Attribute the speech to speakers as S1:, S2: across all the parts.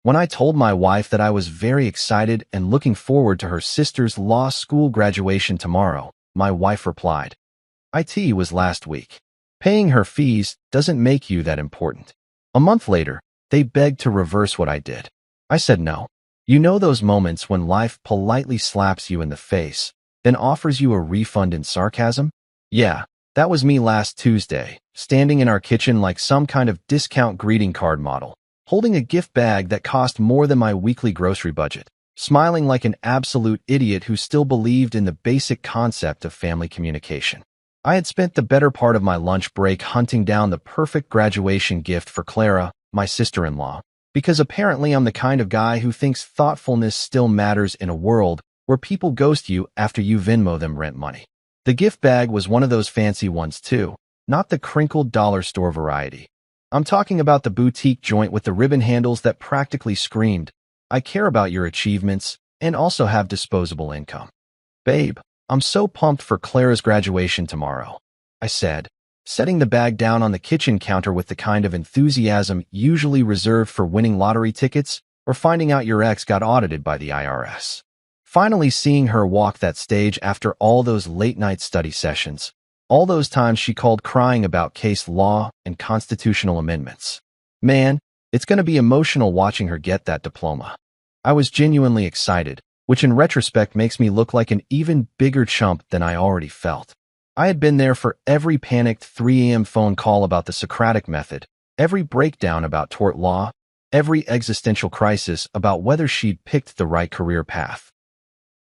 S1: When I told my wife that I was very excited and looking forward to her sister's law school graduation tomorrow, my wife replied, "It was last week. Paying her fees doesn't make you that important." A month later, they begged to reverse what I did. I said no. You know those moments when life politely slaps you in the face, then offers you a refund in sarcasm? Yeah, that was me last Tuesday, standing in our kitchen like some kind of discount greeting card model, holding a gift bag that cost more than my weekly grocery budget, smiling like an absolute idiot who still believed in the basic concept of family communication. I had spent the better part of my lunch break hunting down the perfect graduation gift for Clara, my sister-in-law, because apparently I'm the kind of guy who thinks thoughtfulness still matters in a world where people ghost you after you Venmo them rent money. The gift bag was one of those fancy ones too, not the crinkled dollar store variety. I'm talking about the boutique joint with the ribbon handles that practically screamed, "I care about your achievements and also have disposable income." "Babe, I'm so pumped for Clara's graduation tomorrow," I said, setting the bag down on the kitchen counter with the kind of enthusiasm usually reserved for winning lottery tickets or finding out your ex got audited by the IRS. Finally seeing her walk that stage after all those late-night study sessions, all those times she called crying about case law and constitutional amendments. Man, it's going to be emotional watching her get that diploma. I was genuinely excited, which in retrospect makes me look like an even bigger chump than I already felt. I had been there for every panicked 3 a.m. phone call about the Socratic method, every breakdown about tort law, every existential crisis about whether she'd picked the right career path.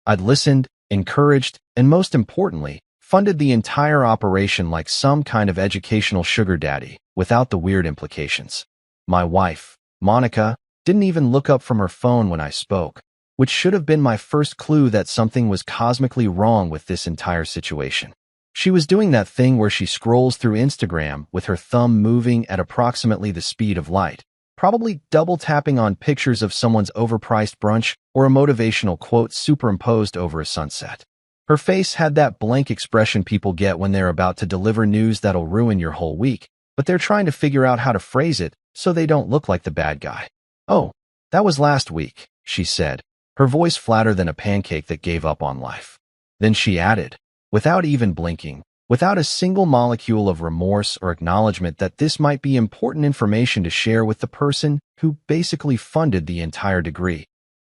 S1: I'd listened, encouraged, and most importantly, funded the entire operation like some kind of educational sugar daddy, without the weird implications. My wife, Monica, didn't even look up from her phone when I spoke, which should have been my first clue that something was cosmically wrong with this entire situation. She was doing that thing where she scrolls through Instagram with her thumb moving at approximately the speed of light, probably double-tapping on pictures of someone's overpriced brunch or a motivational quote superimposed over a sunset. Her face had that blank expression people get when they're about to deliver news that'll ruin your whole week, but they're trying to figure out how to phrase it so they don't look like the bad guy. "Oh, that was last week," she said, her voice flatter than a pancake that gave up on life. Then she added, without even blinking, without a single molecule of remorse or acknowledgement that this might be important information to share with the person who basically funded the entire degree.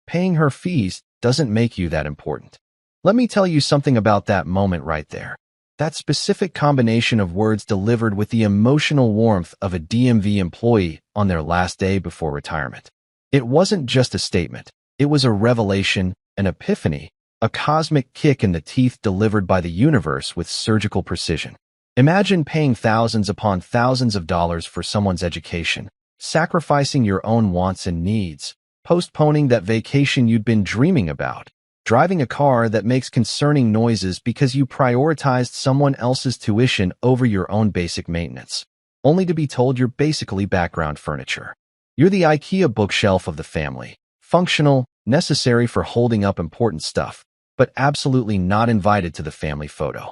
S1: "Paying her fees doesn't make you that important." Let me tell you something about that moment right there. That specific combination of words delivered with the emotional warmth of a DMV employee on their last day before retirement. It wasn't just a statement. It was a revelation, an epiphany, a cosmic kick in the teeth delivered by the universe with surgical precision. Imagine paying thousands upon thousands of dollars for someone's education, sacrificing your own wants and needs, postponing that vacation you'd been dreaming about, driving a car that makes concerning noises because you prioritized someone else's tuition over your own basic maintenance, only to be told you're basically background furniture. You're the IKEA bookshelf of the family, functional, necessary for holding up important stuff, but absolutely not invited to the family photo.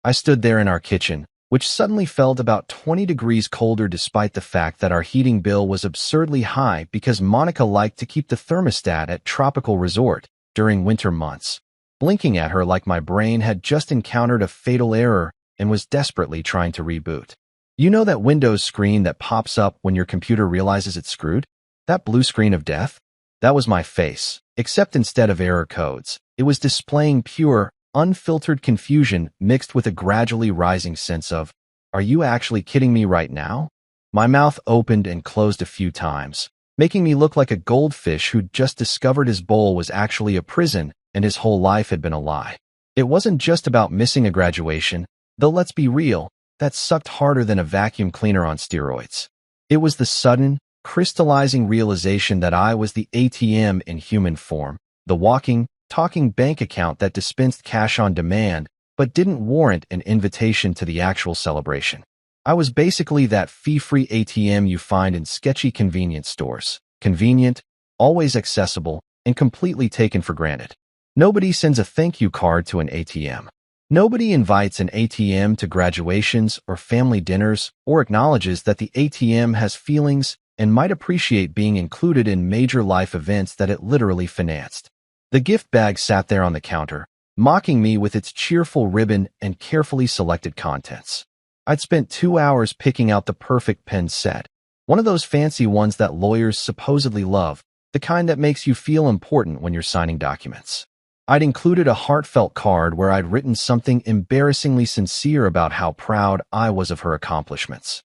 S1: I stood there in our kitchen, which suddenly felt about 20 degrees colder despite the fact that our heating bill was absurdly high because Monica liked to keep the thermostat at tropical resort during winter months, blinking at her like my brain had just encountered a fatal error and was desperately trying to reboot. You know that Windows screen that pops up when your computer realizes it's screwed? That blue screen of death? That was my face, except instead of error codes, it was displaying pure, unfiltered confusion mixed with a gradually rising sense of, "Are you actually kidding me right now?" My mouth opened and closed a few times, making me look like a goldfish who'd just discovered his bowl was actually a prison and his whole life had been a lie. It wasn't just about missing a graduation, though let's be real, that sucked harder than a vacuum cleaner on steroids. It was the sudden, crystallizing realization that I was the ATM in human form, the walking, talking bank account that dispensed cash on demand but didn't warrant an invitation to the actual celebration. I was basically that fee-free ATM you find in sketchy convenience stores. Convenient, always accessible, and completely taken for granted. Nobody sends a thank you card to an ATM. Nobody invites an ATM to graduations or family dinners or acknowledges that the ATM has feelings and might appreciate being included in major life events that it literally financed. The gift bag sat there on the counter, mocking me with its cheerful ribbon and carefully selected contents. I'd spent 2 hours picking out the perfect pen set, one of those fancy ones that lawyers supposedly love, the kind that makes you feel important when you're signing documents. I'd included a heartfelt card where I'd written something embarrassingly sincere about how proud I was of her accomplishments.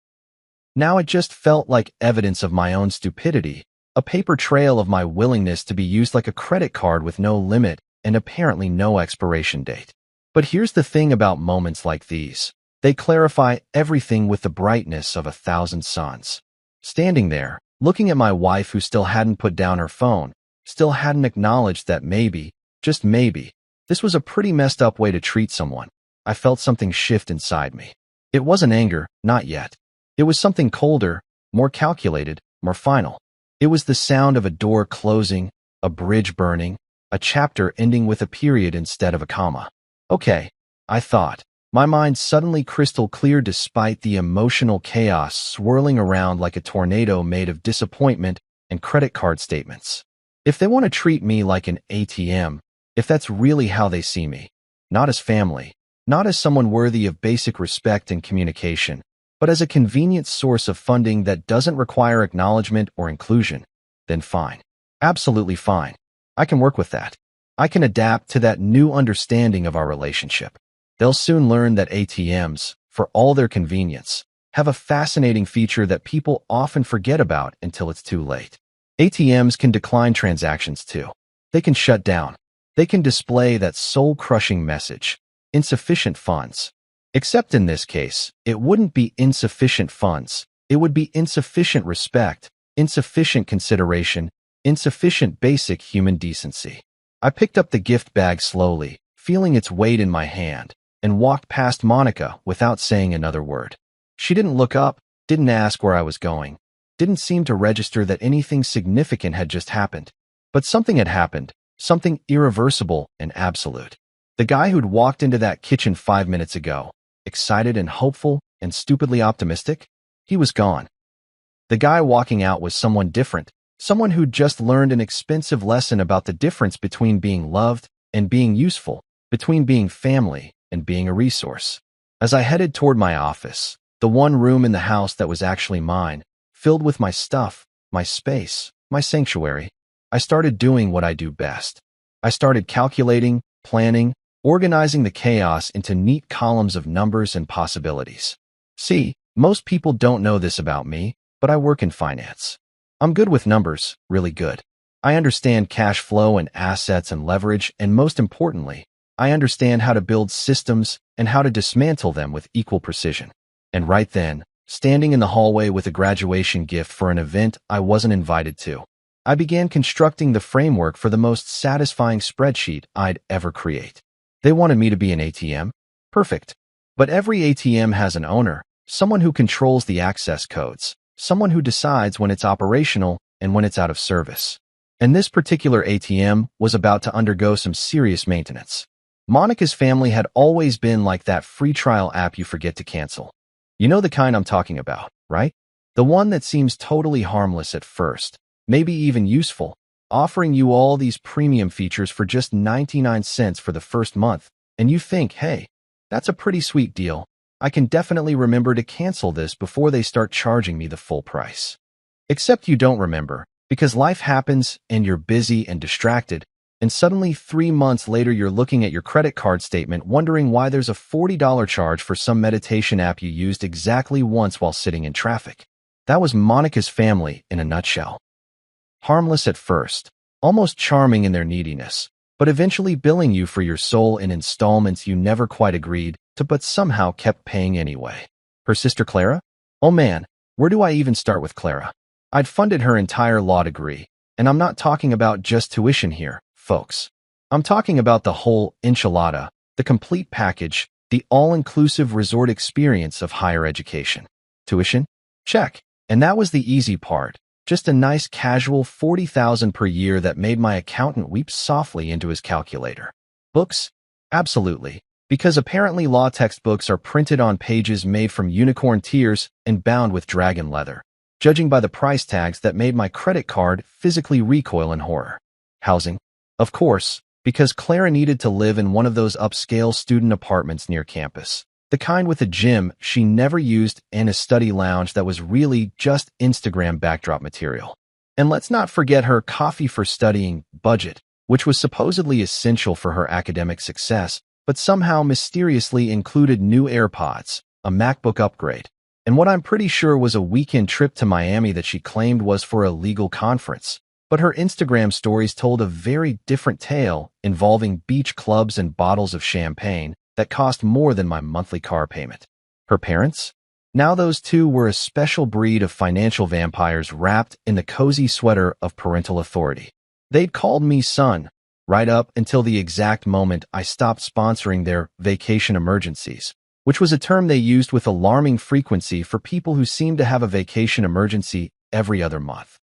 S1: Now it just felt like evidence of my own stupidity, a paper trail of my willingness to be used like a credit card with no limit and apparently no expiration date. But here's the thing about moments like these. They clarify everything with the brightness of 1,000 suns. Standing there, looking at my wife who still hadn't put down her phone, still hadn't acknowledged that maybe, just maybe, this was a pretty messed up way to treat someone, I felt something shift inside me. It wasn't anger, not yet. It was something colder, more calculated, more final. It was the sound of a door closing, a bridge burning, a chapter ending with a period instead of a comma. Okay, I thought, my mind suddenly crystal clear despite the emotional chaos swirling around like a tornado made of disappointment and credit card statements. If they want to treat me like an ATM, if that's really how they see me, not as family, not as someone worthy of basic respect and communication, but as a convenient source of funding that doesn't require acknowledgement or inclusion, then fine. Absolutely fine. I can work with that. I can adapt to that new understanding of our relationship. They'll soon learn that ATMs, for all their convenience, have a fascinating feature that people often forget about until it's too late. ATMs can decline transactions too. They can shut down. They can display that soul-crushing message, insufficient funds. Except in this case, it wouldn't be insufficient funds. It would be insufficient respect, insufficient consideration, insufficient basic human decency. I picked up the gift bag slowly, feeling its weight in my hand, and walked past Monica without saying another word. She didn't look up, didn't ask where I was going, didn't seem to register that anything significant had just happened. But something had happened, something irreversible and absolute. The guy who'd walked into that kitchen 5 minutes ago, excited and hopeful and stupidly optimistic, he was gone. The guy walking out was someone different, someone who'd just learned an expensive lesson about the difference between being loved and being useful, between being family and being a resource. As I headed toward my office, the one room in the house that was actually mine, filled with my stuff, my space, my sanctuary, I started doing what I do best. I started calculating, planning, organizing the chaos into neat columns of numbers and possibilities. See, most people don't know this about me, but I work in finance. I'm good with numbers, really good. I understand cash flow and assets and leverage, and most importantly, I understand how to build systems and how to dismantle them with equal precision. And right then, standing in the hallway with a graduation gift for an event I wasn't invited to, I began constructing the framework for the most satisfying spreadsheet I'd ever create. They wanted me to be an ATM? Perfect. But every ATM has an owner, someone who controls the access codes, someone who decides when it's operational and when it's out of service. And this particular ATM was about to undergo some serious maintenance. Monica's family had always been like that free trial app you forget to cancel. You know the kind I'm talking about, right? The one that seems totally harmless at first, maybe even useful, offering you all these premium features for just 99 cents for the first month, and you think, hey, that's a pretty sweet deal. I can definitely remember to cancel this before they start charging me the full price. Except you don't remember, because life happens and you're busy and distracted, and suddenly 3 months later you're looking at your credit card statement wondering why there's a $40 charge for some meditation app you used exactly once while sitting in traffic. That was Monica's family in a nutshell. Harmless at first, almost charming in their neediness, but eventually billing you for your soul in installments you never quite agreed to but somehow kept paying anyway. Her sister Clara? Oh man, where do I even start with Clara? I'd funded her entire law degree, and I'm not talking about just tuition here, folks. I'm talking about the whole enchilada, the complete package, the all-inclusive resort experience of higher education. Tuition? Check. And that was the easy part. Just a nice casual $40,000 per year that made my accountant weep softly into his calculator. Books? Absolutely. Because apparently law textbooks are printed on pages made from unicorn tears and bound with dragon leather. judging by the price tags that made my credit card physically recoil in horror. Housing? Of course, because Clara needed to live in one of those upscale student apartments near campus. The kind with a gym she never used and a study lounge that was really just Instagram backdrop material. And let's not forget her coffee for studying budget, which was supposedly essential for her academic success, but somehow mysteriously included new AirPods, a MacBook upgrade, and what I'm pretty sure was a weekend trip to Miami that she claimed was for a legal conference. But her Instagram stories told a very different tale involving beach clubs and bottles of champagne that cost more than my monthly car payment. Her parents? Now those two were a special breed of financial vampires wrapped in the cozy sweater of parental authority. They'd called me son, right up until the exact moment I stopped sponsoring their vacation emergencies, which was a term they used with alarming frequency for people who seemed to have a vacation emergency every other month.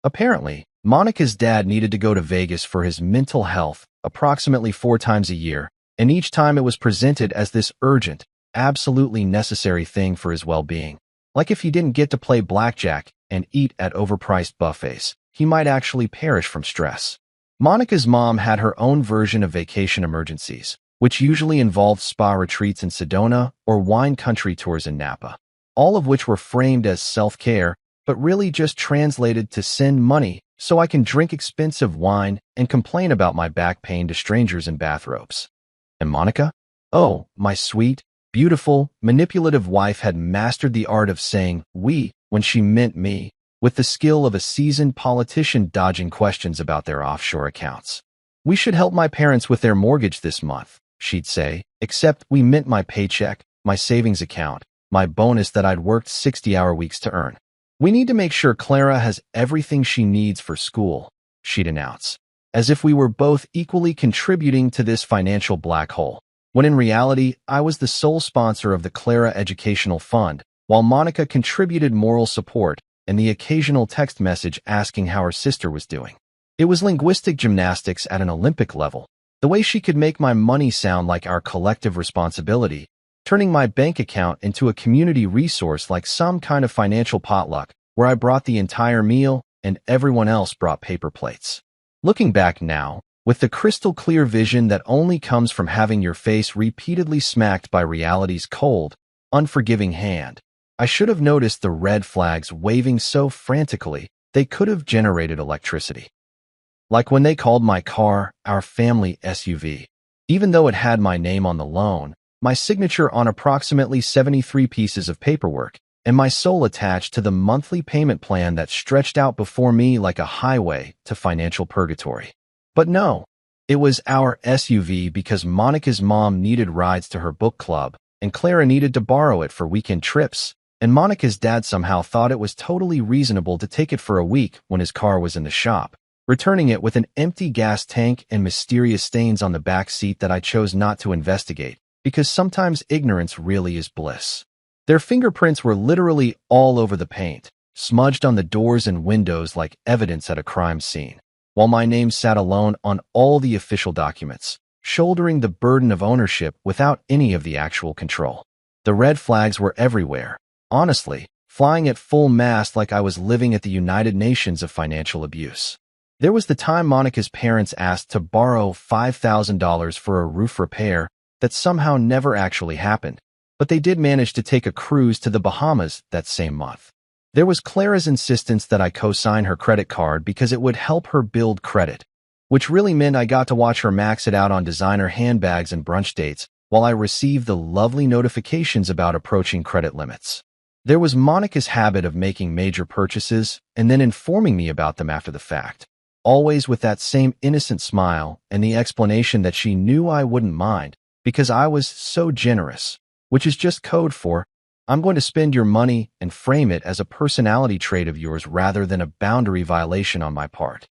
S1: Apparently, Monica's dad needed to go to Vegas for his mental health approximately 4 times a year, and each time it was presented as this urgent, absolutely necessary thing for his well-being. Like if he didn't get to play blackjack and eat at overpriced buffets, he might actually perish from stress. Monica's mom had her own version of vacation emergencies, which usually involved spa retreats in Sedona or wine country tours in Napa, all of which were framed as self-care, but really just translated to send money so I can drink expensive wine and complain about my back pain to strangers in bathrobes. And Monica? Oh, my sweet, beautiful, manipulative wife had mastered the art of saying we when she meant me, with the skill of a seasoned politician dodging questions about their offshore accounts. We should help my parents with their mortgage this month, she'd say, except we meant my paycheck, my savings account, my bonus that I'd worked 60-hour weeks to earn. We need to make sure Clara has everything she needs for school, she'd announce, as if we were both equally contributing to this financial black hole, when in reality, I was the sole sponsor of the Clara Educational Fund, while Monica contributed moral support and the occasional text message asking how her sister was doing. It was linguistic gymnastics at an Olympic level, the way she could make my money sound like our collective responsibility, turning my bank account into a community resource like some kind of financial potluck where I brought the entire meal and everyone else brought paper plates. Looking back now, with the crystal clear vision that only comes from having your face repeatedly smacked by reality's cold, unforgiving hand, I should have noticed the red flags waving so frantically they could have generated electricity. Like when they called my car our family SUV. Even though it had my name on the loan, my signature on approximately 73 pieces of paperwork, and my soul attached to the monthly payment plan that stretched out before me like a highway to financial purgatory. But no, it was our SUV because Monica's mom needed rides to her book club, and Clara needed to borrow it for weekend trips, and Monica's dad somehow thought it was totally reasonable to take it for a week when his car was in the shop, returning it with an empty gas tank and mysterious stains on the back seat that I chose not to investigate, because sometimes ignorance really is bliss. Their fingerprints were literally all over the paint, smudged on the doors and windows like evidence at a crime scene, while my name sat alone on all the official documents, shouldering the burden of ownership without any of the actual control. The red flags were everywhere, honestly, flying at full mast like I was living at the United Nations of financial abuse. There was the time Monica's parents asked to borrow $5,000 for a roof repair that somehow never actually happened, but they did manage to take a cruise to the Bahamas that same month. There was Clara's insistence that I co-sign her credit card because it would help her build credit, which really meant I got to watch her max it out on designer handbags and brunch dates while I received the lovely notifications about approaching credit limits. There was Monica's habit of making major purchases and then informing me about them after the fact, always with that same innocent smile and the explanation that she knew I wouldn't mind because I was so generous, which is just code for, I'm going to spend your money and frame it as a personality trait of yours rather than a boundary violation on my part.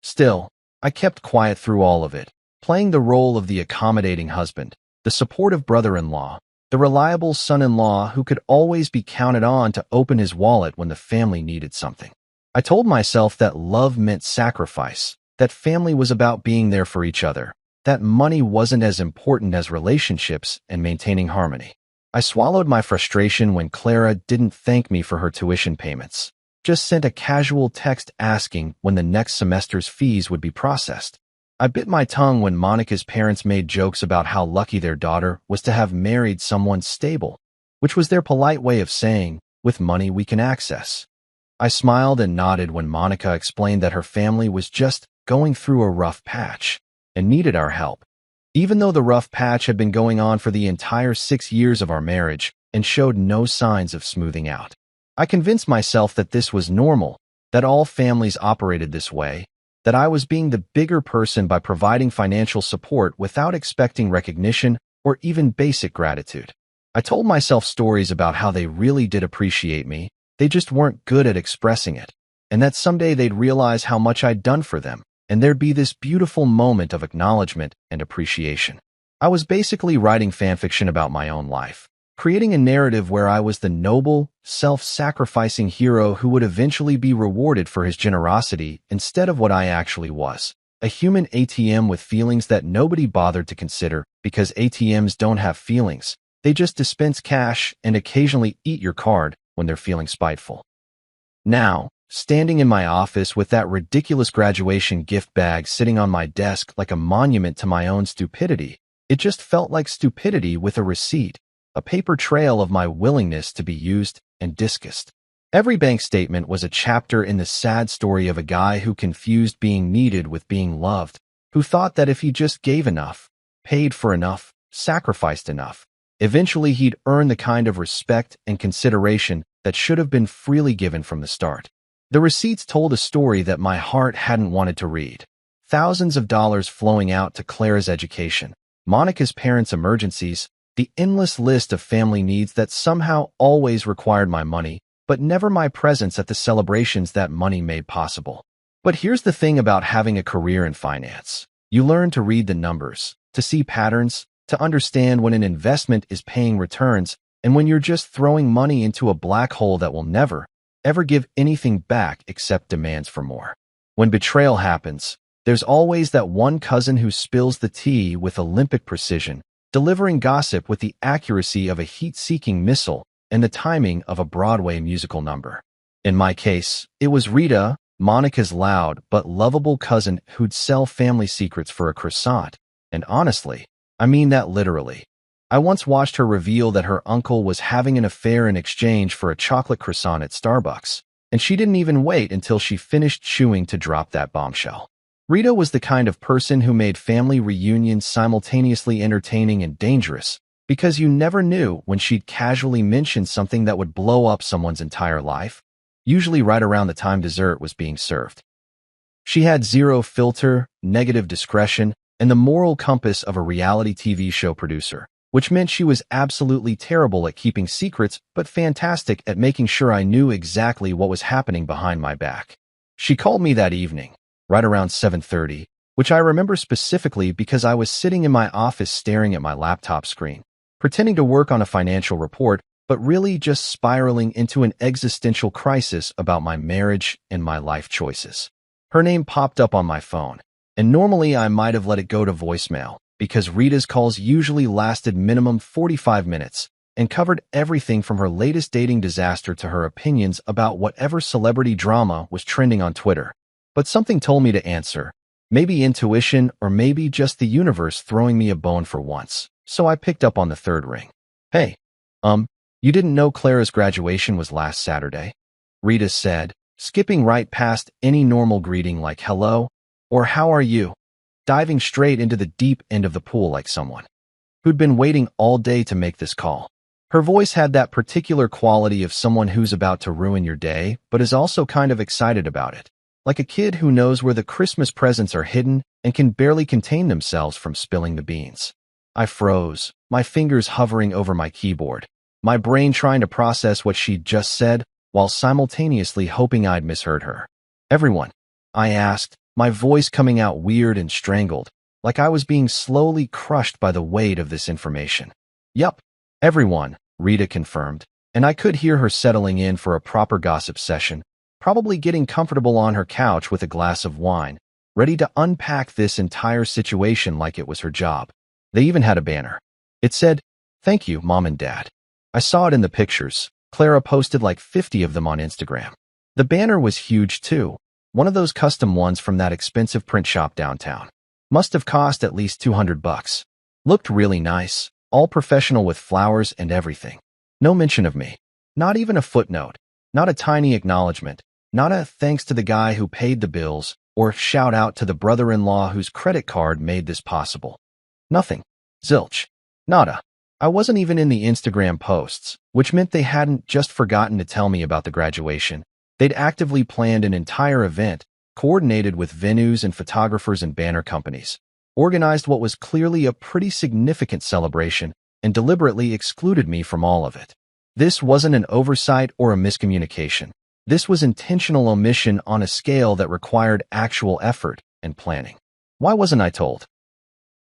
S1: Still, I kept quiet through all of it, playing the role of the accommodating husband, the supportive brother-in-law, the reliable son-in-law who could always be counted on to open his wallet when the family needed something. I told myself that love meant sacrifice, that family was about being there for each other, that money wasn't as important as relationships and maintaining harmony. I swallowed my frustration when Clara didn't thank me for her tuition payments, just sent a casual text asking when the next semester's fees would be processed. I bit my tongue when Monica's parents made jokes about how lucky their daughter was to have married someone stable, which was their polite way of saying, with money we can access. I smiled and nodded when Monica explained that her family was just going through a rough patch and needed our help. Even though the rough patch had been going on for the entire 6 years of our marriage and showed no signs of smoothing out, I convinced myself that this was normal, that all families operated this way, that I was being the bigger person by providing financial support without expecting recognition or even basic gratitude. I told myself stories about how they really did appreciate me, they just weren't good at expressing it, and that someday they'd realize how much I'd done for them, and there'd be this beautiful moment of acknowledgement and appreciation. I was basically writing fanfiction about my own life, creating a narrative where I was the noble, self-sacrificing hero who would eventually be rewarded for his generosity instead of what I actually was, a human ATM with feelings that nobody bothered to consider because ATMs don't have feelings. They just dispense cash and occasionally eat your card when they're feeling spiteful. Now, standing in my office with that ridiculous graduation gift bag sitting on my desk like a monument to my own stupidity, it just felt like stupidity with a receipt, a paper trail of my willingness to be used and discussed. Every bank statement was a chapter in the sad story of a guy who confused being needed with being loved, who thought that if he just gave enough, paid for enough, sacrificed enough, eventually he'd earn the kind of respect and consideration that should have been freely given from the start. The receipts told a story that my heart hadn't wanted to read. Thousands of dollars flowing out to Clara's education, Monica's parents' emergencies, the endless list of family needs that somehow always required my money, but never my presence at the celebrations that money made possible. But here's the thing about having a career in finance. You learn to read the numbers, to see patterns, to understand when an investment is paying returns, and when you're just throwing money into a black hole that will never, ever give anything back except demands for more. When betrayal happens, there's always that one cousin who spills the tea with Olympic precision, delivering gossip with the accuracy of a heat-seeking missile and the timing of a Broadway musical number. In my case, it was Rita, Monica's loud but lovable cousin who'd sell family secrets for a croissant, and honestly, I mean that literally. I once watched her reveal that her uncle was having an affair in exchange for a chocolate croissant at Starbucks, and she didn't even wait until she finished chewing to drop that bombshell. Rita was the kind of person who made family reunions simultaneously entertaining and dangerous, because you never knew when she'd casually mention something that would blow up someone's entire life, usually right around the time dessert was being served. She had zero filter, negative discretion, and the moral compass of a reality TV show producer, which meant she was absolutely terrible at keeping secrets but fantastic at making sure I knew exactly what was happening behind my back. She called me that evening, right around 7:30, which I remember specifically because I was sitting in my office staring at my laptop screen, pretending to work on a financial report, but really just spiraling into an existential crisis about my marriage and my life choices. Her name popped up on my phone, and normally I might have let it go to voicemail, because Rita's calls usually lasted minimum 45 minutes and covered everything from her latest dating disaster to her opinions about whatever celebrity drama was trending on Twitter. But something told me to answer. Maybe intuition or maybe just the universe throwing me a bone for once. So I picked up on the third ring. Hey, you didn't know Clara's graduation was last Saturday? Rita said, skipping right past any normal greeting like hello or how are you, diving straight into the deep end of the pool like someone who'd been waiting all day to make this call. Her voice had that particular quality of someone who's about to ruin your day, but is also kind of excited about it, like a kid who knows where the Christmas presents are hidden and can barely contain themselves from spilling the beans. I froze, my fingers hovering over my keyboard, my brain trying to process what she'd just said while simultaneously hoping I'd misheard her. Everyone, I asked, my voice coming out weird and strangled, like I was being slowly crushed by the weight of this information. Yup, everyone, Rita confirmed, and I could hear her settling in for a proper gossip session, probably getting comfortable on her couch with a glass of wine, ready to unpack this entire situation like it was her job. They even had a banner. It said, "Thank you, Mom and Dad." I saw it in the pictures. Clara posted like 50 of them on Instagram. The banner was huge too. One of those custom ones from that expensive print shop downtown. Must have cost at least $200. Looked really nice, all professional with flowers and everything. No mention of me. Not even a footnote. Not a tiny acknowledgement. Not a thanks to the guy who paid the bills, or shout out to the brother-in-law whose credit card made this possible. Nothing. Zilch. Nada. I wasn't even in the Instagram posts, which meant they hadn't just forgotten to tell me about the graduation. They'd actively planned an entire event, coordinated with venues and photographers and banner companies, organized what was clearly a pretty significant celebration, and deliberately excluded me from all of it. This wasn't an oversight or a miscommunication. This was intentional omission on a scale that required actual effort and planning. Why wasn't I told?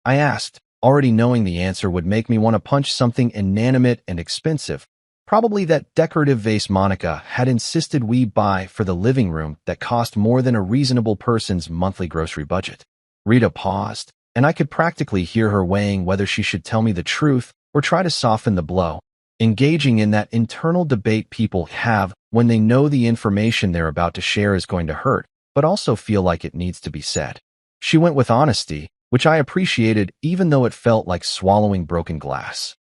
S1: I asked, already knowing the answer would make me want to punch something inanimate and expensive, probably that decorative vase Monica had insisted we buy for the living room that cost more than a reasonable person's monthly grocery budget. Rita paused, and I could practically hear her weighing whether she should tell me the truth or try to soften the blow, engaging in that internal debate people have when they know the information they're about to share is going to hurt, but also feel like it needs to be said. She went with honesty, which I appreciated even though it felt like swallowing broken glass.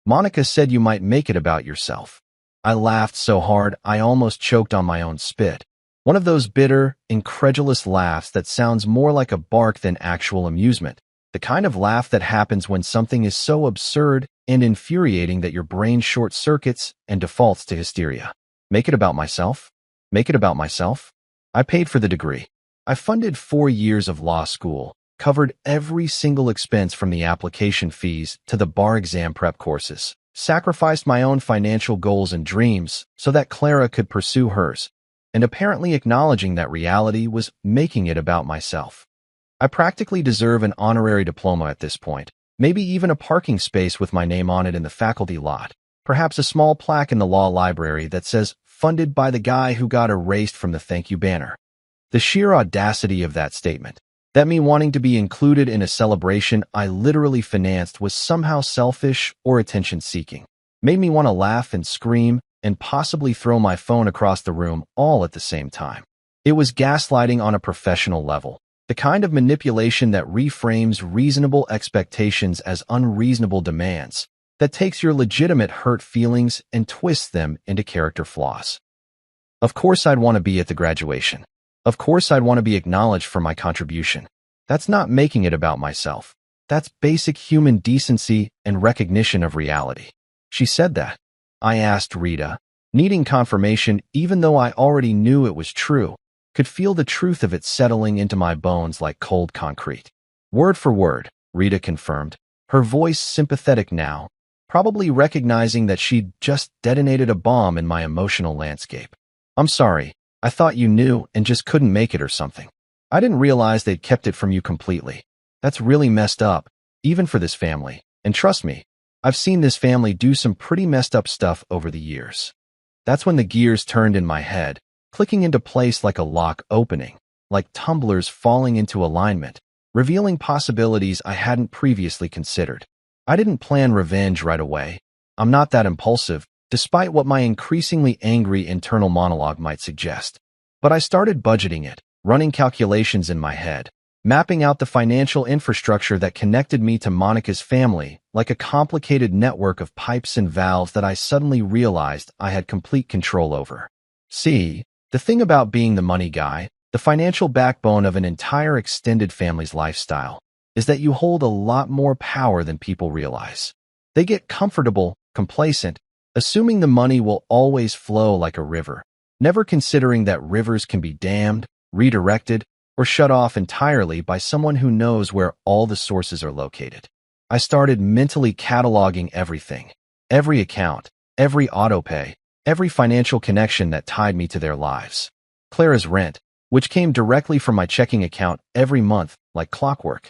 S1: Monica said you might make it about yourself. I laughed so hard I almost choked on my own spit. One of those bitter, incredulous laughs that sounds more like a bark than actual amusement. The kind of laugh that happens when something is so absurd and infuriating that your brain short-circuits and defaults to hysteria. Make it about myself? Make it about myself? I paid for the degree. I funded 4 years of law school, covered every single expense from the application fees to the bar exam prep courses, sacrificed my own financial goals and dreams so that Clara could pursue hers, and apparently acknowledging that reality was making it about myself. I practically deserve an honorary diploma at this point, maybe even a parking space with my name on it in the faculty lot, perhaps a small plaque in the law library that says, funded by the guy who got erased from the thank you banner. The sheer audacity of that statement, that me wanting to be included in a celebration I literally financed was somehow selfish or attention-seeking, made me want to laugh and scream and possibly throw my phone across the room all at the same time. It was gaslighting on a professional level, the kind of manipulation that reframes reasonable expectations as unreasonable demands, that takes your legitimate hurt feelings and twists them into character flaws. Of course I'd want to be at the graduation. Of course I'd want to be acknowledged for my contribution. That's not making it about myself. That's basic human decency and recognition of reality. She said that. I asked Rita, needing confirmation even though I already knew it was true, could feel the truth of it settling into my bones like cold concrete. Word for word, Rita confirmed, her voice sympathetic now, probably recognizing that she'd just detonated a bomb in my emotional landscape. I'm sorry, I thought you knew and just couldn't make it or something. I didn't realize they'd kept it from you completely. That's really messed up, even for this family. And trust me, I've seen this family do some pretty messed up stuff over the years. That's when the gears turned in my head, clicking into place like a lock opening, like tumblers falling into alignment, revealing possibilities I hadn't previously considered. I didn't plan revenge right away. I'm not that impulsive, despite what my increasingly angry internal monologue might suggest. But I started budgeting it, running calculations in my head, mapping out the financial infrastructure that connected me to Monica's family like a complicated network of pipes and valves that I suddenly realized I had complete control over. See, the thing about being the money guy, the financial backbone of an entire extended family's lifestyle, is that you hold a lot more power than people realize. They get comfortable, complacent, assuming the money will always flow like a river, never considering that rivers can be dammed, redirected, or shut off entirely by someone who knows where all the sources are located. I started mentally cataloging everything, every account, every autopay, every financial connection that tied me to their lives. Clara's rent, which came directly from my checking account every month like clockwork.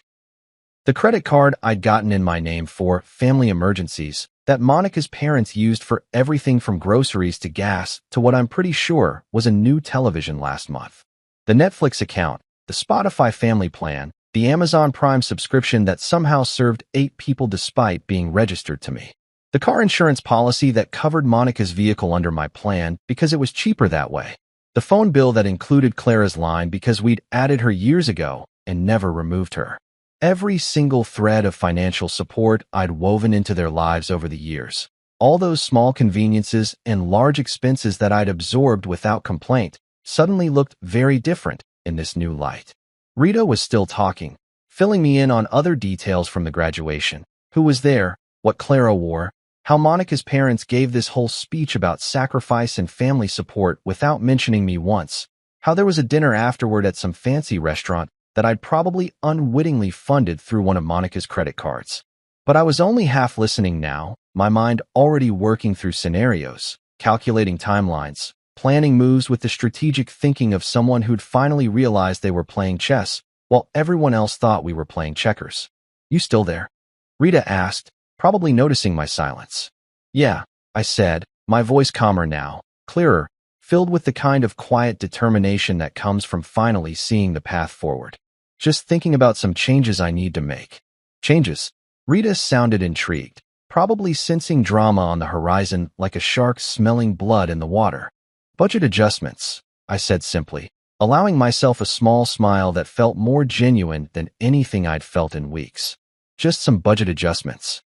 S1: The credit card I'd gotten in my name for family emergencies that Monica's parents used for everything from groceries to gas to what I'm pretty sure was a new television last month. The Netflix account, the Spotify family plan, the Amazon Prime subscription that somehow served 8 people despite being registered to me. The car insurance policy that covered Monica's vehicle under my plan because it was cheaper that way. The phone bill that included Clara's line because we'd added her years ago and never removed her. Every single thread of financial support I'd woven into their lives over the years. All those small conveniences and large expenses that I'd absorbed without complaint suddenly looked very different in this new light. Rita was still talking, filling me in on other details from the graduation. Who was there, what Clara wore, how Monica's parents gave this whole speech about sacrifice and family support without mentioning me once, how there was a dinner afterward at some fancy restaurant that I'd probably unwittingly funded through one of Monica's credit cards. But I was only half listening now, my mind already working through scenarios, calculating timelines, planning moves with the strategic thinking of someone who'd finally realized they were playing chess, while everyone else thought we were playing checkers. "You still there?" Rita asked, probably noticing my silence. "Yeah," I said, my voice calmer now, clearer, filled with the kind of quiet determination that comes from finally seeing the path forward. "Just thinking about some changes I need to make." "Changes?" Rita sounded intrigued, probably sensing drama on the horizon like a shark smelling blood in the water. "Budget adjustments," I said simply, allowing myself a small smile that felt more genuine than anything I'd felt in weeks. "Just some budget adjustments."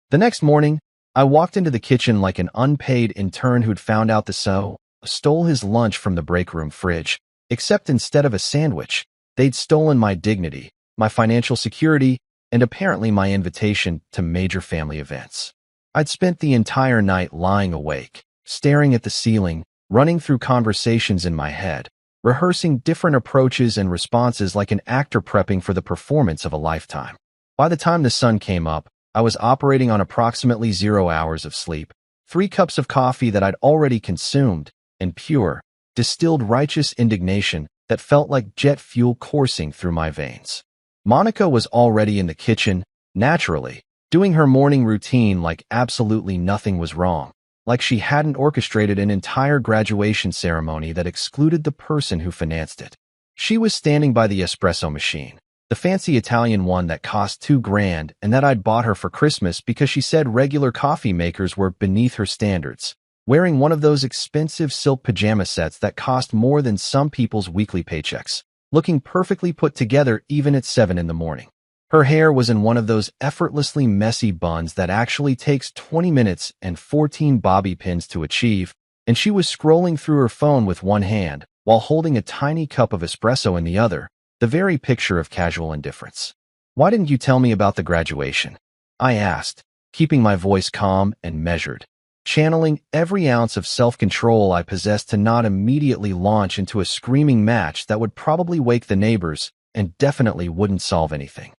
S1: The next morning, I walked into the kitchen like an unpaid intern who'd found out the stole his lunch from the break room fridge, except instead of a sandwich, they'd stolen my dignity, my financial security, and apparently my invitation to major family events. I'd spent the entire night lying awake, staring at the ceiling, running through conversations in my head, rehearsing different approaches and responses like an actor prepping for the performance of a lifetime. By the time the sun came up, I was operating on approximately 0 hours of sleep, 3 cups of coffee that I'd already consumed, and pure, distilled righteous indignation that felt like jet fuel coursing through my veins. Monica was already in the kitchen, naturally, doing her morning routine like absolutely nothing was wrong, like she hadn't orchestrated an entire graduation ceremony that excluded the person who financed it. She was standing by the espresso machine, the fancy Italian one that cost $2,000 and that I'd bought her for Christmas because she said regular coffee makers were beneath her standards, wearing one of those expensive silk pajama sets that cost more than some people's weekly paychecks, looking perfectly put together even at 7 in the morning. Her hair was in one of those effortlessly messy buns that actually takes 20 minutes and 14 bobby pins to achieve, and she was scrolling through her phone with one hand while holding a tiny cup of espresso in the other, the very picture of casual indifference. "Why didn't you tell me about the graduation?" I asked, keeping my voice calm and measured, channeling every ounce of self-control I possessed to not immediately launch into a screaming match that would probably wake the neighbors and definitely wouldn't solve anything.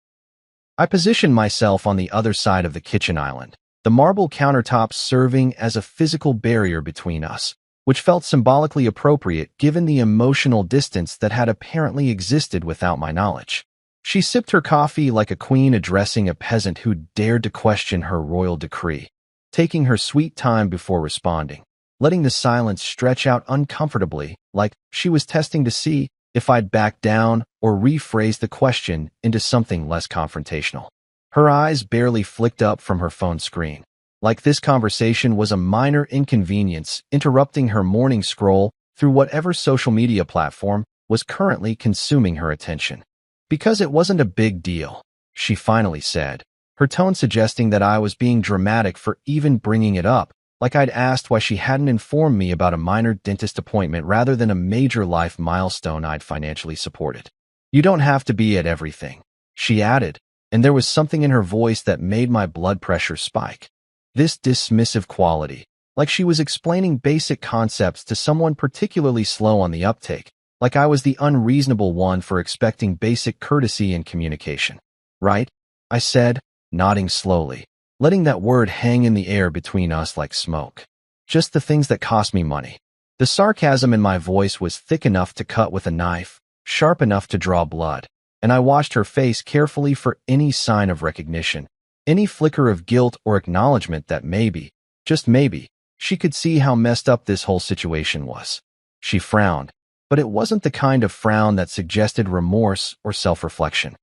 S1: I positioned myself on the other side of the kitchen island, the marble countertops serving as a physical barrier between us, which felt symbolically appropriate given the emotional distance that had apparently existed without my knowledge. She sipped her coffee like a queen addressing a peasant who dared to question her royal decree, taking her sweet time before responding, letting the silence stretch out uncomfortably like she was testing to see if I'd back down or rephrase the question into something less confrontational. Her eyes barely flicked up from her phone screen, like this conversation was a minor inconvenience interrupting her morning scroll through whatever social media platform was currently consuming her attention. "Because it wasn't a big deal," she finally said, her tone suggesting that I was being dramatic for even bringing it up, like I'd asked why she hadn't informed me about a minor dentist appointment rather than a major life milestone I'd financially supported. "You don't have to be at everything," she added, and there was something in her voice that made my blood pressure spike. This dismissive quality, like she was explaining basic concepts to someone particularly slow on the uptake, like I was the unreasonable one for expecting basic courtesy and communication. "Right?" I said, nodding slowly, letting that word hang in the air between us like smoke. "Just the things that cost me money." The sarcasm in my voice was thick enough to cut with a knife, sharp enough to draw blood, and I watched her face carefully for any sign of recognition, any flicker of guilt or acknowledgement that maybe, just maybe, she could see how messed up this whole situation was. She frowned, but it wasn't the kind of frown that suggested remorse or self-reflection.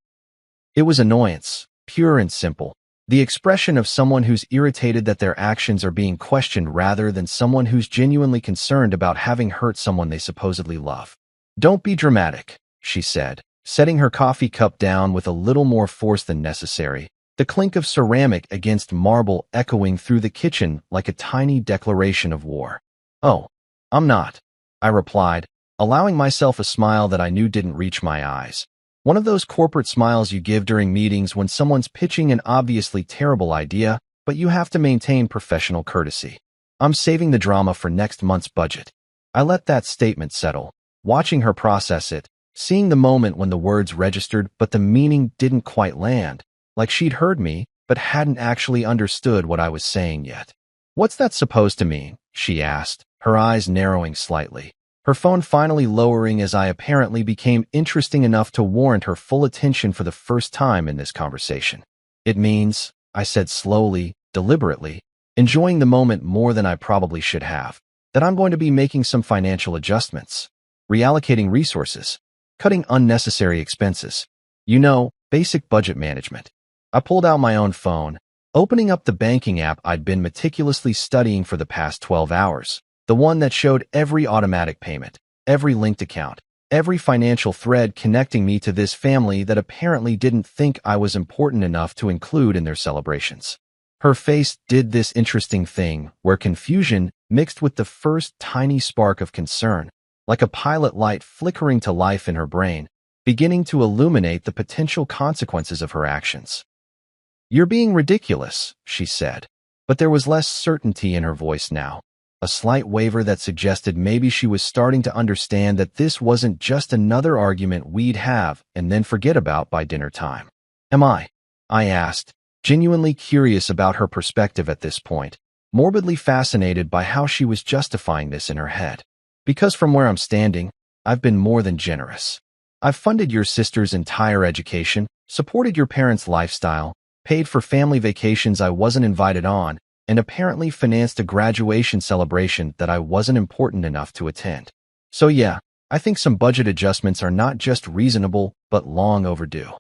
S1: It was annoyance, pure and simple, The expression of someone who's irritated that their actions are being questioned rather than someone who's genuinely concerned about having hurt someone they supposedly love. "Don't be dramatic," she said, setting her coffee cup down with a little more force than necessary, the clink of ceramic against marble echoing through the kitchen like a tiny declaration of war. "Oh, I'm not," I replied, allowing myself a smile that I knew didn't reach my eyes. One of those corporate smiles you give during meetings when someone's pitching an obviously terrible idea, but you have to maintain professional courtesy. "I'm saving the drama for next month's budget." I let that statement settle, watching her process it, seeing the moment when the words registered but the meaning didn't quite land, like she'd heard me but hadn't actually understood what I was saying yet. "What's that supposed to mean?" she asked, her eyes narrowing slightly, her phone finally lowering as I apparently became interesting enough to warrant her full attention for the first time in this conversation. "It means," I said slowly, deliberately, enjoying the moment more than I probably should have, "that I'm going to be making some financial adjustments, reallocating resources, cutting unnecessary expenses. You know, basic budget management." I pulled out my own phone, opening up the banking app I'd been meticulously studying for the past 12 hours, the one that showed every automatic payment, every linked account, every financial thread connecting me to this family that apparently didn't think I was important enough to include in their celebrations. Her face did this interesting thing where confusion mixed with the first tiny spark of concern, like a pilot light flickering to life in her brain, beginning to illuminate the potential consequences of her actions. "You're being ridiculous," she said, but there was less certainty in her voice now, a slight waver that suggested maybe she was starting to understand that this wasn't just another argument we'd have and then forget about by dinner time. "Am I?" I asked, genuinely curious about her perspective at this point, morbidly fascinated by how she was justifying this in her head. "Because from where I'm standing, I've been more than generous. I've funded your sister's entire education, supported your parents' lifestyle, paid for family vacations I wasn't invited on, and apparently financed a graduation celebration that I wasn't important enough to attend. So yeah, I think some budget adjustments are not just reasonable, but long overdue."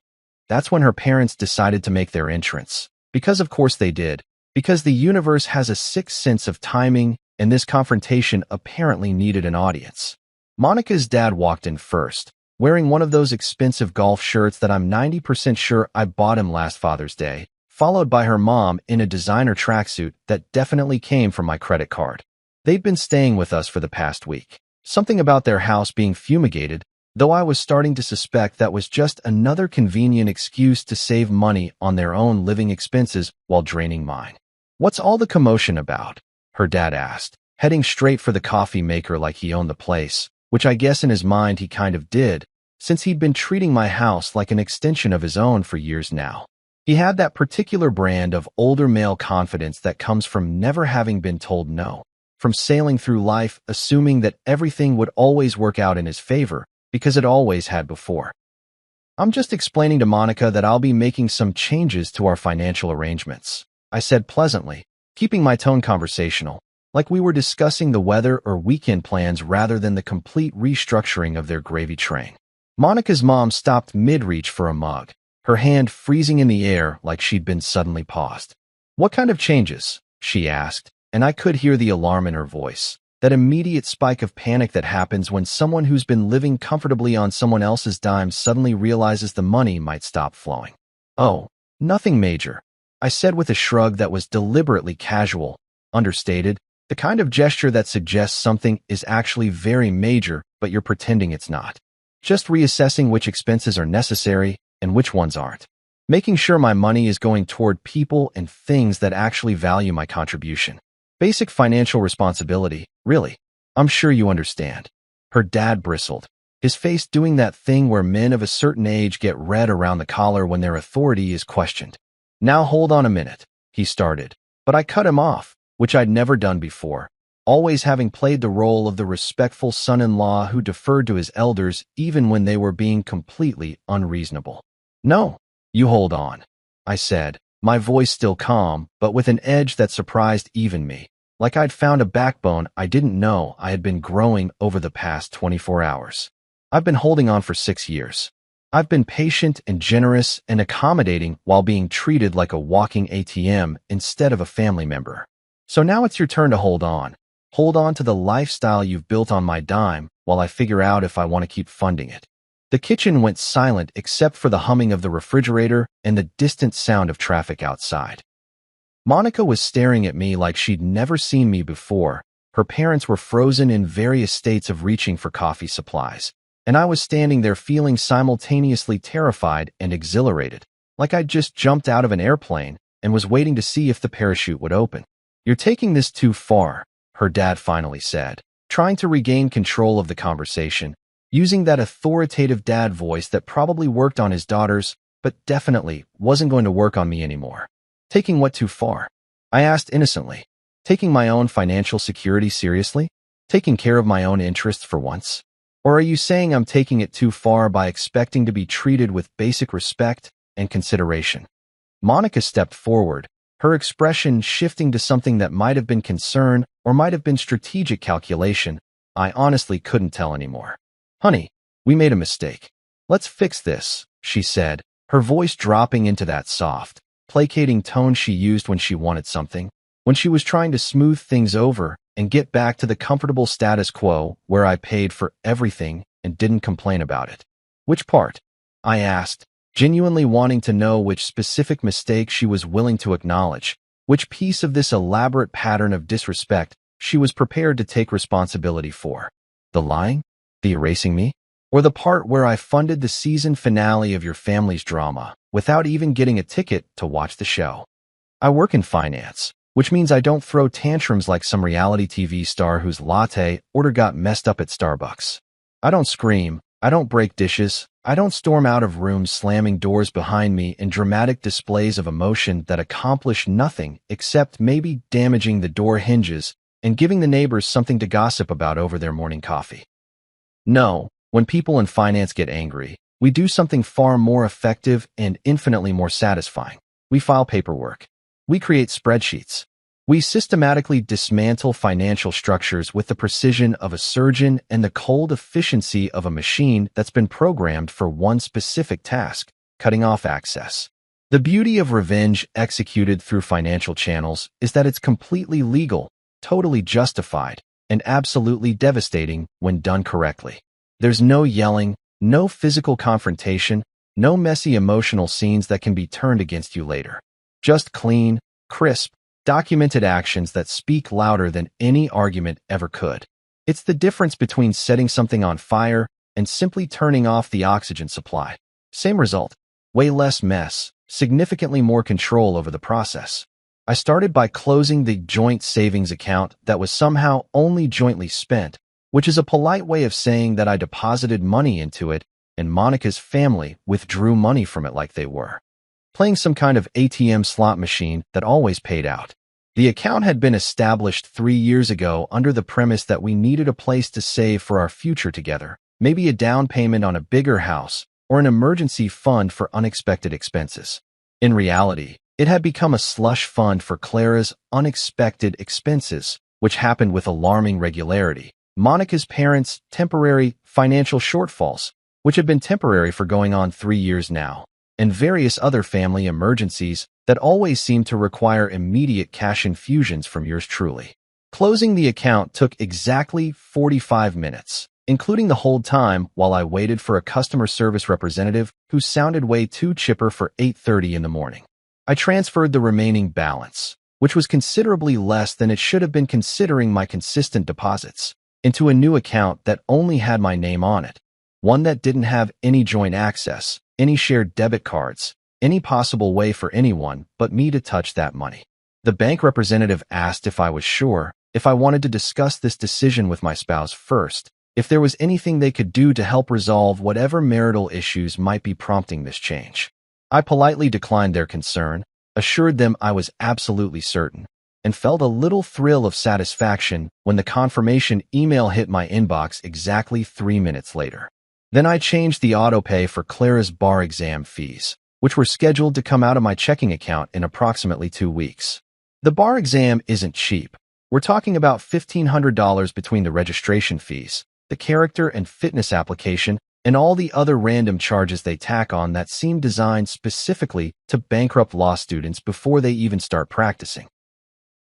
S1: That's when her parents decided to make their entrance. Because of course they did. Because the universe has a sixth sense of timing, and this confrontation apparently needed an audience. Monica's dad walked in first, wearing one of those expensive golf shirts that I'm 90% sure I bought him last Father's Day, followed by her mom in a designer tracksuit that definitely came from my credit card. They'd been staying with us for the past week. Something about their house being fumigated, though I was starting to suspect that was just another convenient excuse to save money on their own living expenses while draining mine. "What's all the commotion about?" her dad asked, heading straight for the coffee maker like he owned the place, which I guess in his mind he kind of did, since he'd been treating my house like an extension of his own for years now. He had that particular brand of older male confidence that comes from never having been told no, from sailing through life assuming that everything would always work out in his favor because it always had before. "I'm just explaining to Monica that I'll be making some changes to our financial arrangements," I said pleasantly, keeping my tone conversational, like we were discussing the weather or weekend plans rather than the complete restructuring of their gravy train. Monica's mom stopped mid-reach for a mug, her hand freezing in the air like she'd been suddenly paused. "What kind of changes?" she asked, and I could hear the alarm in her voice, that immediate spike of panic that happens when someone who's been living comfortably on someone else's dime suddenly realizes the money might stop flowing. "Oh, nothing major," I said with a shrug that was deliberately casual, understated, the kind of gesture that suggests something is actually very major, but you're pretending it's not. "Just reassessing which expenses are necessary and which ones aren't. Making sure my money is going toward people and things that actually value my contribution. Basic financial responsibility, really. I'm sure you understand." Her dad bristled, his face doing that thing where men of a certain age get red around the collar when their authority is questioned. "Now hold on a minute," he started, but I cut him off, which I'd never done before, always having played the role of the respectful son-in-law who deferred to his elders even when they were being completely unreasonable. "No, you hold on," I said, my voice still calm, but with an edge that surprised even me, like I'd found a backbone I didn't know I had been growing over the past 24 hours. "I've been holding on for 6 years. I've been patient and generous and accommodating while being treated like a walking ATM instead of a family member. So now it's your turn to hold on. Hold on to the lifestyle you've built on my dime while I figure out if I want to keep funding it. The kitchen went silent except for the humming of the refrigerator and the distant sound of traffic outside. Monica was staring at me like she'd never seen me before. Her parents were frozen in various states of reaching for coffee supplies, and I was standing there feeling simultaneously terrified and exhilarated, like I'd just jumped out of an airplane and was waiting to see if the parachute would open. "You're taking this too far," her dad finally said, trying to regain control of the conversation, using that authoritative dad voice that probably worked on his daughters, but definitely wasn't going to work on me anymore. "Taking what too far?" I asked innocently. "Taking my own financial security seriously? Taking care of my own interests for once? Or are you saying I'm taking it too far by expecting to be treated with basic respect and consideration?" Monica stepped forward, her expression shifting to something that might have been concern or might have been strategic calculation. I honestly couldn't tell anymore. "Honey, we made a mistake. Let's fix this," she said, her voice dropping into that soft, placating tone she used when she wanted something, when she was trying to smooth things over and get back to the comfortable status quo where I paid for everything and didn't complain about it. "Which part?" I asked, genuinely wanting to know which specific mistake she was willing to acknowledge, which piece of this elaborate pattern of disrespect she was prepared to take responsibility for. The lying? The erasing me? Or the part where I funded the season finale of your family's drama without even getting a ticket to watch the show? "I work in finance, which means I don't throw tantrums like some reality TV star whose latte order got messed up at Starbucks. I don't scream, I don't break dishes, I don't storm out of rooms slamming doors behind me in dramatic displays of emotion that accomplish nothing except maybe damaging the door hinges and giving the neighbors something to gossip about over their morning coffee. No, when people in finance get angry, we do something far more effective and infinitely more satisfying. We file paperwork. We create spreadsheets. We systematically dismantle financial structures with the precision of a surgeon and the cold efficiency of a machine that's been programmed for one specific task, cutting off access. The beauty of revenge executed through financial channels is that it's completely legal, totally justified, and absolutely devastating when done correctly. There's no yelling, no physical confrontation, no messy emotional scenes that can be turned against you later. Just clean, crisp, documented actions that speak louder than any argument ever could. It's the difference between setting something on fire and simply turning off the oxygen supply. Same result, way less mess, significantly more control over the process. I started by closing the joint savings account that was somehow only jointly spent, which is a polite way of saying that I deposited money into it and Monica's family withdrew money from it like they were playing some kind of ATM slot machine that always paid out. The account had been established 3 years ago under the premise that we needed a place to save for our future together, maybe a down payment on a bigger house or an emergency fund for unexpected expenses. In reality, it had become a slush fund for Clara's unexpected expenses, which happened with alarming regularity. Monica's parents' temporary financial shortfalls, which had been temporary for going on 3 years now, and various other family emergencies that always seemed to require immediate cash infusions from yours truly. Closing the account took exactly 45 minutes, including the hold time while I waited for a customer service representative who sounded way too chipper for 8:30 in the morning. I transferred the remaining balance, which was considerably less than it should have been considering my consistent deposits, into a new account that only had my name on it, one that didn't have any joint access, any shared debit cards, any possible way for anyone but me to touch that money. The bank representative asked if I was sure, if I wanted to discuss this decision with my spouse first, if there was anything they could do to help resolve whatever marital issues might be prompting this change. I politely declined their concern, assured them I was absolutely certain, and felt a little thrill of satisfaction when the confirmation email hit my inbox exactly 3 minutes later. Then I changed the autopay for Clara's bar exam fees, which were scheduled to come out of my checking account in approximately 2 weeks. The bar exam isn't cheap. We're talking about $1,500 between the registration fees, the character and fitness application, and all the other random charges they tack on that seem designed specifically to bankrupt law students before they even start practicing.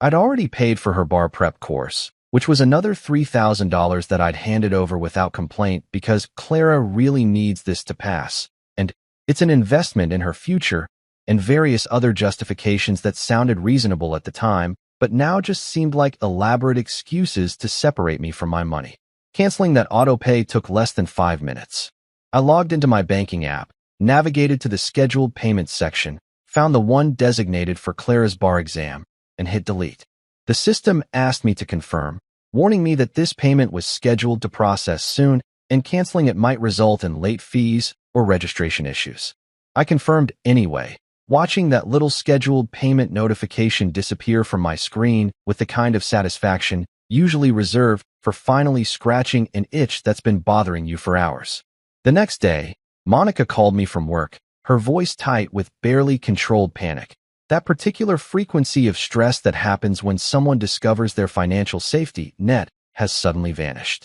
S1: I'd already paid for her bar prep course, which was another $3,000 that I'd handed over without complaint because Clara really needs this to pass, and it's an investment in her future, and various other justifications that sounded reasonable at the time, but now just seemed like elaborate excuses to separate me from my money. Canceling that autopay took less than 5 minutes. I logged into my banking app, navigated to the scheduled payments section, found the one designated for Clara's bar exam, and hit delete. The system asked me to confirm, warning me that this payment was scheduled to process soon and canceling it might result in late fees or registration issues. I confirmed anyway, watching that little scheduled payment notification disappear from my screen with the kind of satisfaction usually reserved for finally scratching an itch that's been bothering you for hours. The next day, Monica called me from work, her voice tight with barely controlled panic. That particular frequency of stress that happens when someone discovers their financial safety net has suddenly vanished.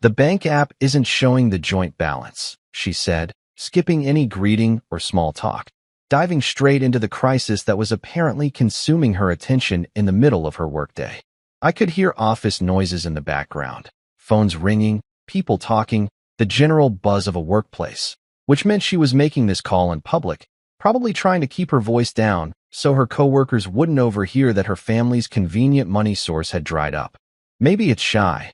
S1: The bank app isn't showing the joint balance, she said, skipping any greeting or small talk, diving straight into the crisis that was apparently consuming her attention in the middle of her workday. I could hear office noises in the background, phones ringing, people talking, the general buzz of a workplace, which meant she was making this call in public, probably trying to keep her voice down so her coworkers wouldn't overhear that her family's convenient money source had dried up. Maybe it's shy,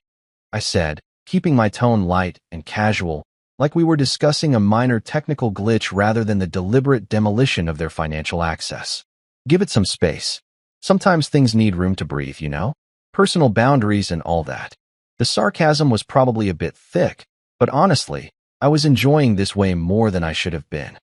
S1: I said, keeping my tone light and casual, like we were discussing a minor technical glitch rather than the deliberate demolition of their financial access. Give it some space. Sometimes things need room to breathe, you know? Personal boundaries and all that. The sarcasm was probably a bit thick, but honestly, I was enjoying this way more than I should have been.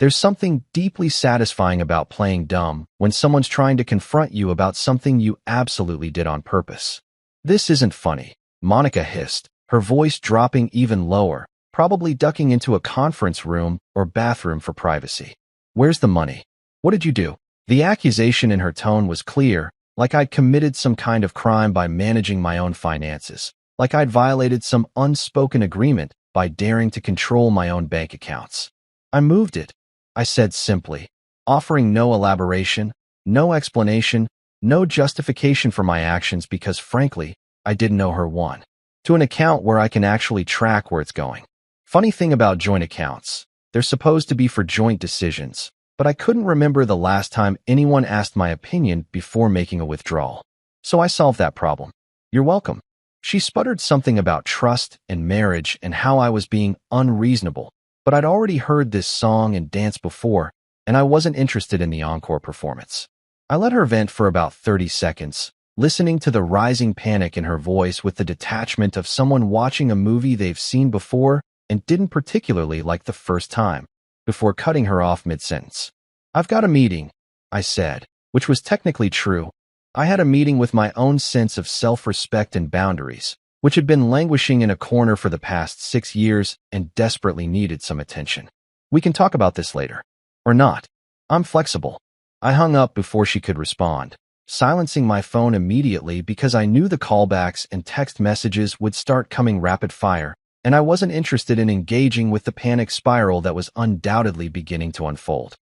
S1: There's something deeply satisfying about playing dumb when someone's trying to confront you about something you absolutely did on purpose. This isn't funny, Monica hissed, her voice dropping even lower, probably ducking into a conference room or bathroom for privacy. Where's the money? What did you do? The accusation in her tone was clear, like I'd committed some kind of crime by managing my own finances, like I'd violated some unspoken agreement by daring to control my own bank accounts. I moved it, I said simply, offering no elaboration, no explanation, no justification for my actions because, frankly, I didn't know her one. To an account where I can actually track where it's going. Funny thing about joint accounts, they're supposed to be for joint decisions, but I couldn't remember the last time anyone asked my opinion before making a withdrawal. So I solved that problem. You're welcome. She sputtered something about trust and marriage and how I was being unreasonable. But I'd already heard this song and dance before, and I wasn't interested in the encore performance. I let her vent for about 30 seconds, listening to the rising panic in her voice with the detachment of someone watching a movie they've seen before and didn't particularly like the first time, before cutting her off mid-sentence. I've got a meeting, I said, which was technically true. I had a meeting with my own sense of self-respect and boundaries, which had been languishing in a corner for the past 6 years and desperately needed some attention. We can talk about this later. Or not. I'm flexible. I hung up before she could respond, silencing my phone immediately because I knew the callbacks and text messages would start coming rapid fire, and I wasn't interested in engaging with the panic spiral that was undoubtedly beginning to unfold.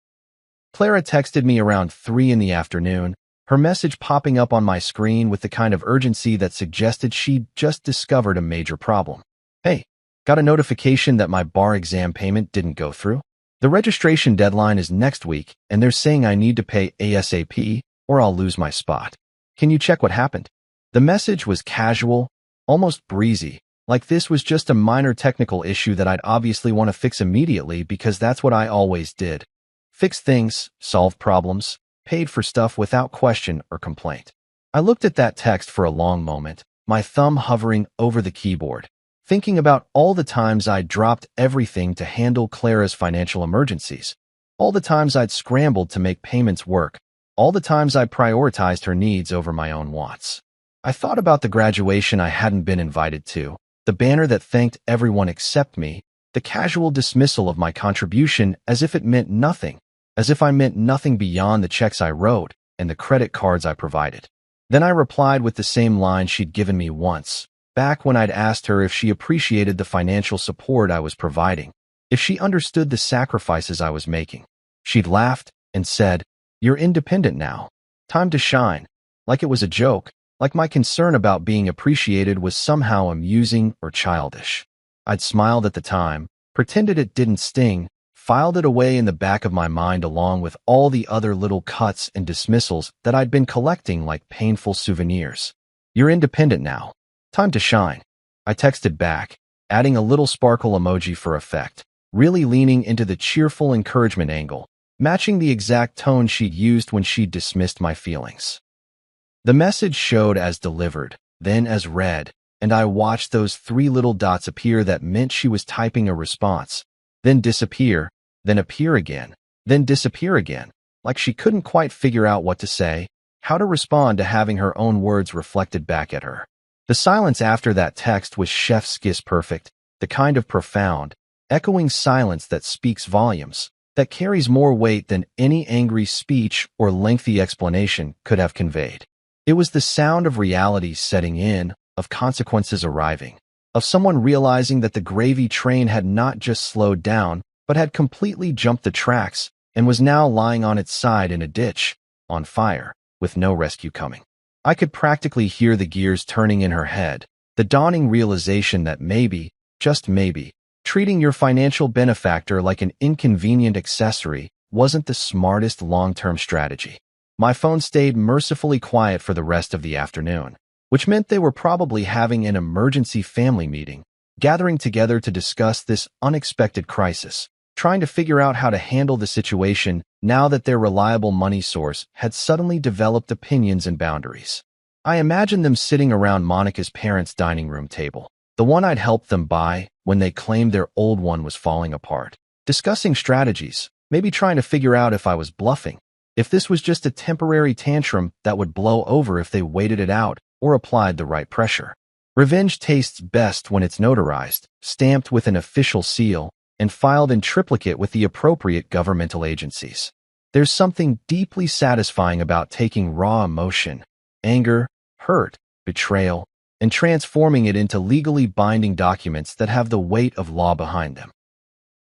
S1: Clara texted me around 3 in the afternoon, her message popping up on my screen with the kind of urgency that suggested she'd just discovered a major problem. Hey, got a notification that my bar exam payment didn't go through? The registration deadline is next week, and they're saying I need to pay ASAP or I'll lose my spot. Can you check what happened? The message was casual, almost breezy, like this was just a minor technical issue that I'd obviously want to fix immediately because that's what I always did. Fix things, solve problems, paid for stuff without question or complaint. I looked at that text for a long moment, my thumb hovering over the keyboard, thinking about all the times I'd dropped everything to handle Clara's financial emergencies, all the times I'd scrambled to make payments work, all the times I prioritized her needs over my own wants. I thought about the graduation I hadn't been invited to, the banner that thanked everyone except me, the casual dismissal of my contribution as if it meant nothing, as if I meant nothing beyond the checks I wrote and the credit cards I provided. Then I replied with the same line she'd given me once, back when I'd asked her if she appreciated the financial support I was providing, if she understood the sacrifices I was making. She'd laughed and said, "You're independent now. Time to shine." Like it was a joke, like my concern about being appreciated was somehow amusing or childish. I'd smiled at the time, pretended it didn't sting, filed it away in the back of my mind along with all the other little cuts and dismissals that I'd been collecting like painful souvenirs. "You're independent now. Time to shine." I texted back, adding a little sparkle emoji for effect, really leaning into the cheerful encouragement angle, matching the exact tone she'd used when she'd dismissed my feelings. The message showed as delivered, then as read, and I watched those 3 little dots appear that meant she was typing a response, then disappear, then appear again, then disappear again, like she couldn't quite figure out what to say, how to respond to having her own words reflected back at her. The silence after that text was chef's kiss perfect, the kind of profound, echoing silence that speaks volumes, that carries more weight than any angry speech or lengthy explanation could have conveyed. It was the sound of reality setting in, of consequences arriving, of someone realizing that the gravy train had not just slowed down, but had completely jumped the tracks and was now lying on its side in a ditch, on fire, with no rescue coming. I could practically hear the gears turning in her head, the dawning realization that maybe, just maybe, treating your financial benefactor like an inconvenient accessory wasn't the smartest long-term strategy. My phone stayed mercifully quiet for the rest of the afternoon, which meant they were probably having an emergency family meeting, gathering together to discuss this unexpected crisis, trying to figure out how to handle the situation now that their reliable money source had suddenly developed opinions and boundaries. I imagined them sitting around Monica's parents' dining room table, the one I'd helped them buy when they claimed their old one was falling apart, discussing strategies, maybe trying to figure out if I was bluffing, if this was just a temporary tantrum that would blow over if they waited it out or applied the right pressure. Revenge tastes best when it's notarized, stamped with an official seal, and filed in triplicate with the appropriate governmental agencies. There's something deeply satisfying about taking raw emotion, anger, hurt, betrayal, and transforming it into legally binding documents that have the weight of law behind them.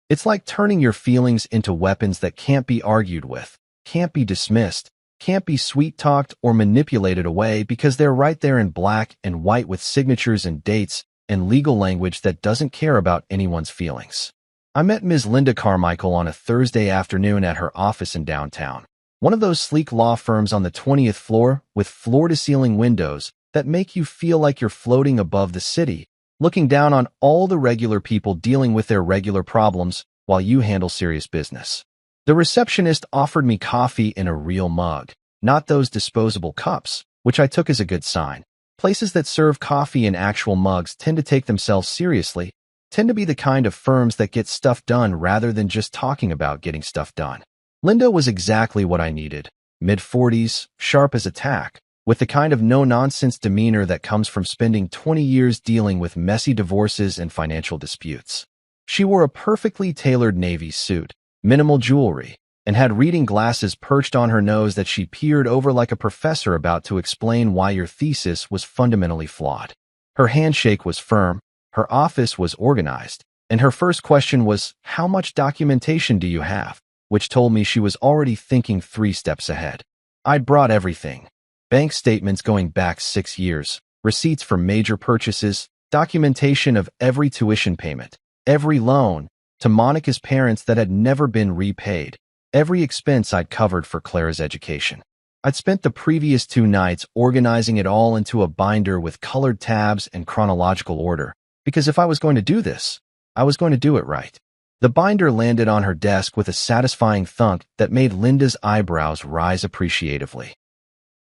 S1: It's like turning your feelings into weapons that can't be argued with, can't be dismissed, can't be sweet-talked or manipulated away because they're right there in black and white with signatures and dates and legal language that doesn't care about anyone's feelings. I met Ms. Linda Carmichael on a Thursday afternoon at her office in downtown, one of those sleek law firms on the 20th floor with floor-to-ceiling windows that make you feel like you're floating above the city, looking down on all the regular people dealing with their regular problems while you handle serious business. The receptionist offered me coffee in a real mug, not those disposable cups, which I took as a good sign. Places that serve coffee in actual mugs tend to take themselves seriously, tend to be the kind of firms that get stuff done rather than just talking about getting stuff done. Linda was exactly what I needed, mid-40s, sharp as a tack, with the kind of no-nonsense demeanor that comes from spending 20 years dealing with messy divorces and financial disputes. She wore a perfectly tailored navy suit, minimal jewelry, and had reading glasses perched on her nose that she peered over like a professor about to explain why your thesis was fundamentally flawed. Her handshake was firm, her office was organized, and her first question was, "How much documentation do you have?" which told me she was already thinking 3 steps ahead. I'd brought everything. Bank statements going back 6 years, receipts for major purchases, documentation of every tuition payment, every loan, to Monica's parents that had never been repaid, every expense I'd covered for Clara's education. I'd spent the previous 2 nights organizing it all into a binder with colored tabs and chronological order, because if I was going to do this, I was going to do it right. The binder landed on her desk with a satisfying thunk that made Linda's eyebrows rise appreciatively.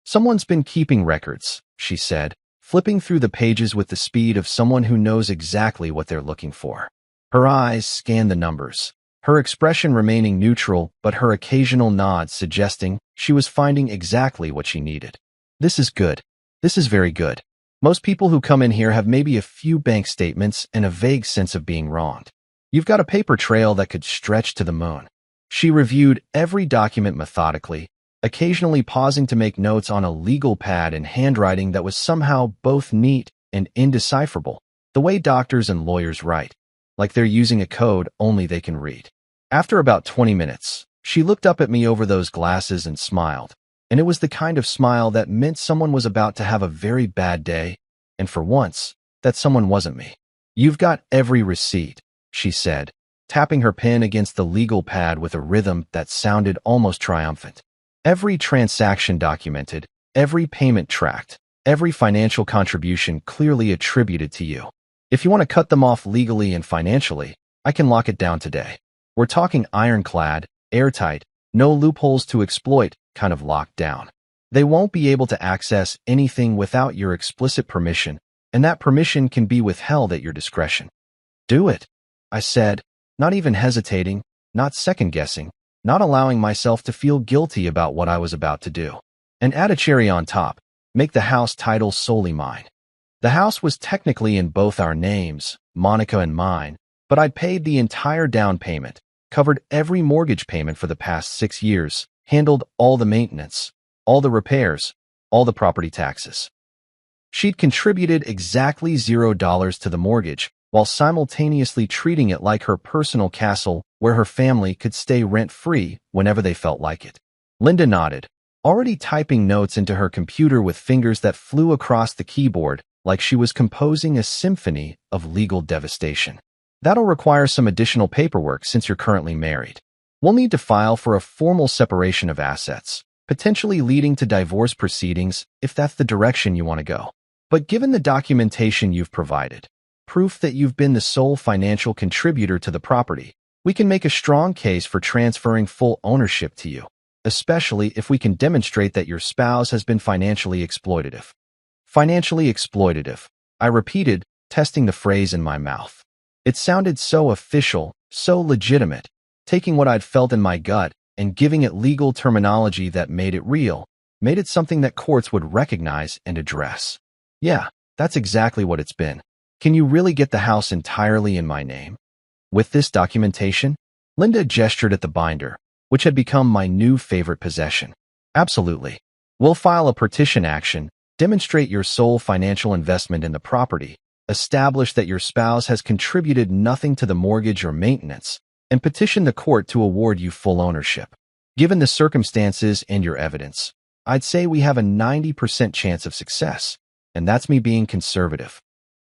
S1: "Someone's been keeping records," she said, flipping through the pages with the speed of someone who knows exactly what they're looking for. Her eyes scanned the numbers, her expression remaining neutral but her occasional nod suggesting she was finding exactly what she needed. "This is good. This is very good. Most people who come in here have maybe a few bank statements and a vague sense of being wronged. You've got a paper trail that could stretch to the moon." She reviewed every document methodically, occasionally pausing to make notes on a legal pad in handwriting that was somehow both neat and indecipherable, the way doctors and lawyers write, like they're using a code only they can read. After about 20 minutes, she looked up at me over those glasses and smiled, and it was the kind of smile that meant someone was about to have a very bad day, and for once, that someone wasn't me. "You've got every receipt," she said, tapping her pen against the legal pad with a rhythm that sounded almost triumphant. "Every transaction documented, every payment tracked, every financial contribution clearly attributed to you. If you want to cut them off legally and financially, I can lock it down today. We're talking ironclad, airtight, no loopholes to exploit kind of lockdown. They won't be able to access anything without your explicit permission, and that permission can be withheld at your discretion." "Do it," I said, not even hesitating, not second-guessing, not allowing myself to feel guilty about what I was about to do. And add a cherry on top, make the house title solely mine. The house was technically in both our names, Monica and mine, but I'd paid the entire down payment, covered every mortgage payment for the past 6 years, handled all the maintenance, all the repairs, all the property taxes. She'd contributed exactly $0 to the mortgage, while simultaneously treating it like her personal castle where her family could stay rent-free whenever they felt like it. Linda nodded, already typing notes into her computer with fingers that flew across the keyboard like she was composing a symphony of legal devastation. "That'll require some additional paperwork since you're currently married. We'll need to file for a formal separation of assets, potentially leading to divorce proceedings if that's the direction you want to go. But given the documentation you've provided, proof that you've been the sole financial contributor to the property, we can make a strong case for transferring full ownership to you, especially if we can demonstrate that your spouse has been financially exploitative." "Financially exploitative," I repeated, testing the phrase in my mouth. It sounded so official, so legitimate, taking what I'd felt in my gut and giving it legal terminology that made it real, made it something that courts would recognize and address. "Yeah, that's exactly what it's been. Can you really get the house entirely in my name?" With this documentation, Linda gestured at the binder, which had become my new favorite possession. "Absolutely. We'll file a partition action, demonstrate your sole financial investment in the property, establish that your spouse has contributed nothing to the mortgage or maintenance, and petition the court to award you full ownership. Given the circumstances and your evidence, I'd say we have a 90% chance of success, and that's me being conservative."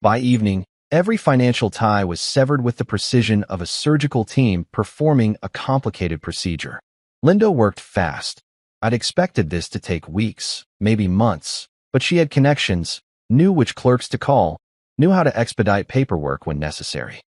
S1: By evening, every financial tie was severed with the precision of a surgical team performing a complicated procedure. Linda worked fast. I'd expected this to take weeks, maybe months, but she had connections, knew which clerks to call, knew how to expedite paperwork when necessary.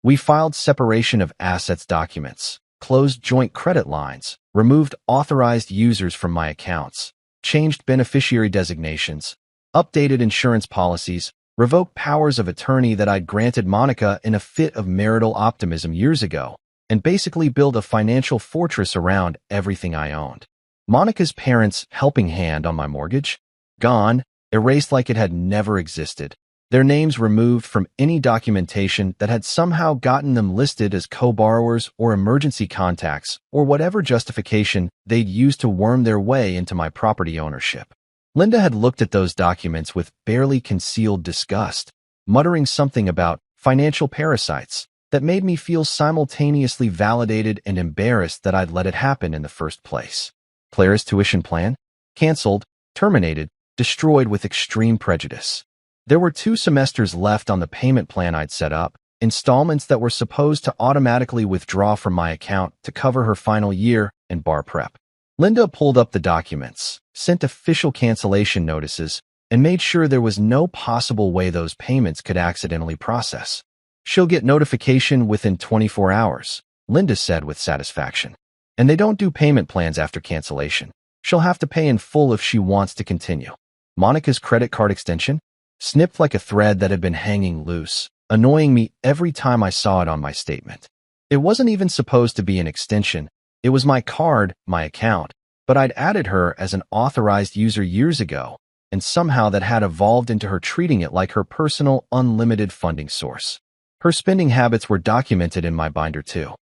S1: We filed separation of assets documents, closed joint credit lines, removed authorized users from my accounts, changed beneficiary designations, updated insurance policies, revoked powers of attorney that I'd granted Monica in a fit of marital optimism years ago, and basically built a financial fortress around everything I owned. Monica's parents' helping hand on my mortgage? Gone, erased like it had never existed. Their names removed from any documentation that had somehow gotten them listed as co-borrowers or emergency contacts or whatever justification they'd used to worm their way into my property ownership. Linda had looked at those documents with barely concealed disgust, muttering something about financial parasites that made me feel simultaneously validated and embarrassed that I'd let it happen in the first place. Claire's tuition plan? Canceled, terminated, destroyed with extreme prejudice. There were 2 semesters left on the payment plan I'd set up, installments that were supposed to automatically withdraw from my account to cover her final year and bar prep. Linda pulled up the documents, sent official cancellation notices, and made sure there was no possible way those payments could accidentally process. "She'll get notification within 24 hours, Linda said with satisfaction. "And they don't do payment plans after cancellation. She'll have to pay in full if she wants to continue." Monica's credit card extension? Snipped like a thread that had been hanging loose, annoying me every time I saw it on my statement. It wasn't even supposed to be an extension. It was my card, my account, but I'd added her as an authorized user years ago, and somehow that had evolved into her treating it like her personal, unlimited funding source. Her spending habits were documented in my binder too.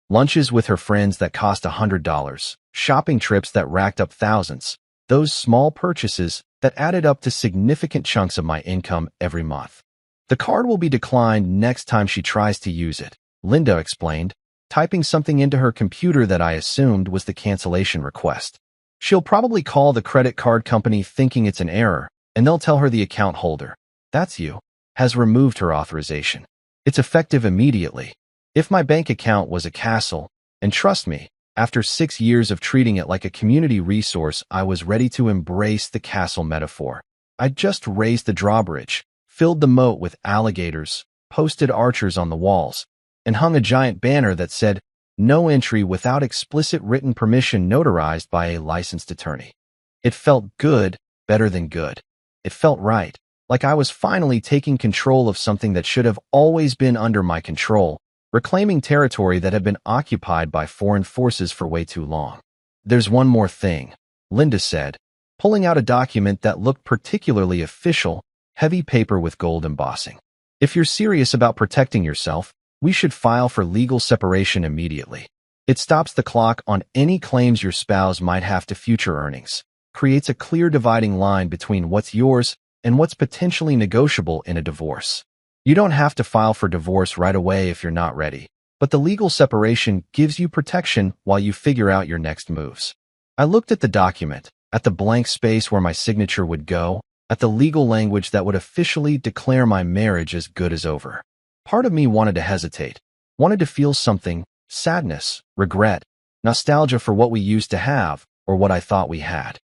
S1: Lunches with her friends that cost $100, shopping trips that racked up thousands. Those small purchases that added up to significant chunks of my income every month. The card will be declined next time she tries to use it, Linda explained, typing something into her computer that I assumed was the cancellation request. She'll probably call the credit card company thinking it's an error, and they'll tell her the account holder, that's you, has removed her authorization. It's effective immediately. If my bank account was a castle, and trust me, after 6 years of treating it like a community resource, I was ready to embrace the castle metaphor. I'd just raised the drawbridge, filled the moat with alligators, posted archers on the walls, and hung a giant banner that said, "No entry without explicit written permission notarized by a licensed attorney." It felt good, better than good. It felt right, like I was finally taking control of something that should have always been under my control, reclaiming territory that had been occupied by foreign forces for way too long. "There's one more thing," Linda said, pulling out a document that looked particularly official, heavy paper with gold embossing. "If you're serious about protecting yourself, we should file for legal separation immediately. It stops the clock on any claims your spouse might have to future earnings, creates a clear dividing line between what's yours and what's potentially negotiable in a divorce. You don't have to file for divorce right away if you're not ready, but the legal separation gives you protection while you figure out your next moves." I looked at the document, at the blank space where my signature would go, at the legal language that would officially declare my marriage as good as over. Part of me wanted to hesitate, wanted to feel something, sadness, regret, nostalgia for what we used to have or what I thought we had.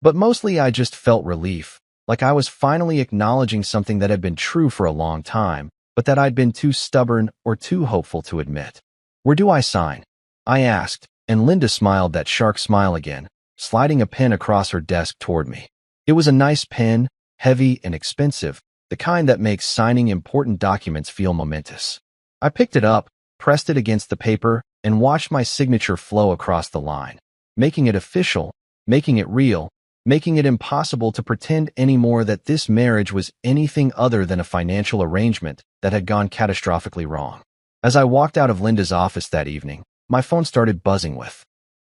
S1: But mostly I just felt relief, like I was finally acknowledging something that had been true for a long time, but that I'd been too stubborn or too hopeful to admit. "Where do I sign?" I asked, and Linda smiled that shark smile again, sliding a pen across her desk toward me. It was a nice pen, heavy and expensive, the kind that makes signing important documents feel momentous. I picked it up, pressed it against the paper, and watched my signature flow across the line, making it official, making it real, making it impossible to pretend anymore that this marriage was anything other than a financial arrangement that had gone catastrophically wrong. As I walked out of Linda's office that evening, my phone started buzzing with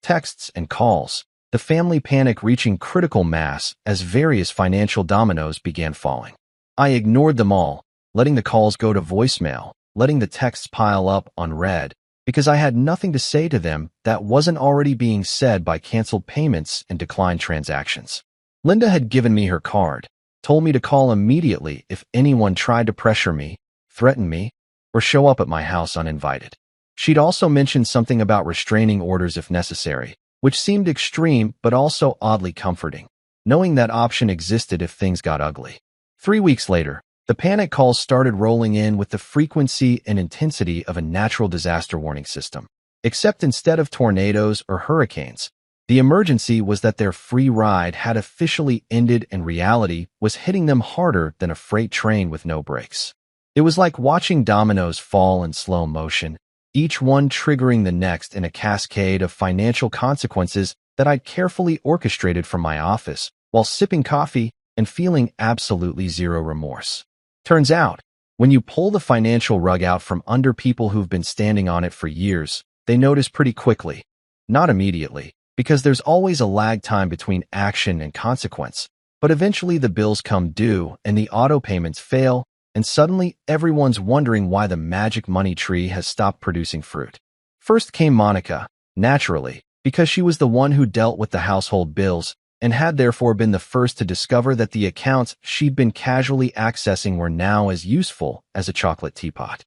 S1: texts and calls, the family panic reaching critical mass as various financial dominoes began falling. I ignored them all, letting the calls go to voicemail, letting the texts pile up unread, because I had nothing to say to them that wasn't already being said by canceled payments and declined transactions. Linda had given me her card, told me to call immediately if anyone tried to pressure me, threaten me, or show up at my house uninvited. She'd also mentioned something about restraining orders if necessary, which seemed extreme but also oddly comforting, knowing that option existed if things got ugly. 3 weeks later, the panic calls started rolling in with the frequency and intensity of a natural disaster warning system. Except instead of tornadoes or hurricanes, the emergency was that their free ride had officially ended and reality was hitting them harder than a freight train with no brakes. It was like watching dominoes fall in slow motion, each one triggering the next in a cascade of financial consequences that I'd carefully orchestrated from my office while sipping coffee and feeling absolutely zero remorse. Turns out, when you pull the financial rug out from under people who've been standing on it for years, they notice pretty quickly. Not immediately, because there's always a lag time between action and consequence, but eventually the bills come due and the auto payments fail, and suddenly everyone's wondering why the magic money tree has stopped producing fruit. First came Monica, naturally, because she was the one who dealt with the household bills, and had therefore been the first to discover that the accounts she'd been casually accessing were now as useful as a chocolate teapot.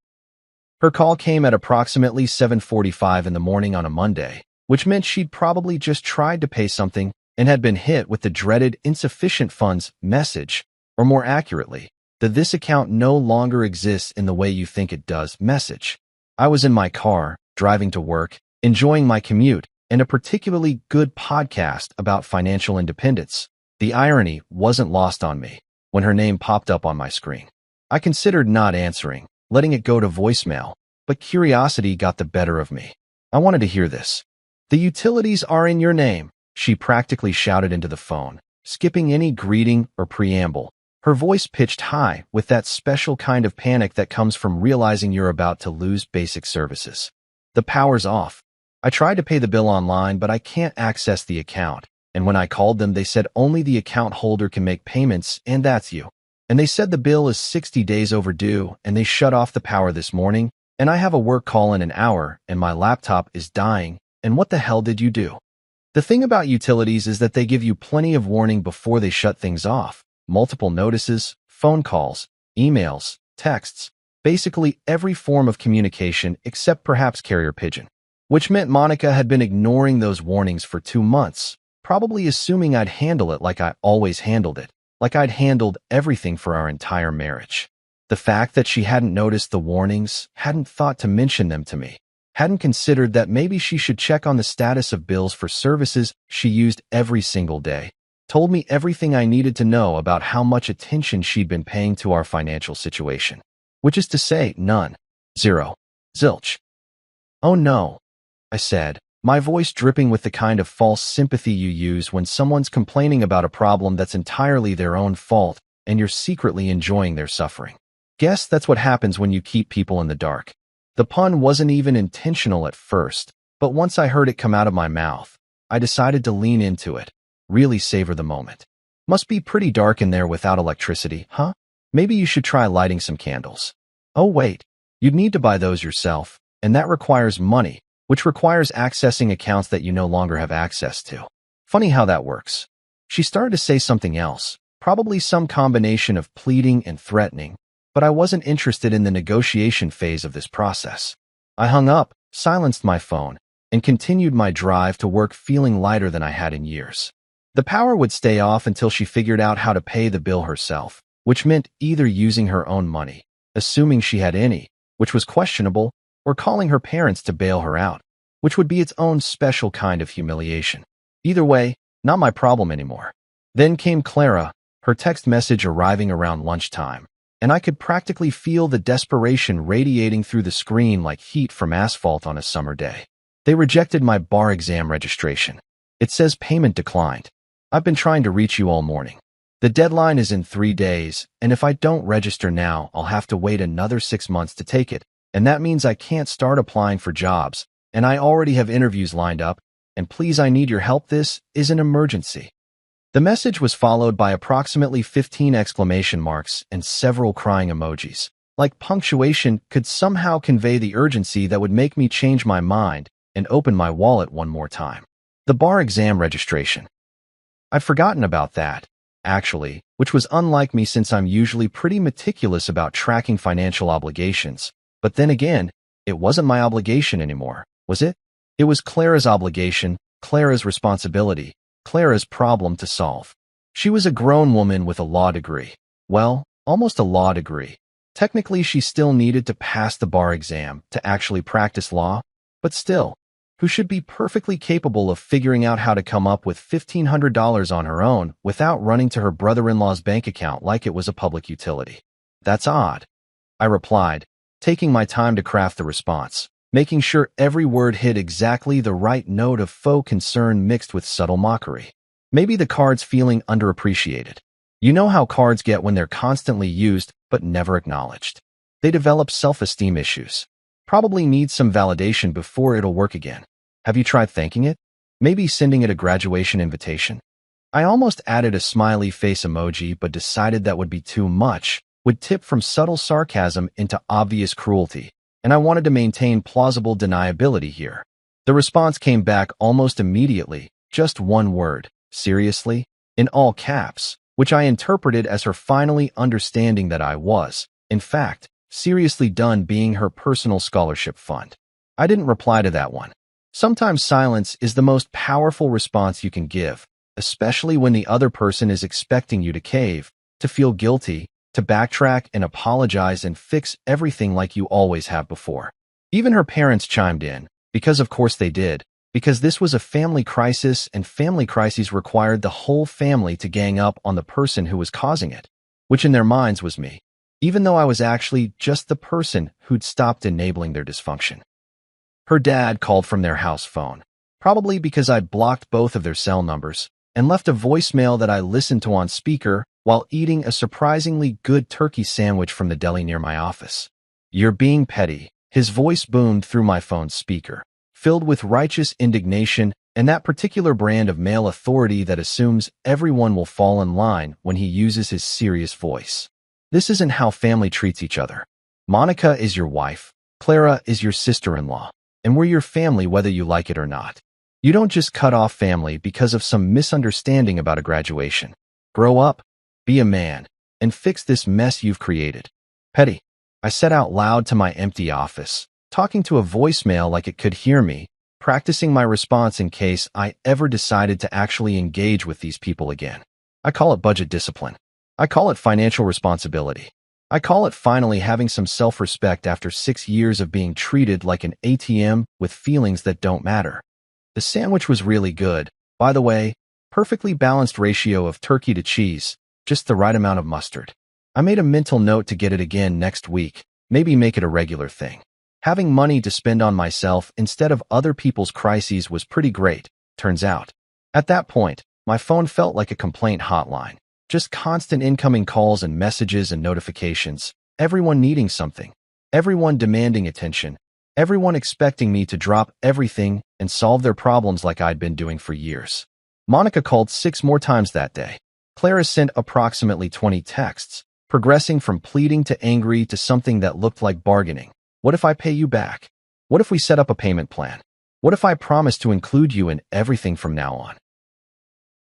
S1: Her call came at approximately 7:45 in the morning on a Monday, which meant she'd probably just tried to pay something and had been hit with the dreaded insufficient funds message, or more accurately, the "this account no longer exists in the way you think it does" message. I was in my car, driving to work, enjoying my commute, and a particularly good podcast about financial independence. The irony wasn't lost on me when her name popped up on my screen. I considered not answering, letting it go to voicemail, but curiosity got the better of me. I wanted to hear this. "The utilities are in your name," she practically shouted into the phone, skipping any greeting or preamble, her voice pitched high with that special kind of panic that comes from realizing you're about to lose basic services. "The power's off. I tried to pay the bill online, but I can't access the account. And when I called them, they said only the account holder can make payments, and that's you. And they said the bill is 60 days overdue, and they shut off the power this morning, and I have a work call in an hour, and my laptop is dying, and what the hell did you do? The thing about utilities is that they give you plenty of warning before they shut things off. Multiple notices, phone calls, emails, texts, basically every form of communication except perhaps carrier pigeon. Which meant Monica had been ignoring those warnings for 2 months, probably assuming I'd handle it like I always handled it, like I'd handled everything for our entire marriage. The fact that she hadn't noticed the warnings, hadn't thought to mention them to me, hadn't considered that maybe she should check on the status of bills for services she used every single day, told me everything I needed to know about how much attention she'd been paying to our financial situation. Which is to say, none. Zero. Zilch. Oh no, I said, my voice dripping with the kind of false sympathy you use when someone's complaining about a problem that's entirely their own fault and you're secretly enjoying their suffering. Guess that's what happens when you keep people in the dark. The pun wasn't even intentional at first, but once I heard it come out of my mouth, I decided to lean into it, really savor the moment. Must be pretty dark in there without electricity, huh? Maybe you should try lighting some candles. Oh wait, you'd need to buy those yourself, and that requires money, which requires accessing accounts that you no longer have access to. Funny how that works. She started to say something else, probably some combination of pleading and threatening, but I wasn't interested in the negotiation phase of this process. I hung up, silenced my phone, and continued my drive to work feeling lighter than I had in years. The power would stay off until she figured out how to pay the bill herself, which meant either using her own money, assuming she had any, which was questionable, or calling her parents to bail her out, which would be its own special kind of humiliation. Either way, not my problem anymore. Then came Clara, her text message arriving around lunchtime, and I could practically feel the desperation radiating through the screen like heat from asphalt on a summer day. They rejected my bar exam registration. It says payment declined. I've been trying to reach you all morning. The deadline is in 3 days, and if I don't register now, I'll have to wait another 6 months to take it, and that means I can't start applying for jobs, and I already have interviews lined up, and please, I need your help. This is an emergency. The message was followed by approximately 15 exclamation marks and several crying emojis. Like punctuation could somehow convey the urgency that would make me change my mind and open my wallet one more time. The bar exam registration. I'd forgotten about that, actually, which was unlike me since I'm usually pretty meticulous about tracking financial obligations. But then again, it wasn't my obligation anymore, was it? It was Clara's obligation, Clara's responsibility, Clara's problem to solve. She was a grown woman with a law degree. Well, almost a law degree. Technically, she still needed to pass the bar exam to actually practice law, but still, who should be perfectly capable of figuring out how to come up with $1,500 on her own without running to her brother-in-law's bank account like it was a public utility. That's odd, I replied, taking my time to craft the response, making sure every word hit exactly the right note of faux concern mixed with subtle mockery. Maybe the card's feeling underappreciated. You know how cards get when they're constantly used but never acknowledged. They develop self-esteem issues. Probably need some validation before it'll work again. Have you tried thanking it? Maybe sending it a graduation invitation? I almost added a smiley face emoji but decided that would be too much, would tip from subtle sarcasm into obvious cruelty, and I wanted to maintain plausible deniability here. The response came back almost immediately, just one word, seriously, in all caps, which I interpreted as her finally understanding that I was, in fact, seriously done being her personal scholarship fund. I didn't reply to that one. Sometimes silence is the most powerful response you can give, especially when the other person is expecting you to cave, to feel guilty, to backtrack and apologize and fix everything like you always have before. Even her parents chimed in, because of course they did, because this was a family crisis and family crises required the whole family to gang up on the person who was causing it, which in their minds was me, even though I was actually just the person who'd stopped enabling their dysfunction. Her dad called from their house phone, probably because I'd blocked both of their cell numbers, and left a voicemail that I listened to on speaker while eating a surprisingly good turkey sandwich from the deli near my office. "You're being petty," his voice boomed through my phone's speaker, filled with righteous indignation and that particular brand of male authority that assumes everyone will fall in line when he uses his serious voice. This isn't how family treats each other. Monica is your wife, Clara is your sister-in-law, and we're your family whether you like it or not. You don't just cut off family because of some misunderstanding about a graduation. Grow up, be a man, and fix this mess you've created. Petty. I said out loud to my empty office, talking to a voicemail like it could hear me, practicing my response in case I ever decided to actually engage with these people again. I call it budget discipline. I call it financial responsibility. I call it finally having some self-respect after 6 years of being treated like an ATM with feelings that don't matter. The sandwich was really good, by the way, perfectly balanced ratio of turkey to cheese, just the right amount of mustard. I made a mental note to get it again next week, maybe make it a regular thing. Having money to spend on myself instead of other people's crises was pretty great, turns out. At that point, my phone felt like a complaint hotline. Just constant incoming calls and messages and notifications, everyone needing something, everyone demanding attention, everyone expecting me to drop everything and solve their problems like I'd been doing for years. Monica called 6 more times that day. Clara sent approximately 20 texts, progressing from pleading to angry to something that looked like bargaining. What if I pay you back? What if we set up a payment plan? What if I promise to include you in everything from now on?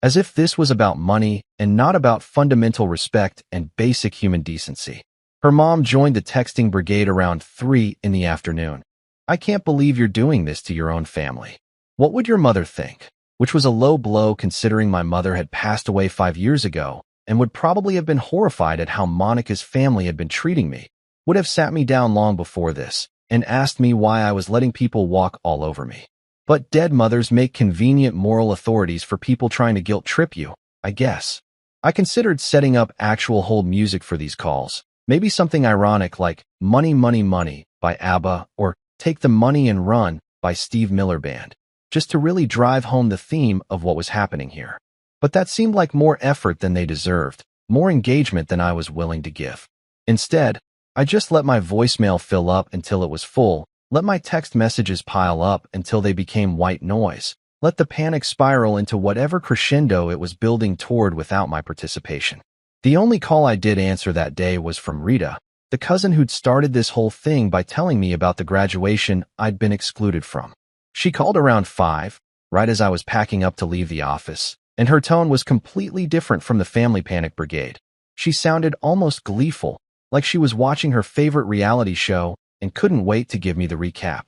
S1: As if this was about money and not about fundamental respect and basic human decency. Her mom joined the texting brigade around 3 in the afternoon. I can't believe you're doing this to your own family. What would your mother think? Which was a low blow considering my mother had passed away 5 years ago and would probably have been horrified at how Monica's family had been treating me. Would have sat me down long before this and asked me why I was letting people walk all over me. But dead mothers make convenient moral authorities for people trying to guilt trip you, I guess. I considered setting up actual hold music for these calls, maybe something ironic like Money, Money, Money by ABBA or Take the Money and Run by Steve Miller Band, just to really drive home the theme of what was happening here. But that seemed like more effort than they deserved, more engagement than I was willing to give. Instead, I just let my voicemail fill up until it was full, let my text messages pile up until they became white noise, let the panic spiral into whatever crescendo it was building toward without my participation. The only call I did answer that day was from Rita, the cousin who'd started this whole thing by telling me about the graduation I'd been excluded from. She called around 5, right as I was packing up to leave the office, and her tone was completely different from the family panic brigade. She sounded almost gleeful, like she was watching her favorite reality show and couldn't wait to give me the recap.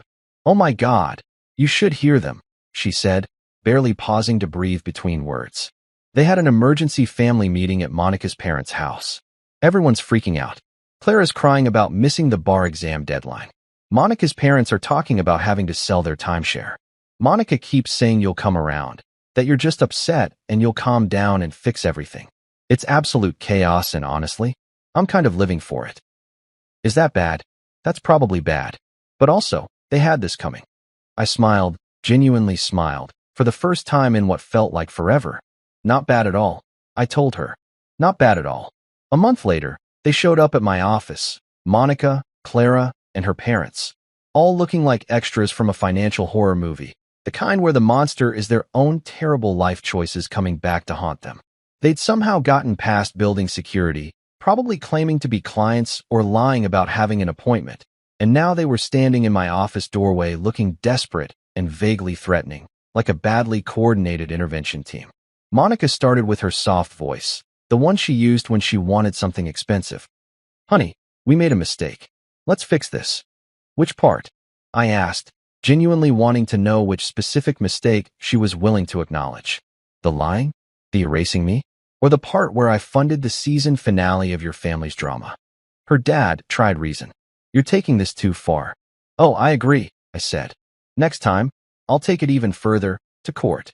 S1: "Oh my God, you should hear them," she said, barely pausing to breathe between words. They had an emergency family meeting at Monica's parents' house. Everyone's freaking out. Clara's crying about missing the bar exam deadline. Monica's parents are talking about having to sell their timeshare. Monica keeps saying you'll come around, that you're just upset and you'll calm down and fix everything. It's absolute chaos and honestly, I'm kind of living for it. Is that bad? That's probably bad. But also, they had this coming. I smiled, genuinely smiled, for the first time in what felt like forever. Not bad at all, I told her. Not bad at all. A month later, they showed up at my office, Monica, Clara, and her parents, all looking like extras from a financial horror movie, the kind where the monster is their own terrible life choices coming back to haunt them. They'd somehow gotten past building security, probably claiming to be clients or lying about having an appointment, and now they were standing in my office doorway looking desperate and vaguely threatening, like a badly coordinated intervention team. Monica started with her soft voice, the one she used when she wanted something expensive. "Honey, we made a mistake. Let's fix this." "Which part?" I asked, genuinely wanting to know which specific mistake she was willing to acknowledge. The lying? The erasing me? Or the part where I funded the season finale of your family's drama? Her dad tried reason. "You're taking this too far." "Oh, I agree," I said. "Next time, I'll take it even further, to court."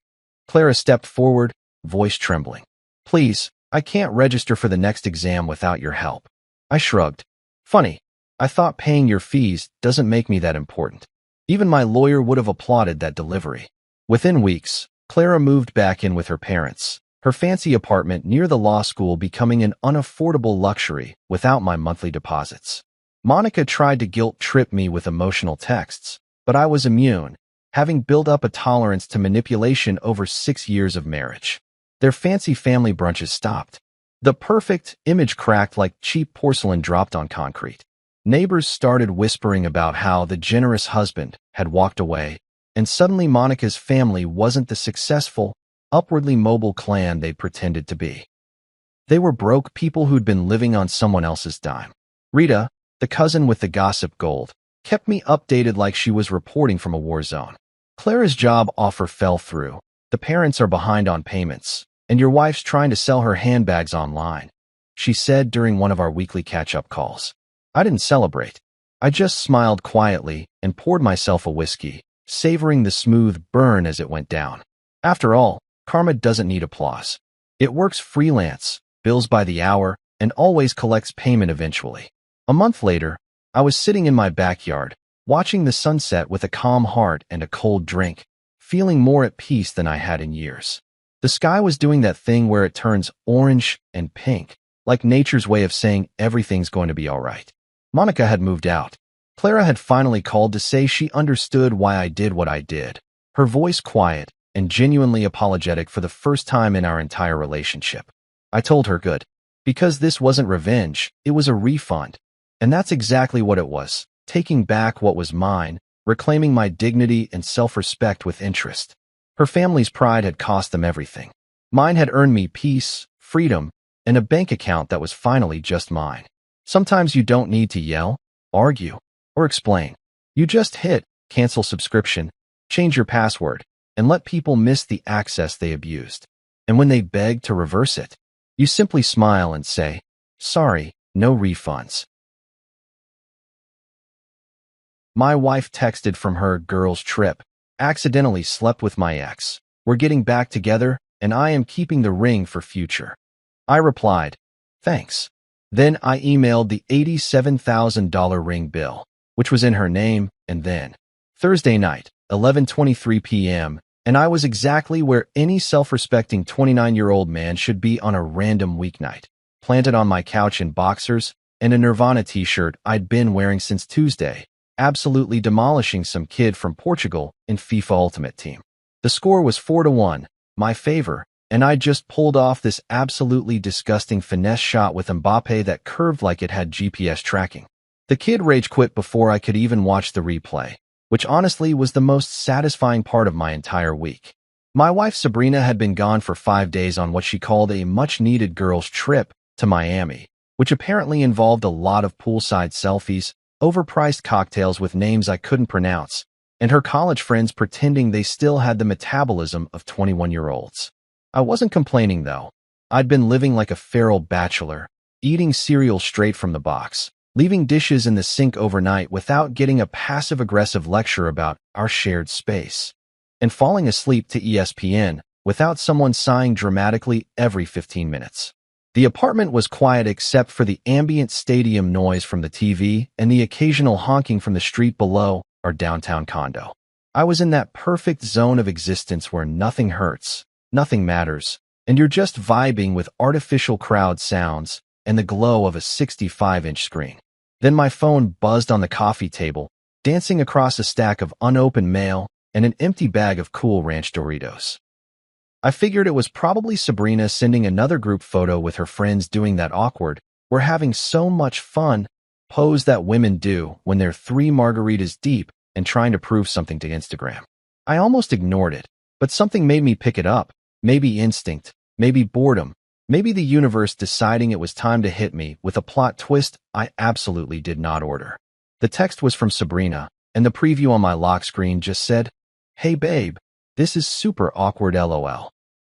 S1: Clara stepped forward, voice trembling. "Please, I can't register for the next exam without your help." I shrugged. "Funny, I thought paying your fees doesn't make me that important." Even my lawyer would have applauded that delivery. Within weeks, Clara moved back in with her parents, her fancy apartment near the law school becoming an unaffordable luxury without my monthly deposits. Monica tried to guilt-trip me with emotional texts, but I was immune, having built up a tolerance to manipulation over 6 years of marriage. Their fancy family brunches stopped. The perfect image cracked like cheap porcelain dropped on concrete. Neighbors started whispering about how the generous husband had walked away, and suddenly Monica's family wasn't the successful, upwardly mobile clan they pretended to be. They were broke people who'd been living on someone else's dime. Rita, the cousin with the gossip gold, kept me updated like she was reporting from a war zone. Clara's job offer fell through. The parents are behind on payments, and your wife's trying to sell her handbags online, she said during one of our weekly catch-up calls. I didn't celebrate. I just smiled quietly and poured myself a whiskey, savoring the smooth burn as it went down. After all, karma doesn't need applause. It works freelance, bills by the hour, and always collects payment eventually. A month later, I was sitting in my backyard, watching the sunset with a calm heart and a cold drink, feeling more at peace than I had in years. The sky was doing that thing where it turns orange and pink, like nature's way of saying everything's going to be all right. Monica had moved out. Clara had finally called to say she understood why I did what I did, her voice quiet and genuinely apologetic for the first time in our entire relationship. I told her good, because this wasn't revenge, it was a refund. And that's exactly what it was, taking back what was mine, reclaiming my dignity and self-respect with interest. Her family's pride had cost them everything. Mine had earned me peace, freedom, and a bank account that was finally just mine. Sometimes you don't need to yell, argue, or explain. You just hit cancel subscription, change your password, and let people miss the access they abused. And when they beg to reverse it, you simply smile and say, sorry, no refunds. My wife texted from her girls' trip. Accidentally slept with my ex. We're getting back together, and I am keeping the ring for future. I replied, thanks. Then I emailed the $87,000 ring bill, which was in her name, and then Thursday night, 11:23 p.m., and I was exactly where any self-respecting 29-year-old man should be on a random weeknight, planted on my couch in boxers and a Nirvana t-shirt I'd been wearing since Tuesday, absolutely demolishing some kid from Portugal in FIFA Ultimate Team. The score was 4-1, my favor, and I just pulled off this absolutely disgusting finesse shot with Mbappe that curved like it had GPS tracking. The kid rage quit before I could even watch the replay, which honestly was the most satisfying part of my entire week. My wife Sabrina had been gone for 5 days on what she called a much-needed girls' trip to Miami, which apparently involved a lot of poolside selfies, overpriced cocktails with names I couldn't pronounce, and her college friends pretending they still had the metabolism of 21-year-olds. I wasn't complaining, though. I'd been living like a feral bachelor, eating cereal straight from the box, leaving dishes in the sink overnight without getting a passive-aggressive lecture about our shared space, and falling asleep to ESPN without someone sighing dramatically every 15 minutes. The apartment was quiet except for the ambient stadium noise from the TV and the occasional honking from the street below our downtown condo. I was in that perfect zone of existence where nothing hurts, nothing matters, and you're just vibing with artificial crowd sounds and the glow of a 65-inch screen. Then my phone buzzed on the coffee table, dancing across a stack of unopened mail and an empty bag of Cool Ranch Doritos. I figured it was probably Sabrina sending another group photo with her friends doing that awkward, we're having so much fun pose that women do when they're 3 margaritas deep and trying to prove something to Instagram. I almost ignored it, but something made me pick it up, maybe instinct, maybe boredom, maybe the universe deciding it was time to hit me with a plot twist I absolutely did not order. The text was from Sabrina, and the preview on my lock screen just said, "Hey babe, this is super awkward LOL."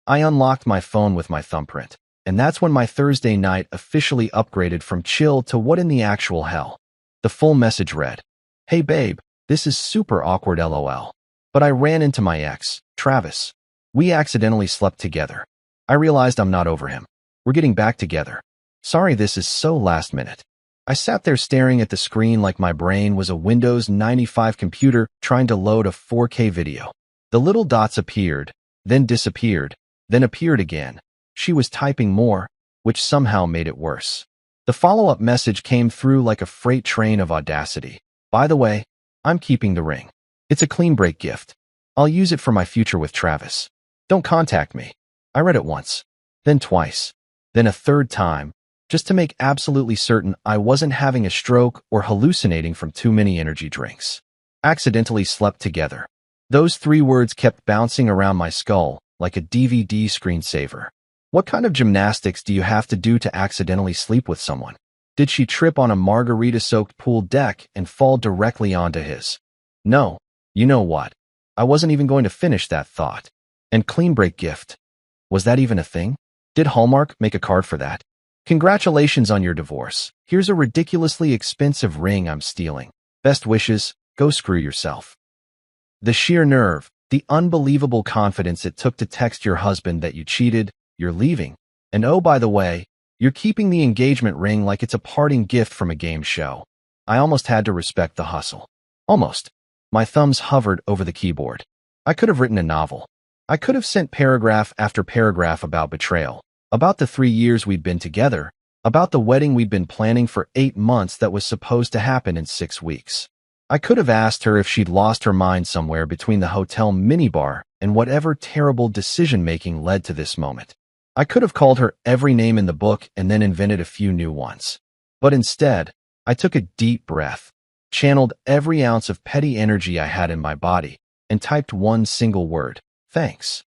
S1: I unlocked my phone with my thumbprint, and that's when my Thursday night officially upgraded from chill to what in the actual hell. The full message read, "Hey babe, this is super awkward LOL. But I ran into my ex, Travis. We accidentally slept together. I realized I'm not over him. We're getting back together. Sorry this is so last minute." I sat there staring at the screen like my brain was a Windows 95 computer trying to load a 4K video. The little dots appeared, then disappeared, then appeared again. She was typing more, which somehow made it worse. The follow-up message came through like a freight train of audacity. "By the way, I'm keeping the ring. It's a clean break gift. I'll use it for my future with Travis. Don't contact me. I read it once, then twice, then a third time, just to make absolutely certain I wasn't having a stroke or hallucinating from too many energy drinks. Accidentally slept together. Those 3 words kept bouncing around my skull like a DVD screensaver. What kind of gymnastics do you have to do to accidentally sleep with someone? Did she trip on a margarita-soaked pool deck and fall directly onto his? No. You know what? I wasn't even going to finish that thought. And clean break gift. Was that even a thing? Did Hallmark make a card for that? Congratulations on your divorce. Here's a ridiculously expensive ring I'm stealing. Best wishes. Go screw yourself. The sheer nerve, the unbelievable confidence it took to text your husband that you cheated, you're leaving, and oh, by the way, you're keeping the engagement ring like it's a parting gift from a game show. I almost had to respect the hustle. Almost. My thumbs hovered over the keyboard. I could have written a novel. I could have sent paragraph after paragraph about betrayal, about the 3 years we'd been together, about the wedding we'd been planning for 8 months that was supposed to happen in 6 weeks. I could have asked her if she'd lost her mind somewhere between the hotel minibar and whatever terrible decision-making led to this moment. I could have called her every name in the book and then invented a few new ones. But instead, I took a deep breath, channeled every ounce of petty energy I had in my body, and typed one single word: thanks.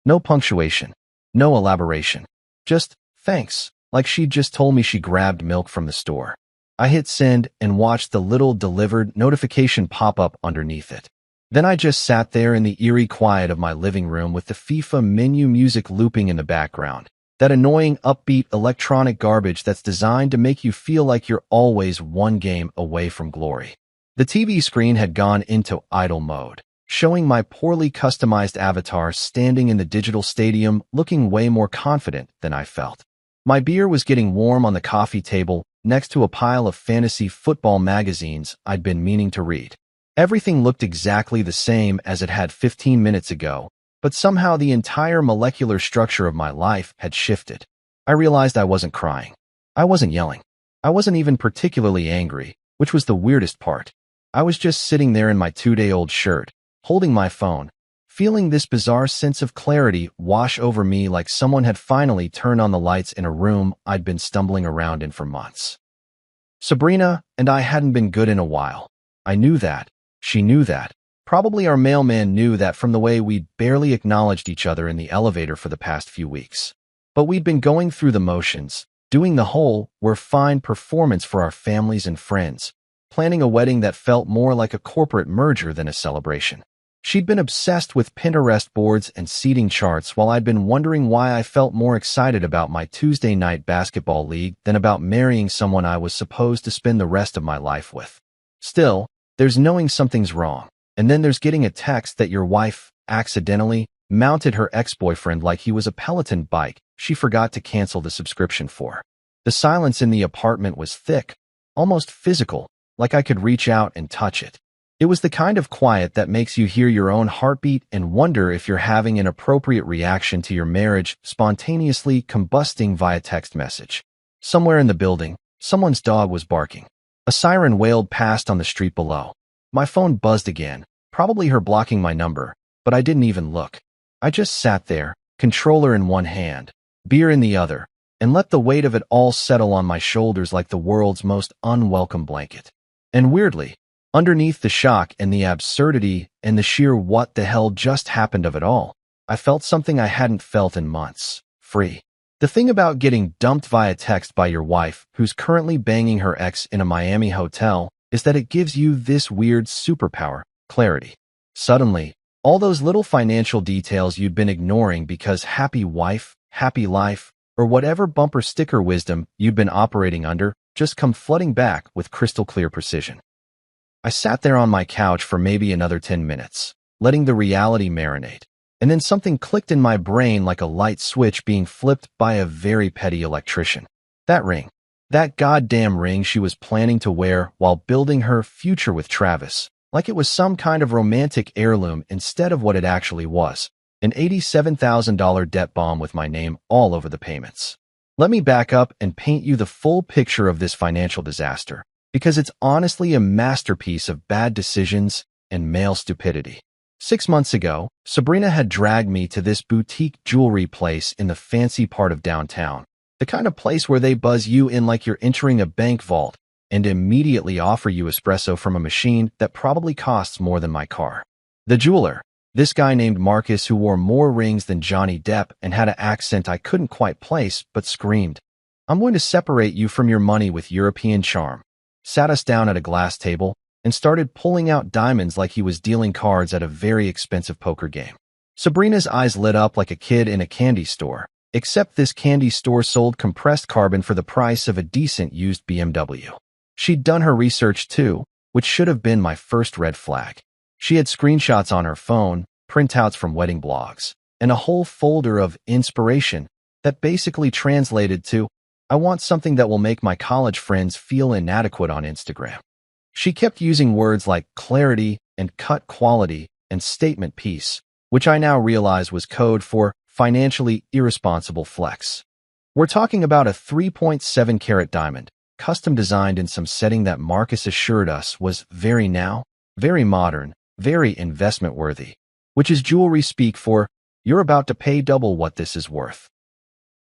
S1: No punctuation, no elaboration. Just, thanks, like she'd just told me she grabbed milk from the store. I hit send and watched the little delivered notification pop up underneath it. Then I just sat there in the eerie quiet of my living room with the FIFA menu music looping in the background, that annoying upbeat electronic garbage that's designed to make you feel like you're always one game away from glory. The TV screen had gone into idle mode, showing my poorly customized avatar standing in the digital stadium looking way more confident than I felt. My beer was getting warm on the coffee table next to a pile of fantasy football magazines I'd been meaning to read. Everything looked exactly the same as it had 15 minutes ago, but somehow the entire molecular structure of my life had shifted. I realized I wasn't crying. I wasn't yelling. I wasn't even particularly angry, which was the weirdest part. I was just sitting there in my 2-day-old shirt, holding my phone, feeling this bizarre sense of clarity wash over me like someone had finally turned on the lights in a room I'd been stumbling around in for months. Sabrina and I hadn't been good in a while. I knew that. She knew that. Probably our mailman knew that from the way we'd barely acknowledged each other in the elevator for the past few weeks. But we'd been going through the motions, doing the whole we're fine performance for our families and friends, planning a wedding that felt more like a corporate merger than a celebration. She'd been obsessed with Pinterest boards and seating charts while I'd been wondering why I felt more excited about my Tuesday night basketball league than about marrying someone I was supposed to spend the rest of my life with. Still, there's knowing something's wrong, and then there's getting a text that your wife accidentally mounted her ex-boyfriend like he was a Peloton bike she forgot to cancel the subscription for. The silence in the apartment was thick, almost physical, like I could reach out and touch it. It was the kind of quiet that makes you hear your own heartbeat and wonder if you're having an appropriate reaction to your marriage spontaneously combusting via text message. Somewhere in the building, someone's dog was barking. A siren wailed past on the street below. My phone buzzed again, probably her blocking my number, but I didn't even look. I just sat there, controller in one hand, beer in the other, and let the weight of it all settle on my shoulders like the world's most unwelcome blanket. And weirdly, underneath the shock and the absurdity and the sheer what the hell just happened of it all, I felt something I hadn't felt in months. Free. The thing about getting dumped via text by your wife, who's currently banging her ex in a Miami hotel, is that it gives you this weird superpower, clarity. Suddenly, all those little financial details you'd been ignoring because happy wife, happy life, or whatever bumper sticker wisdom you'd been operating under just come flooding back with crystal clear precision. I sat there on my couch for maybe another 10 minutes, letting the reality marinate. And then something clicked in my brain like a light switch being flipped by a very petty electrician. That ring. That goddamn ring she was planning to wear while building her future with Travis, like it was some kind of romantic heirloom instead of what it actually was, an $87,000 debt bomb with my name all over the payments. Let me back up and paint you the full picture of this financial disaster, because it's honestly a masterpiece of bad decisions and male stupidity. 6 months ago, Sabrina had dragged me to this boutique jewelry place in the fancy part of downtown. The kind of place where they buzz you in like you're entering a bank vault and immediately offer you espresso from a machine that probably costs more than my car. The jeweler, this guy named Marcus who wore more rings than Johnny Depp and had an accent I couldn't quite place but screamed, "I'm going to separate you from your money with European charm," sat us down at a glass table and started pulling out diamonds like he was dealing cards at a very expensive poker game. Sabrina's eyes lit up like a kid in a candy store, except this candy store sold compressed carbon for the price of a decent used BMW. She'd done her research too, which should have been my first red flag. She had screenshots on her phone, printouts from wedding blogs, and a whole folder of inspiration that basically translated to, "I want something that will make my college friends feel inadequate on Instagram." She kept using words like clarity and cut quality and statement piece, which I now realize was code for financially irresponsible flex. We're talking about a 3.7-carat diamond, custom designed in some setting that Marcus assured us was very modern, very investment-worthy, which is jewelry speak for, "You're about to pay double what this is worth."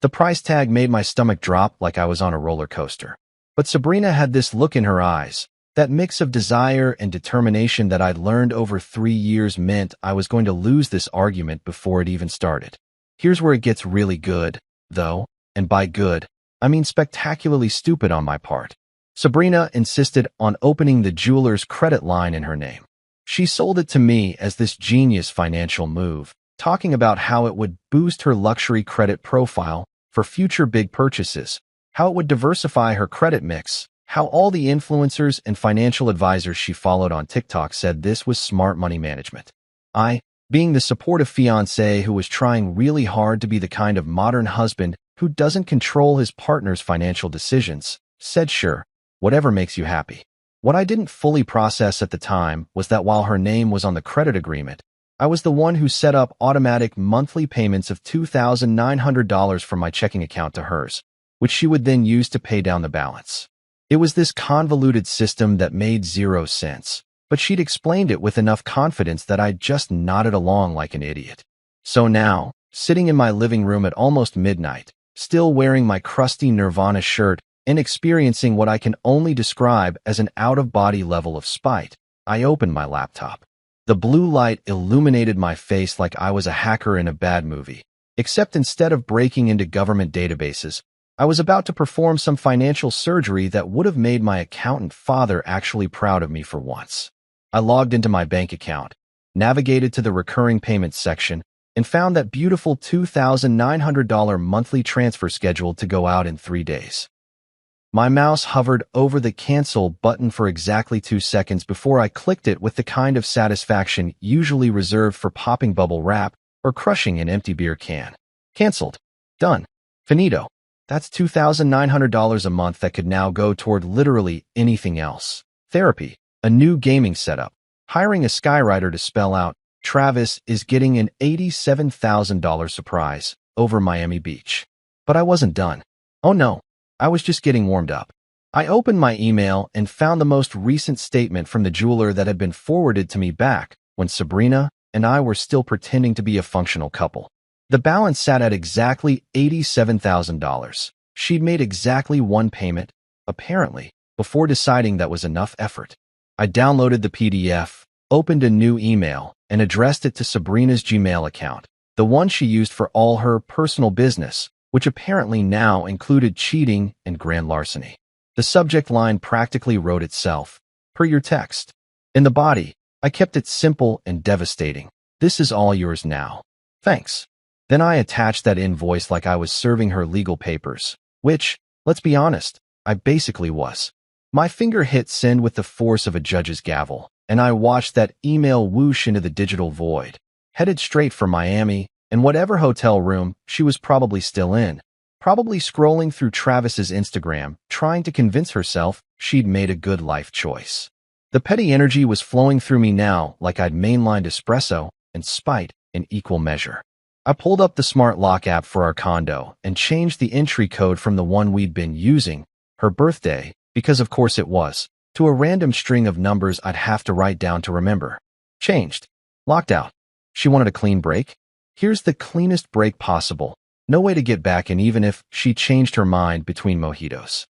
S1: The price tag made my stomach drop like I was on a roller coaster. But Sabrina had this look in her eyes, that mix of desire and determination that I'd learned over 3 years meant I was going to lose this argument before it even started. Here's where it gets really good, though, and by good, I mean spectacularly stupid on my part. Sabrina insisted on opening the jeweler's credit line in her name. She sold it to me as this genius financial move, talking about how it would boost her luxury credit profile for future big purchases, how it would diversify her credit mix, how all the influencers and financial advisors she followed on TikTok said this was smart money management. I, being the supportive fiancé who was trying really hard to be the kind of modern husband who doesn't control his partner's financial decisions, said sure, whatever makes you happy. What I didn't fully process at the time was that while her name was on the credit agreement, I was the one who set up automatic monthly payments of $2,900 from my checking account to hers, which she would then use to pay down the balance. It was this convoluted system that made zero sense, but she'd explained it with enough confidence that I just nodded along like an idiot. So now, sitting in my living room at almost midnight, still wearing my crusty Nirvana shirt and experiencing what I can only describe as an out-of-body level of spite, I opened my laptop. The blue light illuminated my face like I was a hacker in a bad movie, except instead of breaking into government databases, I was about to perform some financial surgery that would have made my accountant father actually proud of me for once. I logged into my bank account, navigated to the recurring payments section, and found that beautiful $2,900 monthly transfer scheduled to go out in 3 days. My mouse hovered over the cancel button for exactly 2 seconds before I clicked it with the kind of satisfaction usually reserved for popping bubble wrap or crushing an empty beer can. Canceled. Done. Finito. That's $2,900 a month that could now go toward literally anything else. Therapy, a new gaming setup, hiring a skywriter to spell out, Travis is getting an $87,000 surprise over Miami Beach. But I wasn't done. Oh no, I was just getting warmed up. I opened my email and found the most recent statement from the jeweler that had been forwarded to me back when Sabrina and I were still pretending to be a functional couple. The balance sat at exactly $87,000. She'd made exactly one payment, apparently, before deciding that was enough effort. I downloaded the PDF, opened a new email, and addressed it to Sabrina's Gmail account, the one she used for all her personal business, which apparently now included cheating and grand larceny. The subject line practically wrote itself, per your text. In the body, I kept it simple and devastating. This is all yours now. Thanks. Then I attached that invoice like I was serving her legal papers, which, let's be honest, I basically was. My finger hit send with the force of a judge's gavel, and I watched that email whoosh into the digital void, headed straight for Miami, and whatever hotel room she was probably still in, probably scrolling through Travis's Instagram, trying to convince herself she'd made a good life choice. The petty energy was flowing through me now like I'd mainlined espresso and spite in equal measure. I pulled up the smart lock app for our condo and changed the entry code from the one we'd been using, her birthday, because of course it was, to a random string of numbers I'd have to write down to remember. Changed. Locked out. She wanted a clean break? Here's the cleanest break possible. No way to get back in even if she changed her mind between mojitos.